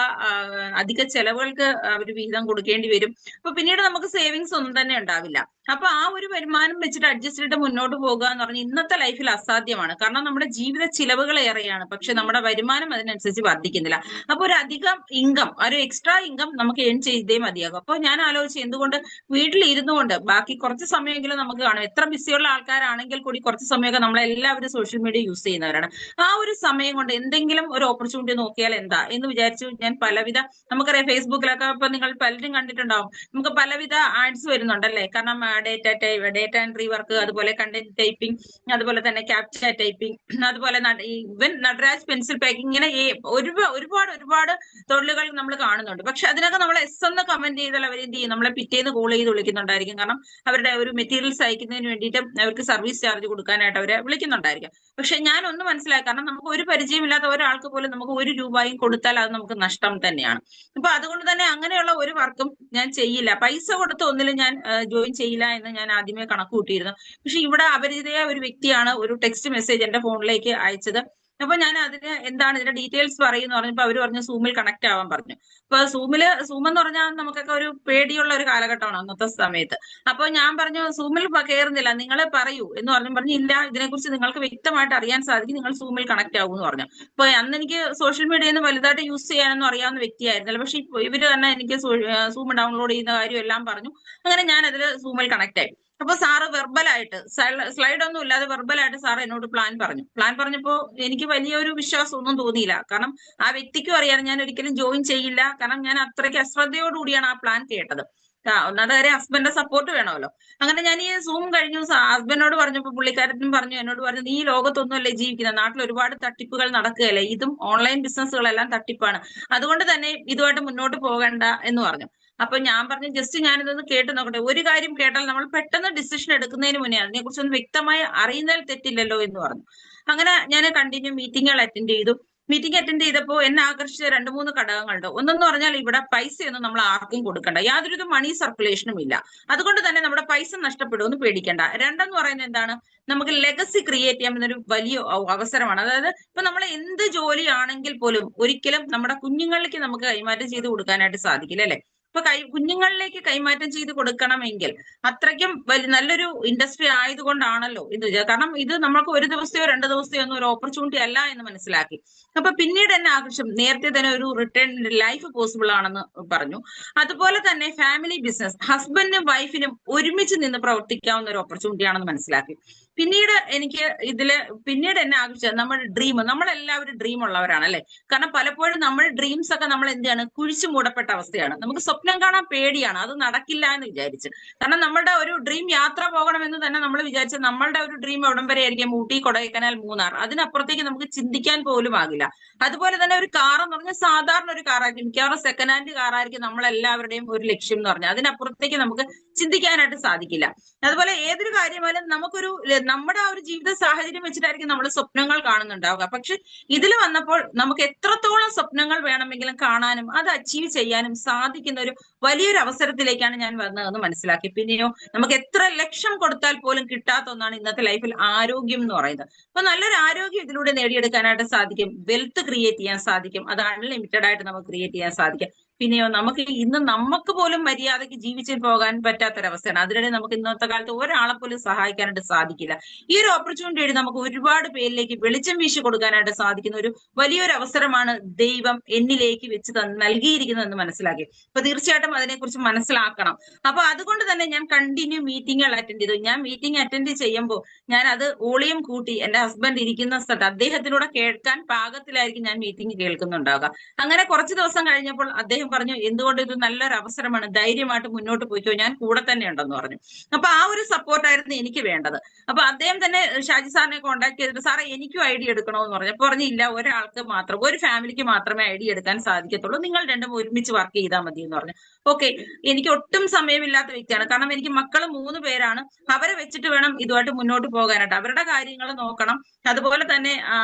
അധിക ചെലവുകൾക്ക് അവർ വിഹിതം കൊടുക്കേണ്ടി വരും. അപ്പൊ പിന്നീട് നമുക്ക് സേവിങ്സ് ഒന്നും തന്നെ ഉണ്ടാവില്ല. അപ്പൊ ആ ഒരു വരുമാനം വെച്ചിട്ട് അഡ്ജസ്റ്റ് ചെയ്തിട്ട് മുന്നോട്ട് പോകുക എന്ന് പറഞ്ഞാൽ ഇന്നത്തെ ലൈഫിൽ അസാധ്യമാണ്. കാരണം നമ്മുടെ ജീവിത ചിലവുകൾ ഏറെയാണ്, പക്ഷെ നമ്മുടെ വരുമാനം അതിനനുസരിച്ച് വർദ്ധിക്കുന്നില്ല. അപ്പൊ ഒരു അധികം ഇൻകം, ഒരു എക്സ്ട്രാ ഇൻകം നമുക്ക് ഏൺ ചെയ്തേ മതിയാകും. അപ്പൊ ഞാൻ ആലോചിച്ച് എന്തുകൊണ്ട് വീട്ടിൽ ഇരുന്നുകൊണ്ട് ബാക്കി കുറച്ച് സമയമെങ്കിലും നമുക്ക് കാണും. എത്ര ബിസിയുള്ള ആൾക്കാരാണെങ്കിൽ കൂടി കുറച്ച് സമയമൊക്കെ നമ്മളെല്ലാവരും സോഷ്യൽ മീഡിയ യൂസ് ചെയ്യുന്നവരാണ്. ആ ഒരു സമയം കൊണ്ട് എന്തെങ്കിലും ഒരു ഓപ്പർച്യൂണിറ്റി നോക്കിയാൽ എന്താ എന്ന് വിചാരിച്ചു ഞാൻ പലവിധ, നമുക്കറിയാം ഫേസ്ബുക്കിലൊക്കെ ഇപ്പൊ നിങ്ങൾ പലരും കണ്ടിട്ടുണ്ടാവും, നമുക്ക് പലവിധ ആഡ്സ് വരുന്നുണ്ടല്ലേ. കാരണം ഡേറ്റ എൻട്രി വർക്ക്, അതുപോലെ അതുപോലെ കണ്ടന്റ് ടൈപ്പിംഗ്, അതുപോലെ തന്നെ ക്യാപ്ച ടൈപ്പിംഗ്, അതുപോലെ ഇവൻ നടരാജ് പെൻസിൽ പാക്കിംഗ്, ഇങ്ങനെ ഒരുപാട് തൊഴിലുകൾ നമ്മൾ കാണുന്നുണ്ട്. പക്ഷെ അതിനൊക്കെ നമ്മൾ എസ് എന്ന് കമന്റ് ചെയ്താൽ അവർ എന്ത് ചെയ്യും, നമ്മളെ പിറ്റേന്ന് കോൾ ചെയ്ത് വിളിക്കുന്നുണ്ടായിരിക്കും. കാരണം അവരുടെ ഒരു മെറ്റീരിയൽസ് അയക്കുന്നതിന് വേണ്ടിയിട്ട് അവർക്ക് സർവീസ് ചാർജ് കൊടുക്കാനായിട്ട് അവരെ വിളിക്കുന്നുണ്ടായിരിക്കും. പക്ഷെ ഞാൻ ഒന്ന് മനസ്സിലാക്കി, കാരണം നമുക്ക് ഒരു പരിചയമില്ലാത്ത ഒരാൾക്ക് പോലും നമുക്ക് 1 രൂപയും കൊടുത്താൽ അത് നമുക്ക് നഷ്ടം തന്നെയാണ്. അപ്പൊ അതുകൊണ്ട് തന്നെ അങ്ങനെയുള്ള ഒരു വർക്കും ഞാൻ ചെയ്യില്ല. പൈസ കൊടുത്ത് ഒന്നിലും ഞാൻ ജോയിൻ ചെയ്യില്ല എന്ന് ഞാൻ ആദ്യമേ കണക്ക് കൂട്ടിയിരുന്നു. പക്ഷെ ഇവിടെ അപരിചിതയായ ഒരു വ്യക്തിയാണ് ഒരു ടെക്സ്റ്റ് മെസ്സേജ് എന്റെ ഫോണിലേക്ക് അയച്ചത്. അപ്പൊ ഞാൻ അതിന് എന്താണ് ഇതിന്റെ ഡീറ്റെയിൽസ് പറയുന്നു പറഞ്ഞപ്പോ അവര് പറഞ്ഞു സൂമിൽ കണക്ട് ആവാൻ പറഞ്ഞു. അപ്പൊ സൂം എന്ന് പറഞ്ഞാൽ നമുക്കൊക്കെ ഒരു പേടിയുള്ള ഒരു കാലഘട്ടമാണ് അന്നത്തെ സമയത്ത്. അപ്പൊ ഞാൻ പറഞ്ഞു സൂമിൽ കയറുന്നില്ല, നിങ്ങൾ പറയൂ എന്ന് പറഞ്ഞു ഇല്ല, ഇതിനെക്കുറിച്ച് നിങ്ങൾക്ക് വ്യക്തമായിട്ട് അറിയാൻ സാധിക്കും, നിങ്ങൾ സൂമിൽ കണക്ട് ആകും എന്ന് പറഞ്ഞു. അപ്പൊ അന്ന് എനിക്ക് സോഷ്യൽ മീഡിയയിൽ നിന്ന് വലുതായിട്ട് യൂസ് ചെയ്യാനൊന്നും അറിയാവുന്ന വ്യക്തിയായിരുന്നില്ല. പക്ഷെ ഇവര് തന്നെ എനിക്ക് സൂം ഡൗൺലോഡ് ചെയ്യുന്ന കാര്യം എല്ലാം പറഞ്ഞു. അങ്ങനെ ഞാൻ അതിൽ സൂമിൽ കണക്ട് ആയി. അപ്പൊ സാറ് വെർബലായിട്ട്, സ്ലൈഡ് ഒന്നും ഇല്ലാതെ വെർബലായിട്ട് സാർ എന്നോട് പ്ലാൻ പറഞ്ഞപ്പോ എനിക്ക് വലിയൊരു വിശ്വാസം ഒന്നും തോന്നിയില്ല. കാരണം ആ വ്യക്തിക്കും അറിയാം ഞാൻ ഒരിക്കലും ജോയിൻ ചെയ്യില്ല. കാരണം ഞാൻ അത്രയ്ക്ക് അശ്രദ്ധയോടുകൂടിയാണ് ആ പ്ലാൻ കേട്ടത്. ഒന്നാമത്തെ കാര്യം ഹസ്ബൻഡിന്റെ സപ്പോർട്ട് വേണമല്ലോ. അങ്ങനെ ഞാൻ ഈ സൂം കഴിഞ്ഞു ഹസ്ബൻഡിനോട് പറഞ്ഞപ്പോ പുള്ളിക്കാരനും പറഞ്ഞു, എന്നോട് പറഞ്ഞു, നീ ഈ ലോകത്തൊന്നുമല്ലേ ജീവിക്കുന്നത്, നാട്ടിൽ ഒരുപാട് തട്ടിപ്പുകൾ നടക്കുകയല്ലേ, ഇതും ഓൺലൈൻ ബിസിനസ്സുകളെല്ലാം തട്ടിപ്പാണ്, അതുകൊണ്ട് തന്നെ ഇതുമായിട്ട് മുന്നോട്ട് പോകണ്ട എന്ന് പറഞ്ഞു. അപ്പൊ ഞാൻ പറഞ്ഞു ജസ്റ്റ് ഞാനിതൊന്ന് കേട്ട് നോക്കട്ടെ, ഒരു കാര്യം കേട്ടാൽ നമ്മൾ പെട്ടെന്ന് ഡിസിഷൻ എടുക്കുന്നതിന് മുന്നേ അതിനെക്കുറിച്ചൊന്ന് വ്യക്തമായി അറിയുന്നതിൽ തെറ്റില്ലല്ലോ എന്ന് പറഞ്ഞു. അങ്ങനെ ഞാൻ കണ്ടിന്യൂ മീറ്റിങ്ങുകൾ അറ്റൻഡ് ചെയ്തു. മീറ്റിംഗ് അറ്റൻഡ് ചെയ്തപ്പോൾ എന്നെ ആകർഷിച്ച 2-3 ഘടകങ്ങളുണ്ട്. ഒന്നെന്ന് പറഞ്ഞാൽ ഇവിടെ പൈസയൊന്നും നമ്മൾ ആർക്കും കൊടുക്കണ്ട, യാതൊരു മണി സർക്കുലേഷനും ഇല്ല, അതുകൊണ്ട് തന്നെ നമ്മുടെ പൈസ നഷ്ടപ്പെടുമെന്ന് പേടിക്കേണ്ട. രണ്ടെന്ന് പറയുന്നത് എന്താണ്, നമുക്ക് ലെഗസി ക്രിയേറ്റ് ചെയ്യാമെന്നൊരു വലിയ അവസരമാണ്. അതായത് ഇപ്പൊ നമ്മൾ എന്ത് ജോലിയാണെങ്കിൽ പോലും ഒരിക്കലും നമ്മുടെ കുഞ്ഞുങ്ങളിലേക്ക് നമുക്ക് കൈമാറ്റം ചെയ്ത് കൊടുക്കാനായിട്ട് സാധിക്കില്ല, അല്ലെ? ഇപ്പൊ കുഞ്ഞുങ്ങളിലേക്ക് കൈമാറ്റം ചെയ്ത് കൊടുക്കണമെങ്കിൽ അത്രയ്ക്കും നല്ലൊരു ഇൻഡസ്ട്രി ആയതുകൊണ്ടാണല്ലോ ഇത്. കാരണം ഇത് നമുക്ക് 1 ദിവസത്തെയോ 2 ദിവസത്തെയോ ഒന്നും ഒരു ഓപ്പർച്യൂണിറ്റി അല്ല എന്ന് മനസ്സിലാക്കി. അപ്പൊ പിന്നീട് എന്നെ ആകർഷം നേരത്തെ തന്നെ ഒരു റിട്ടേൺ ലൈഫ് പോസിബിൾ ആണെന്ന് പറഞ്ഞു. അതുപോലെ തന്നെ ഫാമിലി ബിസിനസ്, ഹസ്ബൻഡിനും വൈഫിനും ഒരുമിച്ച് നിന്ന് പ്രവർത്തിക്കാവുന്ന ഒരു ഓപ്പർച്യൂണിറ്റി ആണെന്ന് മനസ്സിലാക്കി. പിന്നീട് എന്നെ ആകർഷിച്ചത് നമ്മുടെ ഡ്രീം, നമ്മളെല്ലാവരും ഡ്രീം ഉള്ളവരാണ്, അല്ലെ? കാരണം പലപ്പോഴും നമ്മുടെ ഡ്രീംസ് ഒക്കെ നമ്മൾ എന്താണ്, കുഴിച്ചു മൂടപ്പെട്ട അവസ്ഥയാണ്. നമുക്ക് സ്വപ്നം കാണാൻ പേടിയാണ്, അത് നടക്കില്ല എന്ന് വിചാരിച്ച്. കാരണം നമ്മുടെ ഒരു ഡ്രീം യാത്ര പോകണമെന്ന് തന്നെ നമ്മൾ വിചാരിച്ച നമ്മളുടെ ഒരു ഡ്രീം എവിടം വരെ ആയിരിക്കും, ഊട്ടി, കൊടൈക്കനാൽ, മൂന്നാർ, അതിനപ്പുറത്തേക്ക് നമുക്ക് ചിന്തിക്കാൻ പോലും ആകില്ല. അതുപോലെ തന്നെ ഒരു കാർ എന്ന് പറഞ്ഞാൽ സാധാരണ ഒരു കാറായിരിക്കും, മിക്കവാറും സെക്കൻഡ് ഹാൻഡ് കാറായിരിക്കും നമ്മളെല്ലാവരുടെയും ഒരു ലക്ഷ്യം എന്ന് പറഞ്ഞാൽ. അതിനപ്പുറത്തേക്ക് നമുക്ക് ചിന്തിക്കാനായിട്ട് സാധിക്കില്ല. അതുപോലെ ഏതൊരു കാര്യമായാലും നമുക്കൊരു നമ്മുടെ ആ ഒരു ജീവിത സാഹചര്യം വെച്ചിട്ടായിരിക്കും നമ്മൾ സ്വപ്നങ്ങൾ കാണുന്നുണ്ടാവുക. പക്ഷെ ഇതിൽ വന്നപ്പോൾ നമുക്ക് എത്രത്തോളം സ്വപ്നങ്ങൾ വേണമെങ്കിലും കാണാനും അത് അച്ചീവ് ചെയ്യാനും സാധിക്കുന്ന ഒരു വലിയൊരു അവസരത്തിലേക്കാണ് ഞാൻ വന്നതെന്ന് മനസ്സിലാക്കി. പിന്നെയോ നമുക്ക് എത്ര ലക്ഷം കൊടുത്താൽ പോലും കിട്ടാത്ത ഒന്നാണ് ഇന്നത്തെ ലൈഫിൽ ആരോഗ്യം എന്ന് പറയുന്നത്. അപ്പൊ നല്ലൊരു ആരോഗ്യം ഇതിലൂടെ നേടിയെടുക്കാനായിട്ട് സാധിക്കും, വെൽത്ത് ക്രിയേറ്റ് ചെയ്യാൻ സാധിക്കും, അത് അൺലിമിറ്റഡ് ആയിട്ട് നമുക്ക് ക്രിയേറ്റ് ചെയ്യാൻ സാധിക്കും. പിന്നെയോ നമുക്ക് ഇന്ന് നമുക്ക് പോലും മര്യാദയ്ക്ക് ജീവിച്ചു പോകാൻ പറ്റാത്തൊരവസ്ഥയാണ്. അതിനിടെ നമുക്ക് ഇന്നത്തെ കാലത്ത് ഒരാളെ പോലും സഹായിക്കാനായിട്ട് സാധിക്കില്ല. ഈ ഒരു ഓപ്പർച്യൂണിറ്റി വഴി നമുക്ക് ഒരുപാട് പേരിലേക്ക് വെളിച്ചം വീശി കൊടുക്കാനായിട്ട് സാധിക്കുന്ന ഒരു വലിയൊരു അവസരമാണ് ദൈവം എന്നിലേക്ക് വെച്ച് നൽകിയിരിക്കുന്നതെന്ന് മനസ്സിലാക്കി. അപ്പൊ തീർച്ചയായിട്ടും അതിനെക്കുറിച്ച് മനസ്സിലാക്കണം. അപ്പൊ അതുകൊണ്ട് തന്നെ ഞാൻ കണ്ടിന്യൂ മീറ്റിങ്ങുകൾ അറ്റൻഡ് ചെയ്തു. ഞാൻ മീറ്റിംഗ് അറ്റൻഡ് ചെയ്യുമ്പോൾ ഞാൻ അത് വോളിയം കൂട്ടി എന്റെ ഹസ്ബൻഡ് ഇരിക്കുന്ന സ്ഥലത്ത് അദ്ദേഹത്തിലൂടെ കേൾക്കാൻ പാകത്തിലായിരിക്കും ഞാൻ മീറ്റിംഗ് കേൾക്കുന്നുണ്ടാവുക. അങ്ങനെ കുറച്ച് ദിവസം കഴിഞ്ഞപ്പോൾ അദ്ദേഹം പറഞ്ഞു, എന്തുകൊണ്ട് ഇത് നല്ലൊരു അവസരമാണ്, ധൈര്യമായിട്ട് മുന്നോട്ട് പോയിക്കോ, ഞാൻ കൂടെ തന്നെ ഉണ്ടെന്ന് പറഞ്ഞു. അപ്പൊ ആ ഒരു സപ്പോർട്ടായിരുന്നു എനിക്ക് വേണ്ടത്. അപ്പൊ അദ്ദേഹം തന്നെ ഷാജി സാറിനെ കോൺടാക്ട് ചെയ്തിട്ട്, സാറേ എനിക്കും ഐഡിയ എടുക്കണമെന്ന് പറഞ്ഞു. അപ്പൊ പറഞ്ഞു, ഇല്ല, ഒരാൾക്ക് മാത്രം, ഒരു ഫാമിലിക്ക് മാത്രമേ ഐഡിയ എടുക്കാൻ സാധിക്കത്തുള്ളൂ, നിങ്ങൾ രണ്ടും ഒരുമിച്ച് വർക്ക് ചെയ്താൽ മതി എന്ന് പറഞ്ഞു. ഓക്കെ, എനിക്ക് ഒട്ടും സമയമില്ലാത്ത വ്യക്തിയാണ്. കാരണം എനിക്ക് മക്കൾ 3 പേരാണ്, അവരെ വെച്ചിട്ട് വേണം ഇതുമായിട്ട് മുന്നോട്ട് പോകാനായിട്ട്. അവരുടെ കാര്യങ്ങൾ നോക്കണം, അതുപോലെ തന്നെ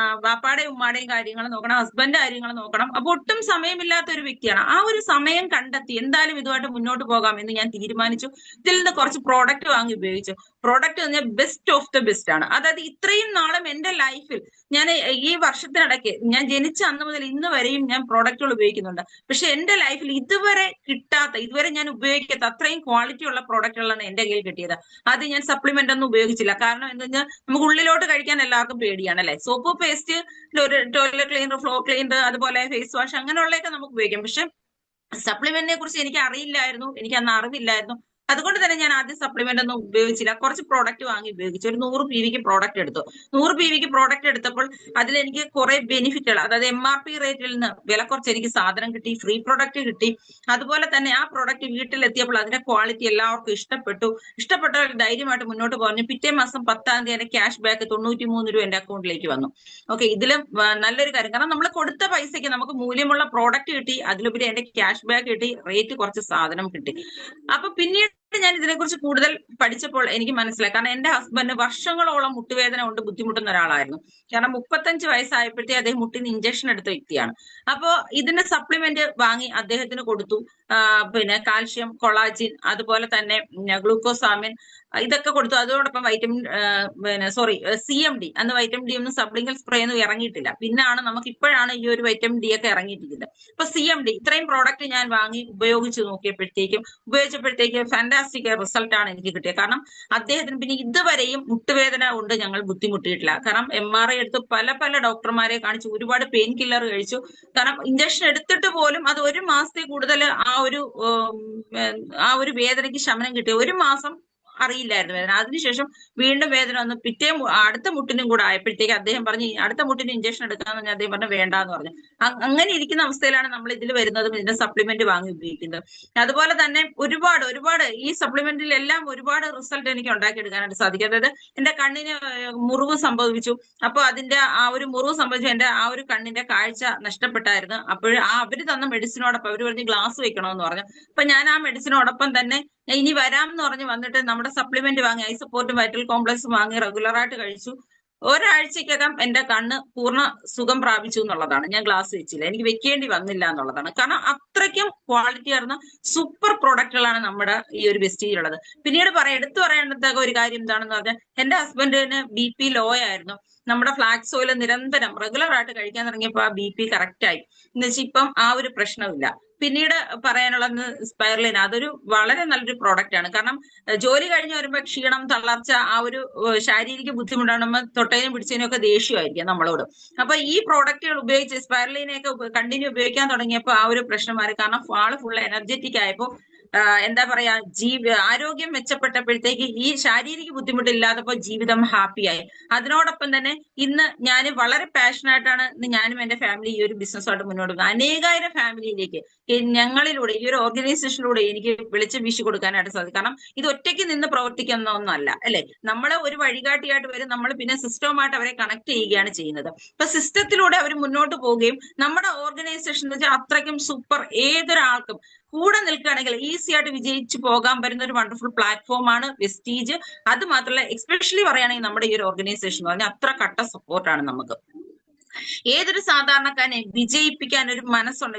വാപ്പാടെയും ഉമ്മാടെയും കാര്യങ്ങൾ നോക്കണം, ഹസ്ബൻഡ് കാര്യങ്ങൾ നോക്കണം. അപ്പൊ ഒട്ടും സമയമില്ലാത്ത ഒരു വ്യക്തിയാണ്. ആ ഒരു സമയം കണ്ടെത്തി എന്തായാലും ഇതുമായിട്ട് മുന്നോട്ട് പോകാം എന്ന് ഞാൻ തീരുമാനിച്ചു. ഇതിൽ നിന്ന് കുറച്ച് പ്രോഡക്റ്റ് വാങ്ങി ഉപയോഗിച്ചു. പ്രോഡക്റ്റ് പറഞ്ഞാൽ ബെസ്റ്റ് ഓഫ് ദ ബെസ്റ്റ് ആണ്. അതായത് ഇത്രയും നാളും എന്റെ ലൈഫിൽ ഞാൻ ഈ വർഷത്തിനിടയ്ക്ക് ഞാൻ ജനിച്ച അന്ന് മുതൽ ഇന്ന് വരെയും ഞാൻ പ്രോഡക്റ്റുകൾ ഉപയോഗിക്കുന്നുണ്ട്. പക്ഷെ എന്റെ ലൈഫിൽ ഇതുവരെ ഞാൻ ഉപയോഗിക്കാത്ത അത്രയും ക്വാളിറ്റി ഉള്ള പ്രോഡക്റ്റുകളാണ് എന്റെ കയ്യിൽ കിട്ടിയത്. അത് ഞാൻ സപ്ലിമെന്റ് ഒന്നും ഉപയോഗിച്ചില്ല. കാരണം എന്താ വെച്ചാൽ നമുക്ക് ഉള്ളിലോട്ട് കഴിക്കാൻ എല്ലാവർക്കും പേടിയാണ്, അല്ലെ? Soap, paste, toilet cleaner, floor cleaner, അതുപോലെ ഫേസ് വാഷ്, അങ്ങനെയുള്ളതൊക്കെ നമുക്ക് ഉപയോഗിക്കാം. പക്ഷെ സപ്ലിമെന്റിനെ കുറിച്ച് എനിക്ക് അറിയില്ലായിരുന്നു, എനിക്ക് അന്ന് അറിവില്ലായിരുന്നു. അതുകൊണ്ട് തന്നെ ഞാൻ ആദ്യം സപ്ലിമെന്റ് ഒന്നും ഉപയോഗിച്ചില്ല. കുറച്ച് പ്രോഡക്റ്റ് വാങ്ങി ഉപയോഗിച്ചു. ഒരു 100 PV പ്രോഡക്റ്റ് എടുത്തു. 100 PV പ്രോഡക്റ്റ് എടുത്തപ്പോൾ അതിൽ എനിക്ക് കുറെ ബെനിഫിറ്റുകൾ, അതായത് MRP റേറ്റിൽ നിന്ന് വില കുറച്ച് എനിക്ക് സാധനം കിട്ടി, ഫ്രീ പ്രോഡക്റ്റ് കിട്ടി. അതുപോലെ തന്നെ ആ പ്രോഡക്റ്റ് വീട്ടിലെത്തിയപ്പോൾ അതിന്റെ ക്വാളിറ്റി എല്ലാവർക്കും ഇഷ്ടപ്പെട്ടു. ഇഷ്ടപ്പെട്ടവർ ധൈര്യമായിട്ട് മുന്നോട്ട് പറഞ്ഞു. പിറ്റേ മാസം 10-ാം തീയതി എന്റെ ക്യാഷ് ബാക്ക് 93 രൂപ എന്റെ അക്കൗണ്ടിലേക്ക് വന്നു. ഓക്കെ, ഇതിലും നല്ലൊരു കാര്യം, കാരണം നമ്മൾ കൊടുത്ത പൈസയ്ക്ക് നമുക്ക് മൂല്യമുള്ള പ്രോഡക്റ്റ് കിട്ടി, അതിലുപരി എന്റെ ക്യാഷ് ബാക്ക് കിട്ടി, റേറ്റ് കുറച്ച് സാധനം കിട്ടി. അപ്പൊ പിന്നീട് ഞാൻ ഇതിനെക്കുറിച്ച് കൂടുതൽ പഠിച്ചപ്പോൾ എനിക്ക് മനസ്സിലായി. കാരണം എന്റെ ഹസ്ബൻഡ് വർഷങ്ങളോളം മുട്ടുവേദന കൊണ്ട് ബുദ്ധിമുട്ടുന്ന ഒരാളായിരുന്നു. കാരണം 35 വയസ്സായപ്പോഴത്തേ അദ്ദേഹം മുട്ടിന് ഇഞ്ചക്ഷൻ എടുത്ത വ്യക്തിയാണ്. അപ്പോ ഇതിന്റെ സപ്ലിമെന്റ് വാങ്ങി അദ്ദേഹത്തിന് കൊടുത്തു. പിന്നെ കാൽഷ്യം, കൊളാജിൻ, അതുപോലെ തന്നെ ഗ്ലൂക്കോസാമിൻ, ഇതൊക്കെ കൊടുത്തു. അതോടൊപ്പം CMD, അന്ന് വൈറ്റമിൻ ഡി ഒന്നും സബ്ലിംഗൽ സ്പ്രേ ഒന്നും ഇറങ്ങിയിട്ടില്ല. പിന്നാണ് നമുക്ക് ഇപ്പോഴാണ് ഈ ഒരു വൈറ്റമിൻ ഡി ഒക്കെ ഇറങ്ങിയിട്ടിരിക്കുന്നത്. അപ്പൊ CMD ഇത്രയും പ്രോഡക്റ്റ് ഞാൻ വാങ്ങി ഉപയോഗിച്ച് ഉപയോഗിച്ചപ്പോഴത്തേക്കും ഫാന്റാസ്റ്റിക് റിസൾട്ട് ആണ് എനിക്ക് കിട്ടിയത്. കാരണം അദ്ദേഹത്തിന് പിന്നെ ഇതുവരെയും മുട്ടുവേദന കൊണ്ട് ഞങ്ങൾ ബുദ്ധിമുട്ടിയിട്ടില്ല. കാരണം MRI എടുത്ത് പല ഡോക്ടർമാരെ കാണിച്ചു, ഒരുപാട് പെയിൻ കില്ലർ കഴിച്ചു. കാരണം ഇഞ്ചക്ഷൻ എടുത്തിട്ട് പോലും അത് 1 മാസത്തിൽ കൂടുതൽ ആ ഒരു വേദനയ്ക്ക് ശമനം കിട്ടി. 1 മാസം അറിയില്ലായിരുന്നു വേദന. അതിനുശേഷം വീണ്ടും വേദന വന്നു. അടുത്ത മുട്ടിനും കൂടെ ആയപ്പോഴത്തേക്ക് അദ്ദേഹം പറഞ്ഞു അടുത്ത മുട്ടിന് ഇഞ്ചക്ഷൻ എടുക്കാന്ന് പറഞ്ഞാൽ അദ്ദേഹം പറഞ്ഞു വേണ്ടാന്ന് പറഞ്ഞു. അങ്ങനെ ഇരിക്കുന്ന അവസ്ഥയിലാണ് നമ്മൾ ഇതിൽ വരുന്നതും ഇതിന്റെ സപ്ലിമെന്റ് വാങ്ങി ഉപയോഗിക്കുന്നത്. അതുപോലെ തന്നെ ഒരുപാട് ഈ സപ്ലിമെന്റിൽ എല്ലാം ഒരുപാട് റിസൾട്ട് എനിക്ക് ഉണ്ടാക്കിയെടുക്കാനായിട്ട് സാധിക്കും. അതായത് എന്റെ കണ്ണിന് മുറിവ് സംഭവിച്ചു. അപ്പൊ അതിന്റെ ആ ഒരു മുറിവ് സംഭവിച്ചു എന്റെ ആ ഒരു കണ്ണിന്റെ കാഴ്ച നഷ്ടപ്പെട്ടായിരുന്നു. അപ്പോൾ അവര് തന്ന മെഡിസിനോടൊപ്പം അവര് പറഞ്ഞ് ഗ്ലാസ് വെക്കണമെന്ന് പറഞ്ഞു. അപ്പൊ ഞാൻ ആ മെഡിസിനോടൊപ്പം തന്നെ ഇനി വരാമെന്ന് പറഞ്ഞ് വന്നിട്ട് നമ്മുടെ സപ്ലിമെന്റ് വാങ്ങി, ഐ സപ്പോർട്ടും വൈറ്റൽ കോംപ്ലക്സും വാങ്ങി റെഗുലറായിട്ട് കഴിച്ചു. ഒരാഴ്ചക്കകം എന്റെ കണ്ണ് പൂർണ്ണ സുഖം പ്രാപിച്ചു എന്നുള്ളതാണ്. ഞാൻ ഗ്ലാസ് വെച്ചില്ല, എനിക്ക് വെക്കേണ്ടി വന്നില്ല എന്നുള്ളതാണ്. കാരണം അത്രയ്ക്കും ക്വാളിറ്റി ആയിരുന്ന സൂപ്പർ പ്രോഡക്റ്റുകളാണ് നമ്മുടെ ഈ ഒരു വെസ്റ്റീജിലുള്ളത്. പിന്നീട് എടുത്തു പറയേണ്ടത് ഒരു കാര്യം എന്താണെന്ന് പറഞ്ഞാൽ എന്റെ ഹസ്ബൻഡിന് BP ലോ ആയിരുന്നു. നമ്മുടെ ഫ്ലാക്സ് ഓയിൽ നിരന്തരം റെഗുലർ ആയിട്ട് കഴിക്കാൻ തുടങ്ങിയപ്പോൾ ആ BP കറക്റ്റ് ആയി. എന്ന് വെച്ചാൽ ഇപ്പം ആ ഒരു പ്രശ്നമില്ല. പിന്നീട് പറയാനുള്ളത് സ്പൈറലിൻ, അതൊരു വളരെ നല്ലൊരു പ്രോഡക്റ്റ് ആണ്. കാരണം ജോലി കഴിഞ്ഞ് വരുമ്പോൾ ക്ഷീണം, തളർച്ച, ആ ഒരു ശാരീരിക ബുദ്ധിമുട്ടാകുമ്പോൾ തൊട്ടതിനും പിടിച്ചതിനും ഒക്കെ ദേഷ്യമായിരിക്കും നമ്മളോട്. അപ്പൊ ഈ പ്രോഡക്റ്റുകൾ ഉപയോഗിച്ച് സ്പൈറലിനെയൊക്കെ കണ്ടിന്യൂ ഉപയോഗിക്കാൻ തുടങ്ങിയപ്പോൾ ആ ഒരു പ്രശ്നം മാറി. കാരണം ആള് ഫുൾ എനർജറ്റിക് ആയപ്പോ എന്താ പറയാ, ആരോഗ്യം മെച്ചപ്പെട്ടപ്പോഴത്തേക്ക് ഈ ശാരീരിക ബുദ്ധിമുട്ടില്ലാത്തപ്പോൾ ജീവിതം ഹാപ്പിയായി. അതിനോടൊപ്പം തന്നെ ഇന്ന് ഞാൻ വളരെ പാഷനായിട്ടാണ് ഞാനും എന്റെ ഫാമിലി ഈ ഒരു ബിസിനസ്സായിട്ട് മുന്നോട്ട് പോകുന്നത്. അനേകായിരം ഫാമിലിയിലേക്ക് ഞങ്ങളിലൂടെ ഈ ഒരു ഓർഗനൈസേഷനിലൂടെ എനിക്ക് വെളിച്ചം വീശി കൊടുക്കാനായിട്ട് സാധിക്കും. കാരണം ഇത് ഒറ്റയ്ക്ക് നിന്ന് പ്രവർത്തിക്കുന്ന ഒന്നല്ല, അല്ലെ? നമ്മളെ ഒരു വഴികാട്ടിയായിട്ട് വരും, നമ്മൾ പിന്നെ സിസ്റ്റവുമായിട്ട് അവരെ കണക്ട് ചെയ്യുകയാണ് ചെയ്യുന്നത്. അപ്പൊ സിസ്റ്റത്തിലൂടെ അവർ മുന്നോട്ട് പോവുകയും നമ്മുടെ ഓർഗനൈസേഷൻ എന്ന് വെച്ചാൽ അത്രയ്ക്കും സൂപ്പർ, ഏതൊരാൾക്കും കൂടെ നിൽക്കുകയാണെങ്കിൽ ഈസി ആയിട്ട് വിജയിച്ചു പോകാൻ പറ്റുന്ന ഒരു വണ്ടർഫുൾ പ്ലാറ്റ്ഫോമാണ് വെസ്റ്റീജ്. അത് മാത്രമല്ല, എസ്പെഷ്യലി പറയുകയാണെങ്കിൽ നമ്മുടെ ഈ ഒരു ഓർഗനൈസേഷൻ എന്ന് പറഞ്ഞാൽ അത്ര കട്ട സപ്പോർട്ടാണ് നമുക്ക്. ഏതൊരു സാധാരണക്കാരനെ വിജയിക്കാൻ ഒരു മനസ്സുണ്ട്,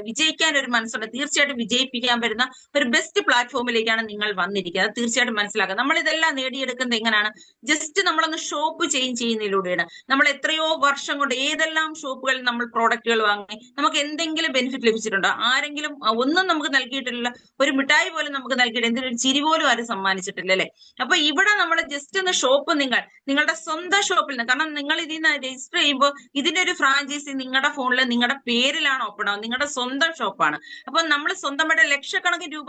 തീർച്ചയായിട്ടും വിജയിപ്പിക്കാൻ പറ്റുന്ന ഒരു ബെസ്റ്റ് പ്ലാറ്റ്ഫോമിലേക്കാണ് നിങ്ങൾ വന്നിരിക്കുക. അത് തീർച്ചയായിട്ടും മനസ്സിലാക്കുക. നമ്മൾ ഇതെല്ലാം നേടിയെടുക്കുന്നത് എങ്ങനെയാണ്? ജസ്റ്റ് നമ്മളൊന്ന് ഷോപ്പ് ചേഞ്ച് ചെയ്യുന്നതിലൂടെയാണ്. നമ്മൾ എത്രയോ വർഷം കൊണ്ട് ഏതെല്ലാം ഷോപ്പുകളിൽ നമ്മൾ പ്രോഡക്റ്റുകൾ വാങ്ങി നമുക്ക് എന്തെങ്കിലും ബെനിഫിറ്റ് ലഭിച്ചിട്ടുണ്ടോ? ആരെങ്കിലും ഒന്നും നമുക്ക് നൽകിയിട്ടില്ല, ഒരു മിഠായി പോലും നമുക്ക് നൽകിയിട്ട് എന്തെങ്കിലും ഒരു ചിരി പോലും ആരും സമ്മാനിച്ചിട്ടില്ല, അല്ലെ? അപ്പൊ ഇവിടെ നമ്മൾ ജസ്റ്റ് ഒന്ന് ഷോപ്പ് നിങ്ങളുടെ സ്വന്തം ഷോപ്പിൽ നിന്ന്, കാരണം നിങ്ങൾ ഇതിൽ നിന്ന് രജിസ്റ്റർ ചെയ്യുമ്പോൾ ഇതിന്റെ ഒരു ഫ്രാഞ്ചൈസി നിങ്ങളുടെ ഫോണിൽ നിങ്ങളുടെ പേരിലാണ് ഓപ്പൺ ആവുന്നത്, നിങ്ങളുടെ സ്വന്തം ഷോപ്പാണ്. അപ്പൊ നമ്മൾ സ്വന്തമായിട്ട് ലക്ഷക്കണക്കിന് രൂപ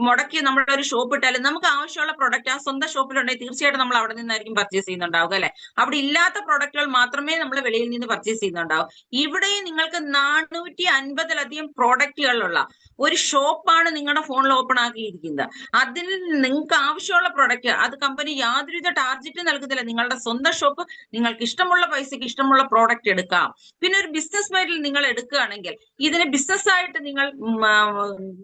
മുടക്കി നമ്മുടെ ഒരു ഷോപ്പ് ഇട്ടാലും നമുക്ക് ആവശ്യമുള്ള പ്രൊഡക്റ്റ് ആ സ്വന്തം ഷോപ്പിലുണ്ടെങ്കിൽ തീർച്ചയായിട്ടും നമ്മൾ അവിടെ നിന്നായിരിക്കും പർച്ചേസ് ചെയ്യുന്നുണ്ടാവുക, അല്ലെ? അവിടെ ഇല്ലാത്ത പ്രൊഡക്റ്റുകൾ മാത്രമേ നമ്മൾ വെളിയിൽ നിന്ന് പർച്ചേസ് ചെയ്യുന്നുണ്ടാവും. ഇവിടെ നിങ്ങൾക്ക് 450-ലധികം പ്രോഡക്റ്റുകളുള്ള ഒരു ഷോപ്പാണ് നിങ്ങളുടെ ഫോണിൽ ഓപ്പൺ ആക്കിയിരിക്കുന്നത്. അതിൽ നിങ്ങൾക്ക് ആവശ്യമുള്ള പ്രൊഡക്റ്റ്, അത് കമ്പനി യാതൊരുവിധ ടാർജറ്റ് നൽകുന്നില്ല. നിങ്ങളുടെ സ്വന്തം ഷോപ്പ്, നിങ്ങൾക്ക് ഇഷ്ടമുള്ള പൈസക്ക് ഇഷ്ടമുള്ള പ്രോഡക്റ്റ് എടുക്കാം. പിന്നെ ഒരു ബിസിനസ് മൈൻഡിൽ നിങ്ങൾ എടുക്കുകയാണെങ്കിൽ, ഇതിന് ബിസിനസ്സായിട്ട് നിങ്ങൾ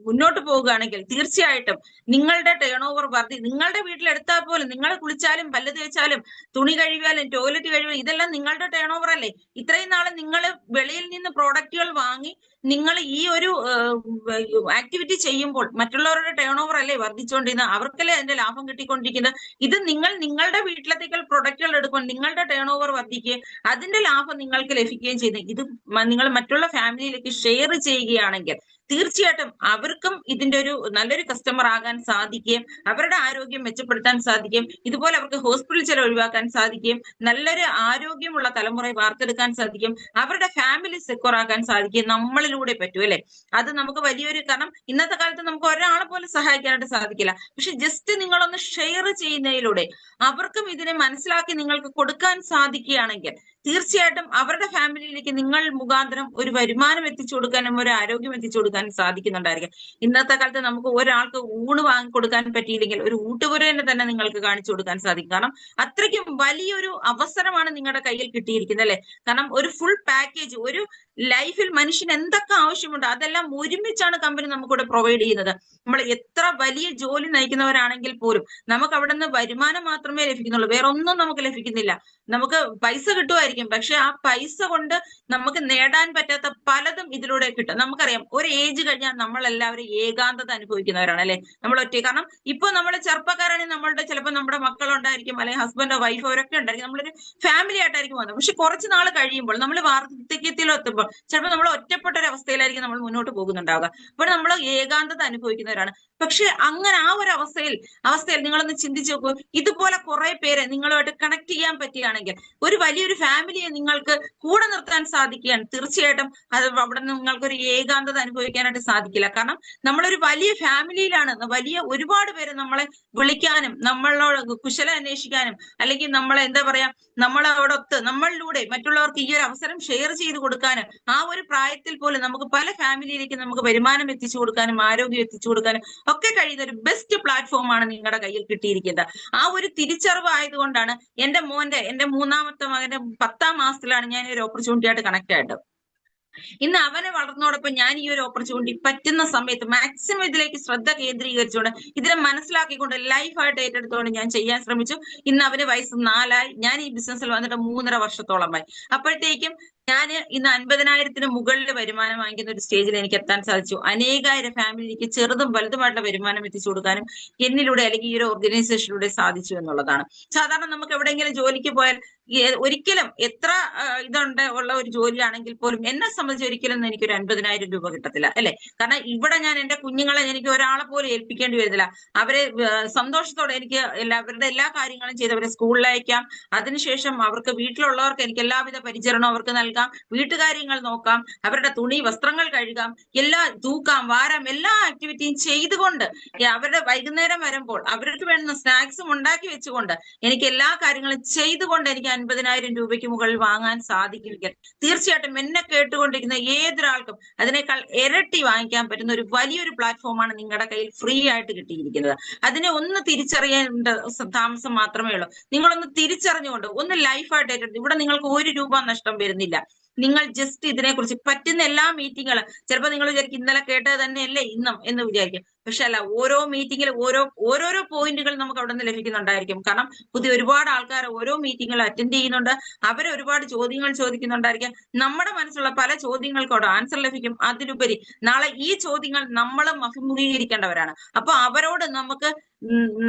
മുന്നോട്ട് പോവുകയാണെങ്കിൽ തീർച്ചയായിട്ടും നിങ്ങളുടെ ടേൺ ഓവർ നിങ്ങളുടെ വീട്ടിലെടുത്താൽ പോലും നിങ്ങൾ കുളിച്ചാലും പല്ല് തേച്ചാലും തുണി കഴുകിയാലും ടോയ്ലറ്റ് കഴുകിയാലും ഇതെല്ലാം നിങ്ങളുടെ ടേൺ ഓവർ അല്ലേ? ഇത്രയും നാളെ നിങ്ങൾ വെളിയിൽ നിന്ന് പ്രോഡക്റ്റുകൾ വാങ്ങി നിങ്ങൾ ഈ ഒരു ആക്ടിവിറ്റി ചെയ്യുമ്പോൾ മറ്റുള്ളവരുടെ ടേൺ ഓവർ അല്ലേ വർദ്ധിച്ചുകൊണ്ടിരുന്നത്? അവർക്കല്ലേ അതിന്റെ ലാഭം കിട്ടിക്കൊണ്ടിരിക്കുന്നത്? ഇത് നിങ്ങളുടെ വീട്ടിലത്തേക്കാൾ പ്രൊഡക്റ്റുകൾ എടുക്കുമ്പോൾ നിങ്ങളുടെ ടേൺ ഓവർ വർദ്ധിക്കുകയും അതിന്റെ ലാഭം നിങ്ങൾക്ക് ലഭിക്കുകയും ചെയ്യുന്നത്. ഇത് നിങ്ങൾ മറ്റുള്ള ഫാമിലിയിലേക്ക് ഷെയർ ചെയ്യുകയാണെങ്കിൽ തീർച്ചയായിട്ടും അവർക്കും ഇതിന്റെ ഒരു നല്ലൊരു കസ്റ്റമർ ആകാൻ സാധിക്കുകയും അവരുടെ ആരോഗ്യം മെച്ചപ്പെടുത്താൻ സാധിക്കും. ഇതുപോലെ അവർക്ക് ഹോസ്പിറ്റൽ ചെലവ് ഒഴിവാക്കാൻ സാധിക്കും. നല്ലൊരു ആരോഗ്യമുള്ള തലമുറയെ വാർത്തെടുക്കാൻ സാധിക്കും. അവരുടെ ഫാമിലി സെക്യൂർ ആക്കാൻ സാധിക്കും. നമ്മളിലൂടെ പറ്റും അല്ലെ. അത് നമുക്ക് വലിയൊരു, കാരണം ഇന്നത്തെ കാലത്ത് നമുക്ക് ഒരാളെ പോലും സഹായിക്കാനായിട്ട് സാധിക്കില്ല. പക്ഷെ ജസ്റ്റ് നിങ്ങളൊന്ന് ഷെയർ ചെയ്യുന്നതിലൂടെ അവർക്കും ഇതിനെ മനസ്സിലാക്കി നിങ്ങൾക്ക് കൊടുക്കാൻ സാധിക്കുകയാണെങ്കിൽ തീർച്ചയായിട്ടും അവരുടെ ഫാമിലിയിലേക്ക് നിങ്ങൾ മുഖാന്തരം ഒരു വരുമാനം എത്തിച്ചു കൊടുക്കാനും ഒരു ആരോഗ്യം എത്തിച്ചു കൊടുക്കാനും സാധിക്കുന്നുണ്ടായിരിക്കും. ഇന്നത്തെ കാലത്ത് നമുക്ക് ഒരാൾക്ക് ഊണ് വാങ്ങിക്കൊടുക്കാൻ പറ്റിയില്ലെങ്കിൽ ഒരു ഊട്ടുപുരേനെ തന്നെ നിങ്ങൾക്ക് കാണിച്ചു കൊടുക്കാൻ സാധിക്കും. കാരണം അത്രയ്ക്കും വലിയൊരു അവസരമാണ് നിങ്ങളുടെ കയ്യിൽ കിട്ടിയിരിക്കുന്നത് അല്ലെ. കാരണം ഒരു ഫുൾ പാക്കേജ്, ഒരു ലൈഫിൽ മനുഷ്യന് എന്തൊക്കെ ആവശ്യമുണ്ടോ അതെല്ലാം ഒരുമിച്ചാണ് കമ്പനി നമുക്കിവിടെ പ്രൊവൈഡ് ചെയ്യുന്നത്. നമ്മൾ എത്ര വലിയ ജോലി നയിക്കുന്നവരാണെങ്കിൽ പോലും നമുക്ക് അവിടെ നിന്ന് വരുമാനം മാത്രമേ ലഭിക്കുന്നുള്ളൂ, വേറെ ഒന്നും നമുക്ക് ലഭിക്കുന്നില്ല. നമുക്ക് പൈസ കിട്ടുമായിരിക്കും, പക്ഷെ ആ പൈസ കൊണ്ട് നമുക്ക് നേടാൻ പറ്റാത്ത പലതും ഇതിലൂടെ കിട്ടും. നമുക്കറിയാം ഒരു ഏജ് കഴിഞ്ഞാൽ നമ്മൾ എല്ലാവരും ഏകാന്തത അനുഭവിക്കുന്നവരാണ് അല്ലെ. നമ്മൾ ഒറ്റ, കാരണം ഇപ്പൊ നമ്മൾ ചെറുപ്പക്കാരാണെങ്കിൽ നമ്മളുടെ ചിലപ്പോൾ നമ്മുടെ മക്കളുണ്ടായിരിക്കും, അല്ലെങ്കിൽ ഹസ്ബൻഡോ വൈഫോ അവരൊക്കെ ഉണ്ടായിരിക്കും, നമ്മളൊരു ഫാമിലി ആയിട്ടായിരിക്കും വന്നത്. പക്ഷെ കുറച്ച് നാൾ കഴിയുമ്പോൾ നമ്മൾ വാർദ്ധക്യത്തിലെത്തുമ്പോൾ ചിലപ്പോൾ നമ്മൾ ഒറ്റപ്പെട്ട ഒരു അവസ്ഥയിലായിരിക്കും നമ്മൾ മുന്നോട്ട് പോകുന്നുണ്ടാവുക. അപ്പോൾ നമ്മൾ ഏകാന്തത അനുഭവിക്കുന്നവരാണ്. പക്ഷെ അങ്ങനെ ആ ഒരു അവസ്ഥയിൽ നിങ്ങളൊന്ന് ചിന്തിച്ചു നോക്കൂ, ഇതുപോലെ കുറെ പേരെ നിങ്ങളുമായിട്ട് കണക്ട് ചെയ്യാൻ പറ്റുകയാണെങ്കിൽ ഒരു വലിയൊരു ഫാമിലിയെ നിങ്ങൾക്ക് കൂടെ നിർത്താൻ സാധിക്കുകയാണ്. തീർച്ചയായിട്ടും അത് അവിടെ നിന്ന് നിങ്ങൾക്കൊരു ഏകാന്തത അനുഭവിക്കാനായിട്ട് സാധിക്കില്ല. കാരണം നമ്മളൊരു വലിയ ഫാമിലിയിലാണ്, വലിയ ഒരുപാട് പേര് നമ്മളെ വിളിക്കാനും നമ്മളോട് കുശലം അന്വേഷിക്കാനും അല്ലെങ്കിൽ നമ്മളെ എന്താ പറയാ നമ്മളോടൊത്ത് നമ്മളിലൂടെ മറ്റുള്ളവർക്ക് ഈ ഒരു അവസരം ഷെയർ ചെയ്ത് കൊടുക്കാനും ആ ഒരു പ്രായത്തിൽ പോലും നമുക്ക് പല ഫാമിലിയിലേക്ക് നമുക്ക് വരുമാനം എത്തിച്ചു കൊടുക്കാനും ആരോഗ്യം എത്തിച്ചു കൊടുക്കാനും ഒക്കെ കഴിയുന്ന ഒരു ബെസ്റ്റ് പ്ലാറ്റ്ഫോമാണ് നിങ്ങളുടെ കയ്യിൽ കിട്ടിയിരിക്കുന്നത്. ആ ഒരു തിരിച്ചറിവ് ആയതുകൊണ്ടാണ് എന്റെ മൂന്നാമത്തെ മകന്റെ 10ാം മാസത്തിലാണ് ഞാൻ ഒരു ഓപ്പർച്യൂണിറ്റി ആയിട്ട് കണക്ട് ആയിട്ട്. ഇന്ന് അവനെ വളർന്നോടൊപ്പം ഞാൻ ഈ ഒരു ഓപ്പർച്യൂണിറ്റി പറ്റുന്ന സമയത്ത് മാക്സിമം ഇതിലേക്ക് ശ്രദ്ധ കേന്ദ്രീകരിച്ചുകൊണ്ട് ഇതിനെ മനസ്സിലാക്കിക്കൊണ്ട് ലൈഫായിട്ട് ഏറ്റെടുത്തുകൊണ്ട് ഞാൻ ചെയ്യാൻ ശ്രമിച്ചു. ഇന്ന് അവന് വയസ്സ് 4ആയി. ഞാൻ ഈ ബിസിനസ്സിൽ വന്നിട്ട് 3.5 വർഷത്തോളമായി. അപ്പോഴത്തേക്കും ഞാൻ ഇന്ന് 50,000-ന് മുകളിൽ വരുമാനം വാങ്ങിക്കുന്ന ഒരു സ്റ്റേജിൽ എനിക്ക് എത്താൻ സാധിച്ചു. അനേകായിരം ഫാമിലിക്ക് ചെറുതും വലുതുമായിട്ടുള്ള വരുമാനം എത്തിച്ചു കൊടുക്കാനും എന്നിലൂടെ അല്ലെങ്കിൽ ഈ ഒരു ഓർഗനൈസേഷനിലൂടെ സാധിച്ചു എന്നുള്ളതാണ്. സാധാരണ നമുക്ക് എവിടെയെങ്കിലും ജോലിക്ക് പോയാൽ ഒരിക്കലും എത്ര ഉള്ള ഒരു ജോലിയാണെങ്കിൽ പോലും എന്നെ സംബന്ധിച്ച് ഒരിക്കലും എനിക്കൊരു 50,000 രൂപ കിട്ടത്തില്ല അല്ലെ. കാരണം ഇവിടെ ഞാൻ എന്റെ കുഞ്ഞുങ്ങളെ എനിക്ക് ഒരാളെ പോലും ഏൽപ്പിക്കേണ്ടി വരുന്നില്ല. അവരെ സന്തോഷത്തോടെ എനിക്ക് അവരുടെ എല്ലാ കാര്യങ്ങളും ചെയ്ത് അവരെ സ്കൂളിൽ അയക്കാം. അതിനുശേഷം അവർക്ക് വീട്ടിലുള്ളവർക്ക് എനിക്ക് എല്ലാവിധ പരിചരണവും അവർക്ക് നൽകാം, വീട്ടുകാര്യങ്ങൾ നോക്കാം, അവരുടെ തുണി വസ്ത്രങ്ങൾ കഴുകാം, തൂക്കാം, വാരാം, എല്ലാ ആക്ടിവിറ്റിയും ചെയ്തുകൊണ്ട് അവരുടെ വൈകുന്നേരം വരുമ്പോൾ അവർക്ക് വേണ്ടുന്ന സ്നാക്സും ഉണ്ടാക്കി വെച്ചുകൊണ്ട് എനിക്ക് എല്ലാ കാര്യങ്ങളും ചെയ്തുകൊണ്ട് എനിക്ക് 50,000 രൂപയ്ക്ക് മുകളിൽ വാങ്ങാൻ സാധിക്കുമെങ്കിൽ തീർച്ചയായിട്ടും എന്നെ കേട്ടുകൊണ്ടിരിക്കുന്ന ഏതൊരാൾക്കും അതിനേക്കാൾ ഇരട്ടി വാങ്ങിക്കാൻ പറ്റുന്ന ഒരു വലിയൊരു പ്ലാറ്റ്ഫോമാണ് നിങ്ങളുടെ കയ്യിൽ ഫ്രീ ആയിട്ട് കിട്ടിയിരിക്കുന്നത്. അതിനെ ഒന്ന് തിരിച്ചറിയേണ്ട താമസം മാത്രമേ ഉള്ളൂ. നിങ്ങളൊന്ന് തിരിച്ചറിഞ്ഞുകൊണ്ട് ഒന്ന് ലൈഫായിട്ട് ഏറ്റെടുത്ത് ഇവിടെ നിങ്ങൾക്ക് 1 രൂപ നഷ്ടം വരുന്നില്ല. നിങ്ങൾ ജസ്റ്റ് ഇതിനെക്കുറിച്ച് പറ്റുന്ന എല്ലാ മീറ്റിങ്ങുകളും ചിലപ്പോൾ നിങ്ങൾ വിചാരിക്കും ഇന്നലെ കേട്ടത് തന്നെയല്ലേ ഇന്നും എന്ന് വിചാരിക്കും. പക്ഷെ അല്ല, ഓരോ മീറ്റിങ്ങിലും ഓരോരോ പോയിന്റുകൾ നമുക്ക് അവിടെ നിന്ന് ലഭിക്കുന്നുണ്ടായിരിക്കും. കാരണം പുതിയ ഒരുപാട് ആൾക്കാർ ഓരോ മീറ്റിങ്ങുകൾ അറ്റൻഡ് ചെയ്യുന്നുണ്ട്, അവരെ ഒരുപാട് ചോദ്യങ്ങൾ ചോദിക്കുന്നുണ്ടായിരിക്കും. നമ്മുടെ മനസ്സിലുള്ള പല ചോദ്യങ്ങൾക്കും അവിടെ ആൻസർ ലഭിക്കും. അതിലുപരി നാളെ ഈ ചോദ്യങ്ങൾ നമ്മളും അഭിമുഖീകരിക്കേണ്ടവരാണ്. അപ്പൊ അവരോട് നമുക്ക്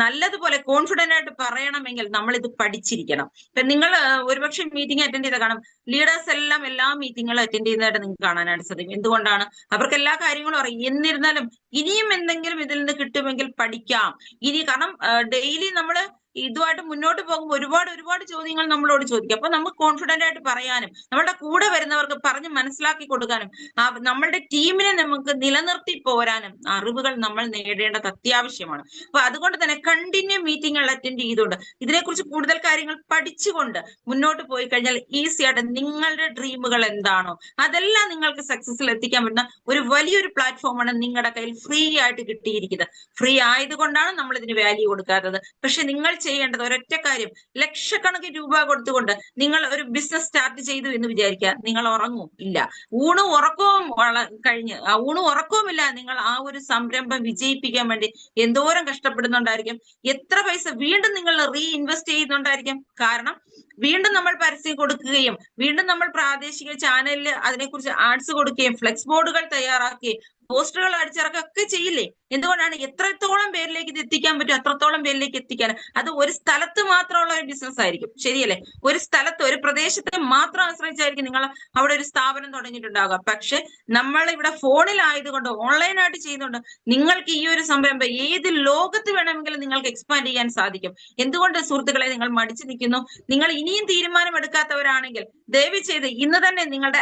നല്ലതുപോലെ കോൺഫിഡന്റ് ആയിട്ട് പറയണമെങ്കിൽ നമ്മൾ ഇത് പഠിച്ചിരിക്കണം. ഇപ്പൊ നിങ്ങൾ ഒരുപക്ഷെ മീറ്റിംഗ് അറ്റൻഡ് ചെയ്ത കാണും, ലീഡേഴ്സ് എല്ലാം എല്ലാ മീറ്റിങ്ങുകളും അറ്റൻഡ് ചെയ്യുന്നതായിട്ട് നിങ്ങൾക്ക് കാണാനായിട്ട് സാധിക്കും. എന്തുകൊണ്ടാണ്? അവർക്ക് എല്ലാ കാര്യങ്ങളും അറിയാം. എന്നിരുന്നാലും ഇനിയും എന്തെങ്കിലും ഇതിൽ നിന്ന് കിട്ടുമെങ്കിൽ പഠിക്കാം ഇനി. കാരണം ഡെയിലി നമ്മൾ ഇതുമായിട്ട് മുന്നോട്ട് പോകുമ്പോൾ ഒരുപാട് ചോദ്യങ്ങൾ നമ്മളോട് ചോദിക്കും. അപ്പൊ നമുക്ക് കോൺഫിഡന്റ് ആയിട്ട് പറയാനും നമ്മുടെ കൂടെ വരുന്നവർക്ക് പറഞ്ഞ് മനസ്സിലാക്കി കൊടുക്കാനും നമ്മളുടെ ടീമിനെ നമുക്ക് നിലനിർത്തി പോരാനും അറിവുകൾ നമ്മൾ നേടേണ്ടത് അത്യാവശ്യമാണ്. അപ്പൊ അതുകൊണ്ട് തന്നെ കണ്ടിന്യൂ മീറ്റിങ്ങുകൾ അറ്റൻഡ് ചെയ്തുകൊണ്ട് ഇതിനെക്കുറിച്ച് കൂടുതൽ കാര്യങ്ങൾ പഠിച്ചുകൊണ്ട് മുന്നോട്ട് പോയി കഴിഞ്ഞാൽ ഈസി ആയിട്ട് നിങ്ങളുടെ ഡ്രീമുകൾ എന്താണോ അതെല്ലാം നിങ്ങൾക്ക് സക്സസിൽ എത്തിക്കാൻ പറ്റുന്ന ഒരു വലിയൊരു പ്ലാറ്റ്ഫോമാണ് നിങ്ങളുടെ കയ്യിൽ ഫ്രീ ആയിട്ട് കിട്ടിയിരിക്കുന്നത്. ഫ്രീ ആയതുകൊണ്ടാണ് നമ്മൾ ഇതിന് വാല്യൂ കൊടുക്കാത്തത്. പക്ഷെ നിങ്ങൾ ചെയ്യേണ്ടത് ഒരൊറ്റ കാര്യം, ലക്ഷക്കണക്കിന് രൂപ കൊടുത്തുകൊണ്ട് നിങ്ങൾ ഒരു ബിസിനസ് സ്റ്റാർട്ട് ചെയ്തു എന്ന് വിചാരിക്കുക, നിങ്ങൾ ഉറങ്ങും ഇല്ല. ഊണും ഉറക്കവുമില്ല. നിങ്ങൾ ആ ഒരു സംരംഭം വിജയിപ്പിക്കാൻ വേണ്ടി എന്തോരം കഷ്ടപ്പെടുന്നുണ്ടായിരിക്കും, എത്ര പൈസ വീണ്ടും നിങ്ങൾ റീഇൻവെസ്റ്റ് ചെയ്യുന്നുണ്ടായിരിക്കും. കാരണം വീണ്ടും നമ്മൾ പരസ്യം കൊടുക്കുകയും വീണ്ടും നമ്മൾ പ്രാദേശിക ചാനലിൽ അതിനെക്കുറിച്ച് ആഡ്സ് കൊടുക്കുകയും ഫ്ലെക്സ് ബോർഡുകൾ തയ്യാറാക്കുകയും പോസ്റ്ററുകൾ അടിച്ചിറക്കൊക്കെ ചെയ്യില്ലേ? എന്തുകൊണ്ടാണ്? എത്രത്തോളം പേരിലേക്ക് ഇത് എത്തിക്കാൻ പറ്റും അത്രത്തോളം പേരിലേക്ക് എത്തിക്കാൻ. അത് ഒരു സ്ഥലത്ത് മാത്രമുള്ള ഒരു ബിസിനസ് ആയിരിക്കും, ശരിയല്ലേ? ഒരു സ്ഥലത്ത് ഒരു പ്രദേശത്തെ മാത്രം ആശ്രയിച്ചായിരിക്കും നിങ്ങൾ അവിടെ ഒരു സ്ഥാപനം തുടങ്ങിയിട്ടുണ്ടാവുക. പക്ഷെ നമ്മൾ ഇവിടെ ഫോണിലായതുകൊണ്ട് ഓൺലൈനായിട്ട് ചെയ്യുന്നുണ്ട് നിങ്ങൾക്ക് ഈ ഒരു സംരംഭം ഏത് ലോകത്ത് വേണമെങ്കിലും നിങ്ങൾക്ക് എക്സ്പാൻഡ് ചെയ്യാൻ സാധിക്കും. എന്തുകൊണ്ട് സുഹൃത്തുക്കളെ നിങ്ങൾ മടിച്ചു നിൽക്കുന്നു? നിങ്ങൾ ഇനിയും തീരുമാനമെടുക്കാത്തവരാണെങ്കിൽ ദയവ് ചെയ്ത് ഇന്ന് തന്നെ നിങ്ങളുടെ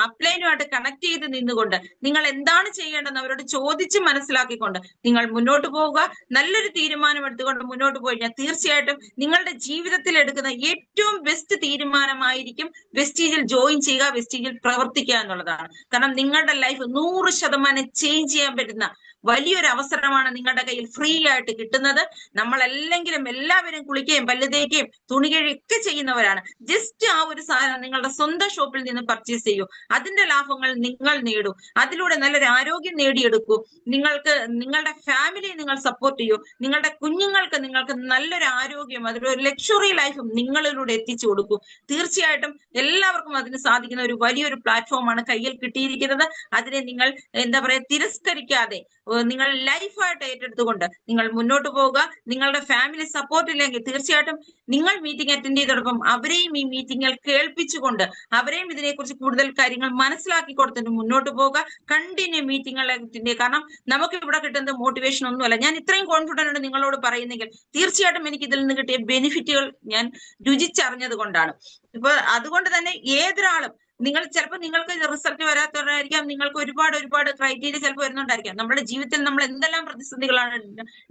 അപ്ലൈനുമായിട്ട് കണക്ട് ചെയ്ത് നിന്നുകൊണ്ട് നിങ്ങൾ എന്താണ് ചെയ്യേണ്ടതെന്ന് അവരോട് ചോദിച്ച് മനസ്സിലാക്കിക്കൊണ്ട് നിങ്ങൾ മുന്നോട്ട് പോവുക. നല്ലൊരു തീരുമാനം എടുത്തുകൊണ്ട് മുന്നോട്ട് പോയി കഴിഞ്ഞാൽ തീർച്ചയായിട്ടും നിങ്ങളുടെ ജീവിതത്തിൽ എടുക്കുന്ന ഏറ്റവും ബെസ്റ്റ് തീരുമാനമായിരിക്കും വെസ്റ്റീജിൽ ജോയിൻ ചെയ്യുക, വെസ്റ്റീജിൽ പ്രവർത്തിക്കുക എന്നുള്ളതാണ്. കാരണം നിങ്ങളുടെ ലൈഫ് 100% ചേഞ്ച് ചെയ്യാൻ പറ്റുന്ന വലിയൊരു അവസരമാണ് നിങ്ങളുടെ കയ്യിൽ ഫ്രീ ആയിട്ട് കിട്ടുന്നത്. നമ്മളല്ലെങ്കിലും എല്ലാവരും കുളിക്കുകയും പല്ല് തേക്കുകയും തുണി കഴുകുകയൊക്കെ ചെയ്യുന്നവരാണ്. ജസ്റ്റ് ആ ഒരു സാധനം നിങ്ങളുടെ സ്വന്തം ഷോപ്പിൽ നിന്ന് പർച്ചേസ് ചെയ്യൂ, അതിന്റെ ലാഭങ്ങൾ നിങ്ങൾ നേടൂ, അതിലൂടെ നല്ലൊരു ആരോഗ്യം നേടിയെടുക്കൂ. നിങ്ങളുടെ ഫാമിലിയെ നിങ്ങൾ സപ്പോർട്ട് ചെയ്യൂ, നിങ്ങളുടെ കുഞ്ഞുങ്ങൾക്ക് നിങ്ങൾക്ക് നല്ലൊരു ആരോഗ്യം അതിലൊരു ലക്ഷറി ലൈഫും നിങ്ങളിലൂടെ എത്തിച്ചു കൊടുക്കൂ. തീർച്ചയായിട്ടും എല്ലാവർക്കും അതിന് സാധിക്കുന്ന ഒരു വലിയൊരു പ്ലാറ്റ്ഫോമാണ് കയ്യിൽ കിട്ടിയിരിക്കുന്നത്. അതിനെ നിങ്ങൾ എന്താ പറയാ തിരസ്കരിക്കാതെ നിങ്ങൾ ലൈഫായിട്ട് ഏറ്റെടുത്തുകൊണ്ട് നിങ്ങൾ മുന്നോട്ട് പോവുക. നിങ്ങളുടെ ഫാമിലി സപ്പോർട്ട് ഇല്ലെങ്കിൽ തീർച്ചയായിട്ടും നിങ്ങൾ മീറ്റിംഗ് അറ്റൻഡ് ചെയ്തോടൊപ്പം അവരെയും ഈ മീറ്റിംഗിൽ കേൾപ്പിച്ചുകൊണ്ട് അവരെയും ഇതിനെക്കുറിച്ച് കൂടുതൽ കാര്യങ്ങൾ മനസ്സിലാക്കി കൊടുത്തിട്ട് മുന്നോട്ട് പോവുക. കണ്ടിന്യൂ മീറ്റിംഗുകളെ അറ്റൻഡ് ചെയ്യുക. കാരണം നമുക്ക് ഇവിടെ കിട്ടുന്നത് മോട്ടിവേഷൻ ഒന്നുമല്ല. ഞാൻ ഇത്രയും കോൺഫിഡന്റ് നിങ്ങളോട് പറയുന്നെങ്കിൽ തീർച്ചയായിട്ടും എനിക്ക് ഇതിൽ നിന്ന് കിട്ടിയ ബെനിഫിറ്റുകൾ ഞാൻ രുചിച്ചറിഞ്ഞത് കൊണ്ടാണ്. ഇപ്പൊ അതുകൊണ്ട് തന്നെ ഏതൊരാളും ചിലപ്പോൾ നിങ്ങൾക്ക് റിസൾട്ട് വരാത്തവരായിരിക്കാം, നിങ്ങൾക്ക് ഒരുപാട് ക്രൈറ്റീരിയ ചിലപ്പോൾ വരുന്നുണ്ടായിരിക്കാം. നമ്മുടെ ജീവിതത്തിൽ നമ്മൾ എന്തെല്ലാം പ്രതിസന്ധികളാണ്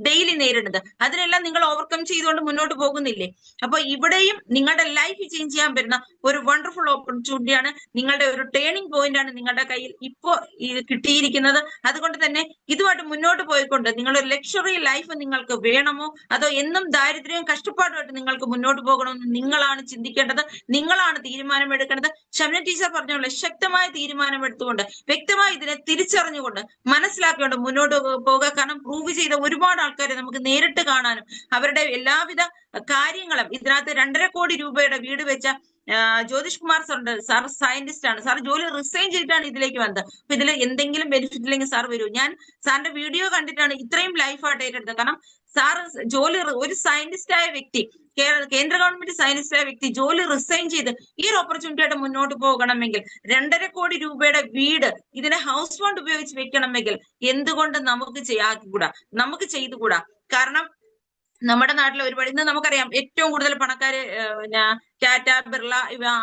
ഡെയിലി നേരിടുന്നത്, അതിനെല്ലാം നിങ്ങൾ ഓവർകം ചെയ്തുകൊണ്ട് മുന്നോട്ട് പോകുന്നില്ലേ? അപ്പൊ ഇവിടെയും നിങ്ങളുടെ ലൈഫ് ചേഞ്ച് ചെയ്യാൻ പറ്റുന്ന ഒരു വണ്ടർഫുൾ ഓപ്പർച്യൂണിറ്റിയാണ്, നിങ്ങളുടെ ഒരു ടേണിംഗ് പോയിന്റ് ആണ് നിങ്ങളുടെ കയ്യിൽ ഇപ്പോ കിട്ടിയിരിക്കുന്നത്. അതുകൊണ്ട് തന്നെ ഇതുമായിട്ട് മുന്നോട്ട് പോയിക്കൊണ്ട് നിങ്ങളൊരു ലക്ഷറി ലൈഫ് നിങ്ങൾക്ക് വേണമോ അതോ എന്നും ദാരിദ്ര്യവും കഷ്ടപ്പാടുമായിട്ട് നിങ്ങൾക്ക് മുന്നോട്ട് പോകണമെന്ന് നിങ്ങളാണ് ചിന്തിക്കേണ്ടത്, നിങ്ങളാണ് തീരുമാനമെടുക്കേണ്ടത്. ഷംന ടീച്ചർ പറഞ്ഞോളെ ശക്തമായ തീരുമാനമെടുത്തുകൊണ്ട് വ്യക്തമായി ഇതിനെ തിരിച്ചറിഞ്ഞുകൊണ്ട് മനസ്സിലാക്കിക്കൊണ്ട് മുന്നോട്ട് പോകുക. കാരണം പ്രൂവ് ചെയ്ത ഒരുപാട് ആൾക്കാരെ നമുക്ക് നേരിട്ട് കാണാനും അവരുടെ എല്ലാവിധ കാര്യങ്ങളും ഇതിനകത്ത് 2.5 കോടി രൂപയുടെ വീട് വെച്ച ജ്യോതിഷ് കുമാർ സാറുണ്ട്. സാർ സയന്റിസ്റ്റ് ആണ്. സാർ ജോലി റിസൈൻ ചെയ്തിട്ടാണ് ഇതിലേക്ക് വന്നത്. അപ്പൊ ഇതിൽ എന്തെങ്കിലും ബെനിഫിറ്റ് ഇല്ലെങ്കിൽ സാർ വരൂ. ഞാൻ സാറിന്റെ വീഡിയോ കണ്ടിട്ടാണ് ഇത്രയും ലൈഫായിട്ട് ഏറ്റെടുത്തത്. കാരണം സാർ ഒരു സയന്റിസ്റ്റ് ആയ വ്യക്തി, കേന്ദ്ര ഗവൺമെന്റ് സയന്റിസ്റ്റ് ആയ വ്യക്തി ജോലി റിസൈൻ ചെയ്ത് ഈ ഒരു ഓപ്പർച്യൂണിറ്റി ആയിട്ട് മുന്നോട്ട് പോകണമെങ്കിൽ 2.5 കോടി രൂപയുടെ വീട് ഇതിനെ ഹൗസ് ഫണ്ട് ഉപയോഗിച്ച് വെക്കണമെങ്കിൽ എന്തുകൊണ്ട് നമുക്ക് ചെയ്തുകൂടാ? കാരണം നമ്മുടെ നാട്ടിലെ ഒരുപാട് ഇന്ന് നമുക്കറിയാം ഏറ്റവും കൂടുതൽ പണക്കാര് ടാറ്റ, ബിർള,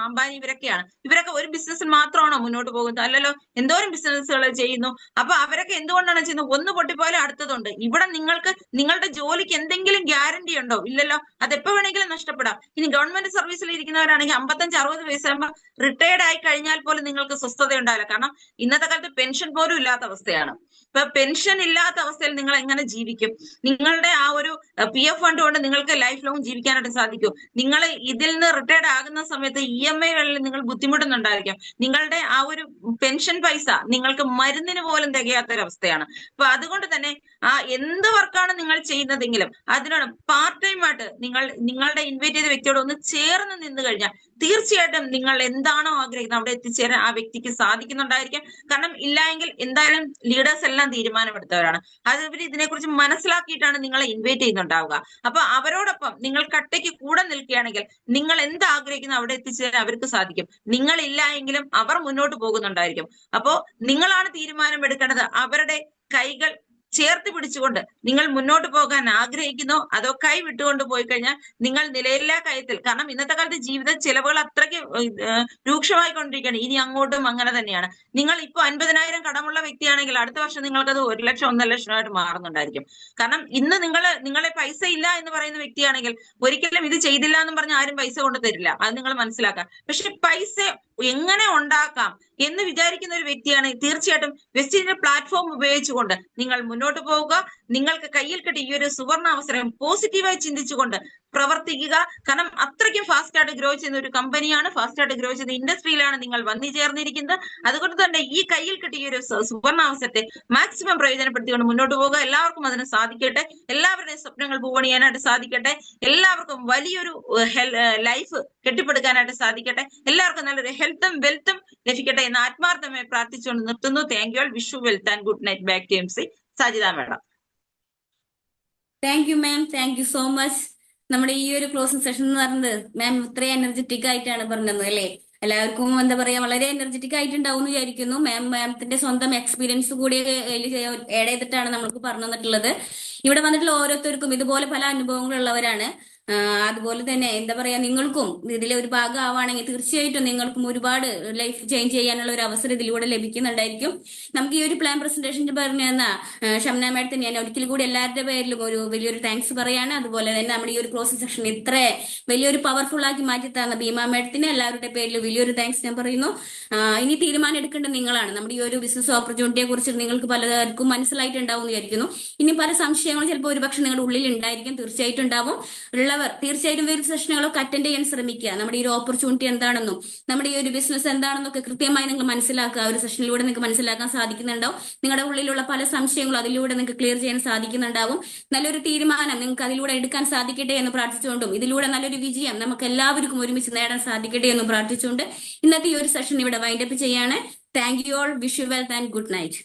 അംബാനി ഇവരൊക്കെയാണ്. ഇവരൊക്കെ ഒരു ബിസിനസ്സിൽ മാത്രമാണോ മുന്നോട്ട് പോകുന്നത്? അല്ലല്ലോ, എന്തോരം ബിസിനസ്സുകൾ ചെയ്യുന്നു. അപ്പൊ അവരൊക്കെ എന്തുകൊണ്ടാണ് ചെയ്യുന്നത്? ഒന്ന് പൊട്ടിപ്പോലെ അടുത്തതുണ്ട്. ഇവിടെ നിങ്ങൾക്ക് നിങ്ങളുടെ ജോലിക്ക് എന്തെങ്കിലും ഗ്യാരണ്ടി ഉണ്ടോ? ഇല്ലല്ലോ. അതെപ്പോ വേണമെങ്കിലും നഷ്ടപ്പെടാം. ഇനി ഗവൺമെന്റ് സർവീസിൽ ഇരിക്കുന്നവരാണെങ്കിൽ 55-60 വയസ്സാകുമ്പോൾ റിട്ടയർഡ് ആയി കഴിഞ്ഞാൽ പോലും നിങ്ങൾക്ക് സ്വസ്ഥത ഉണ്ടാവില്ല. കാരണം ഇന്നത്തെ കാലത്ത് പെൻഷൻ പോലും ഇല്ലാത്ത അവസ്ഥയാണ്. ഇപ്പൊ പെൻഷൻ ഇല്ലാത്ത അവസ്ഥയിൽ നിങ്ങൾ എങ്ങനെ ജീവിക്കും? നിങ്ങളുടെ ആ ഒരു PF ഫണ്ട് കൊണ്ട് നിങ്ങൾക്ക് ലൈഫ് ലോങ് ജീവിക്കാനായിട്ട് സാധിക്കും? നിങ്ങൾ ഇതിൽ നിന്ന് റിട്ടയർഡ് ആകുന്ന സമയത്ത് EMI-കളിൽ നിങ്ങൾ ബുദ്ധിമുട്ടുന്നുണ്ടായിരിക്കാം. നിങ്ങളുടെ ആ ഒരു പെൻഷൻ പൈസ നിങ്ങൾക്ക് മരുന്നിന് പോലും തികയാത്തൊരവസ്ഥയാണ്. അപ്പൊ അതുകൊണ്ട് തന്നെ എന്ത് വർക്കാണ് നിങ്ങൾ ചെയ്യുന്നതെങ്കിലും അതിനോട് പാർട്ട് ടൈം ആയിട്ട് നിങ്ങളുടെ ഇൻവൈറ്റ് ചെയ്ത വ്യക്തിയോട് ഒന്ന് ചേർന്ന് നിന്ന് കഴിഞ്ഞാൽ തീർച്ചയായിട്ടും നിങ്ങൾ എന്താണോ ആഗ്രഹിക്കുന്നത് അവിടെ എത്തിച്ചേരാൻ ആ വ്യക്തിക്ക് സാധിക്കുന്നുണ്ടായിരിക്കും. കാരണം ഇല്ലായെങ്കിൽ എന്തായാലും ലീഡേഴ്സ് എല്ലാം തീരുമാനമെടുത്തവരാണ്. അത് ഇവർ ഇതിനെക്കുറിച്ച് മനസ്സിലാക്കിയിട്ടാണ് നിങ്ങളെ ഇൻവൈറ്റ് ചെയ്യുന്നുണ്ടാവുക. അപ്പൊ അവരോടൊപ്പം നിങ്ങൾ കട്ടയ്ക്ക് കൂടെ നിൽക്കുകയാണെങ്കിൽ നിങ്ങൾ എന്ത് ആഗ്രഹിക്കുന്നു അവിടെ എത്തിച്ചേരാൻ അവർക്ക് സാധിക്കും. നിങ്ങളില്ല എങ്കിലും അവർ മുന്നോട്ട് പോകുന്നുണ്ടായിരിക്കും. അപ്പോ നിങ്ങളാണ് തീരുമാനം എടുക്കേണ്ടത്. അവരുടെ കൈകൾ ചേർത്ത് പിടിച്ചുകൊണ്ട് നിങ്ങൾ മുന്നോട്ട് പോകാൻ ആഗ്രഹിക്കുന്നോ അതോ കൈ വിട്ടുകൊണ്ട് പോയി കഴിഞ്ഞാൽ നിങ്ങൾ നിലയില്ലാ കയത്തിൽ. കാരണം ഇന്നത്തെ കാലത്ത് ജീവിത ചിലവുകൾ അത്രയ്ക്ക് രൂക്ഷമായിക്കൊണ്ടിരിക്കുകയാണ്. ഇനി അങ്ങോട്ടും അങ്ങനെ തന്നെയാണ്. നിങ്ങൾ ഇപ്പൊ 50,000 കടമുള്ള വ്യക്തിയാണെങ്കിൽ അടുത്ത വർഷം നിങ്ങൾക്കത് 1 ലക്ഷം 1.5 ലക്ഷമായിട്ട് മാറുന്നുണ്ടായിരിക്കും. കാരണം ഇന്ന് നിങ്ങളെ പൈസ ഇല്ല എന്ന് പറയുന്ന വ്യക്തിയാണെങ്കിൽ ഒരിക്കലും ഇത് ചെയ്തില്ല എന്ന് പറഞ്ഞ് ആരും പൈസ കൊണ്ട് തരില്ല. അത് നിങ്ങൾ മനസ്സിലാക്കാം. പക്ഷെ പൈസ എങ്ങനെ ഉണ്ടാക്കാം എന്ന് വിചാരിക്കുന്ന ഒരു വ്യക്തിയാണ് തീർച്ചയായിട്ടും വെസ്റ്റീജിന്റെ പ്ലാറ്റ്ഫോം ഉപയോഗിച്ചുകൊണ്ട് നിങ്ങൾ മുന്നോട്ട് മുന്നോട്ട് പോവുക. നിങ്ങൾക്ക് കയ്യിൽ കിട്ടിയ ഈ ഒരു സുവർണ അവസരം പോസിറ്റീവായി ചിന്തിച്ചുകൊണ്ട് പ്രവർത്തിക്കുക. കാരണം അത്രയ്ക്കും ഫാസ്റ്റ് ആയിട്ട് ഗ്രോ ചെയ്യുന്ന ഒരു കമ്പനിയാണ്, ഫാസ്റ്റ് ആയിട്ട് ഗ്രോ ചെയ്യുന്ന ഇൻഡസ്ട്രിയിലാണ് നിങ്ങൾ വന്നു ചേർന്നിരിക്കുന്നത്. അതുകൊണ്ട് തന്നെ ഈ കയ്യിൽ കിട്ടിയ ഒരു സുവർണ അവസരത്തെ മാക്സിമം പ്രയോജനപ്പെടുത്തിക്കൊണ്ട് മുന്നോട്ട് പോവുക. എല്ലാവർക്കും അതിന് സാധിക്കട്ടെ. എല്ലാവരുടെയും സ്വപ്നങ്ങൾ പൂവണിയാനായിട്ട് സാധിക്കട്ടെ. എല്ലാവർക്കും വലിയൊരു ലൈഫ് കെട്ടിപ്പടുക്കാനായിട്ട് സാധിക്കട്ടെ. എല്ലാവർക്കും നല്ലൊരു ഹെൽത്തും വെൽത്തും ലഭിക്കട്ടെ എന്ന് ആത്മാർത്ഥമായി പ്രാർത്ഥിച്ചുകൊണ്ട് നിർത്തുന്നു. Thank you all. Wish you wealth and good night. Back to MC Sajitha madam. Thank you ma'am, thank you so much. നമ്മുടെ ഈ ഒരു ക്ലോസിംഗ് സെഷൻ എന്ന് പറയുന്നത് മാം ഇത്രയും എനർജറ്റിക് ആയിട്ടാണ് പറഞ്ഞത് അല്ലേ? എല്ലാവർക്കും എന്താ പറയാ, വളരെ എനർജറ്റിക് ആയിട്ടുണ്ടാവും എന്ന് വിചാരിക്കുന്നു. മാമത്തിന്റെ സ്വന്തം എക്സ്പീരിയൻസ് കൂടി ആഡ് ചെയ്തിട്ടാണ് നമ്മൾക്ക് പറഞ്ഞു തന്നിട്ടുള്ളത്. ഇവിടെ വന്നിട്ടുള്ള ഓരോരുത്തർക്കും ഇതുപോലെ പല അനുഭവങ്ങളുള്ളവരാണ്. അതുപോലെ തന്നെ എന്താ പറയാ, നിങ്ങൾക്കും ഇതിലെ ഒരു ഭാഗം ആവുകയാണെങ്കിൽ തീർച്ചയായിട്ടും നിങ്ങൾക്കും ഒരുപാട് ലൈഫ് ചേഞ്ച് ചെയ്യാനുള്ള ഒരു അവസരം ഇതിലൂടെ ലഭിക്കുന്നുണ്ടായിരിക്കും. നമുക്ക് ഈ ഒരു പ്ലാൻ പ്രസന്റേഷൻ പറഞ്ഞു തന്ന ഷംന മാഡത്തിന് ഞാൻ ഒരിക്കൽ കൂടി എല്ലാവരുടെ പേരിലും ഒരു വലിയൊരു താങ്ക്സ് പറയാണ്. അതുപോലെ തന്നെ നമ്മുടെ ഈ ഒരു ക്ലോസിംഗ് സെഷൻ ഇത്ര വലിയൊരു പവർഫുൾ ആക്കി മാറ്റി തന്ന ഭീമ മാഡത്തിന് എല്ലാവരുടെ പേരിലും വലിയൊരു താങ്ക്സ് ഞാൻ പറയുന്നു. ഇനി തീരുമാനം എടുക്കേണ്ടത് നിങ്ങളാണ്. നമ്മുടെ ഈ ഒരു ബിസിനസ് ഓപ്പർച്യൂണിറ്റിയെ കുറിച്ച് നിങ്ങൾക്ക് പലർക്കും മനസ്സിലായിട്ടുണ്ടാവും എന്ന് വിചാരിക്കുന്നു. ഇനി പല സംശയങ്ങളും ചിലപ്പോൾ ഒരുപക്ഷെ നിങ്ങളുടെ ഉള്ളിൽ ഉണ്ടായിരിക്കും, തീർച്ചയായിട്ടും ഉണ്ടാവും. തീർച്ചയായിട്ടും ഒരു സെഷനുകളൊക്കെ അറ്റൻഡ് ചെയ്യാൻ ശ്രമിക്കുക. നമ്മുടെ ഈ ഒരു ഓപ്പർച്യൂണിറ്റി എന്താണെന്നും നമ്മുടെ ഈ ഒരു ബിസിനസ് എന്താണെന്നൊക്കെ കൃത്യമായി നിങ്ങൾ മനസ്സിലാക്കുക. ഒരു സെഷനിലൂടെ നിങ്ങൾക്ക് മനസ്സിലാക്കാൻ സാധിക്കുന്നുണ്ടാവും. നിങ്ങളുടെ ഉള്ളിലുള്ള പല സംശയങ്ങളും അതിലൂടെ നിങ്ങൾക്ക് ക്ലിയർ ചെയ്യാൻ സാധിക്കുന്നുണ്ടാവും. നല്ലൊരു തീരുമാനം നിങ്ങൾക്ക് അതിലൂടെ എടുക്കാൻ സാധിക്കട്ടെ എന്ന് പ്രാർത്ഥിച്ചുകൊണ്ടും ഇതിലൂടെ നല്ലൊരു വിജയം നമുക്ക് എല്ലാവർക്കും ഒരുമിച്ച് നേടാൻ സാധിക്കട്ടെ എന്ന് പ്രാർത്ഥിച്ചുകൊണ്ട് ഇന്നത്തെ ഈ ഒരു സെഷൻ ഇവിടെ വൈൻഡപ്പ് ചെയ്യാണ്. Thank you all. Wish you wealth and good night.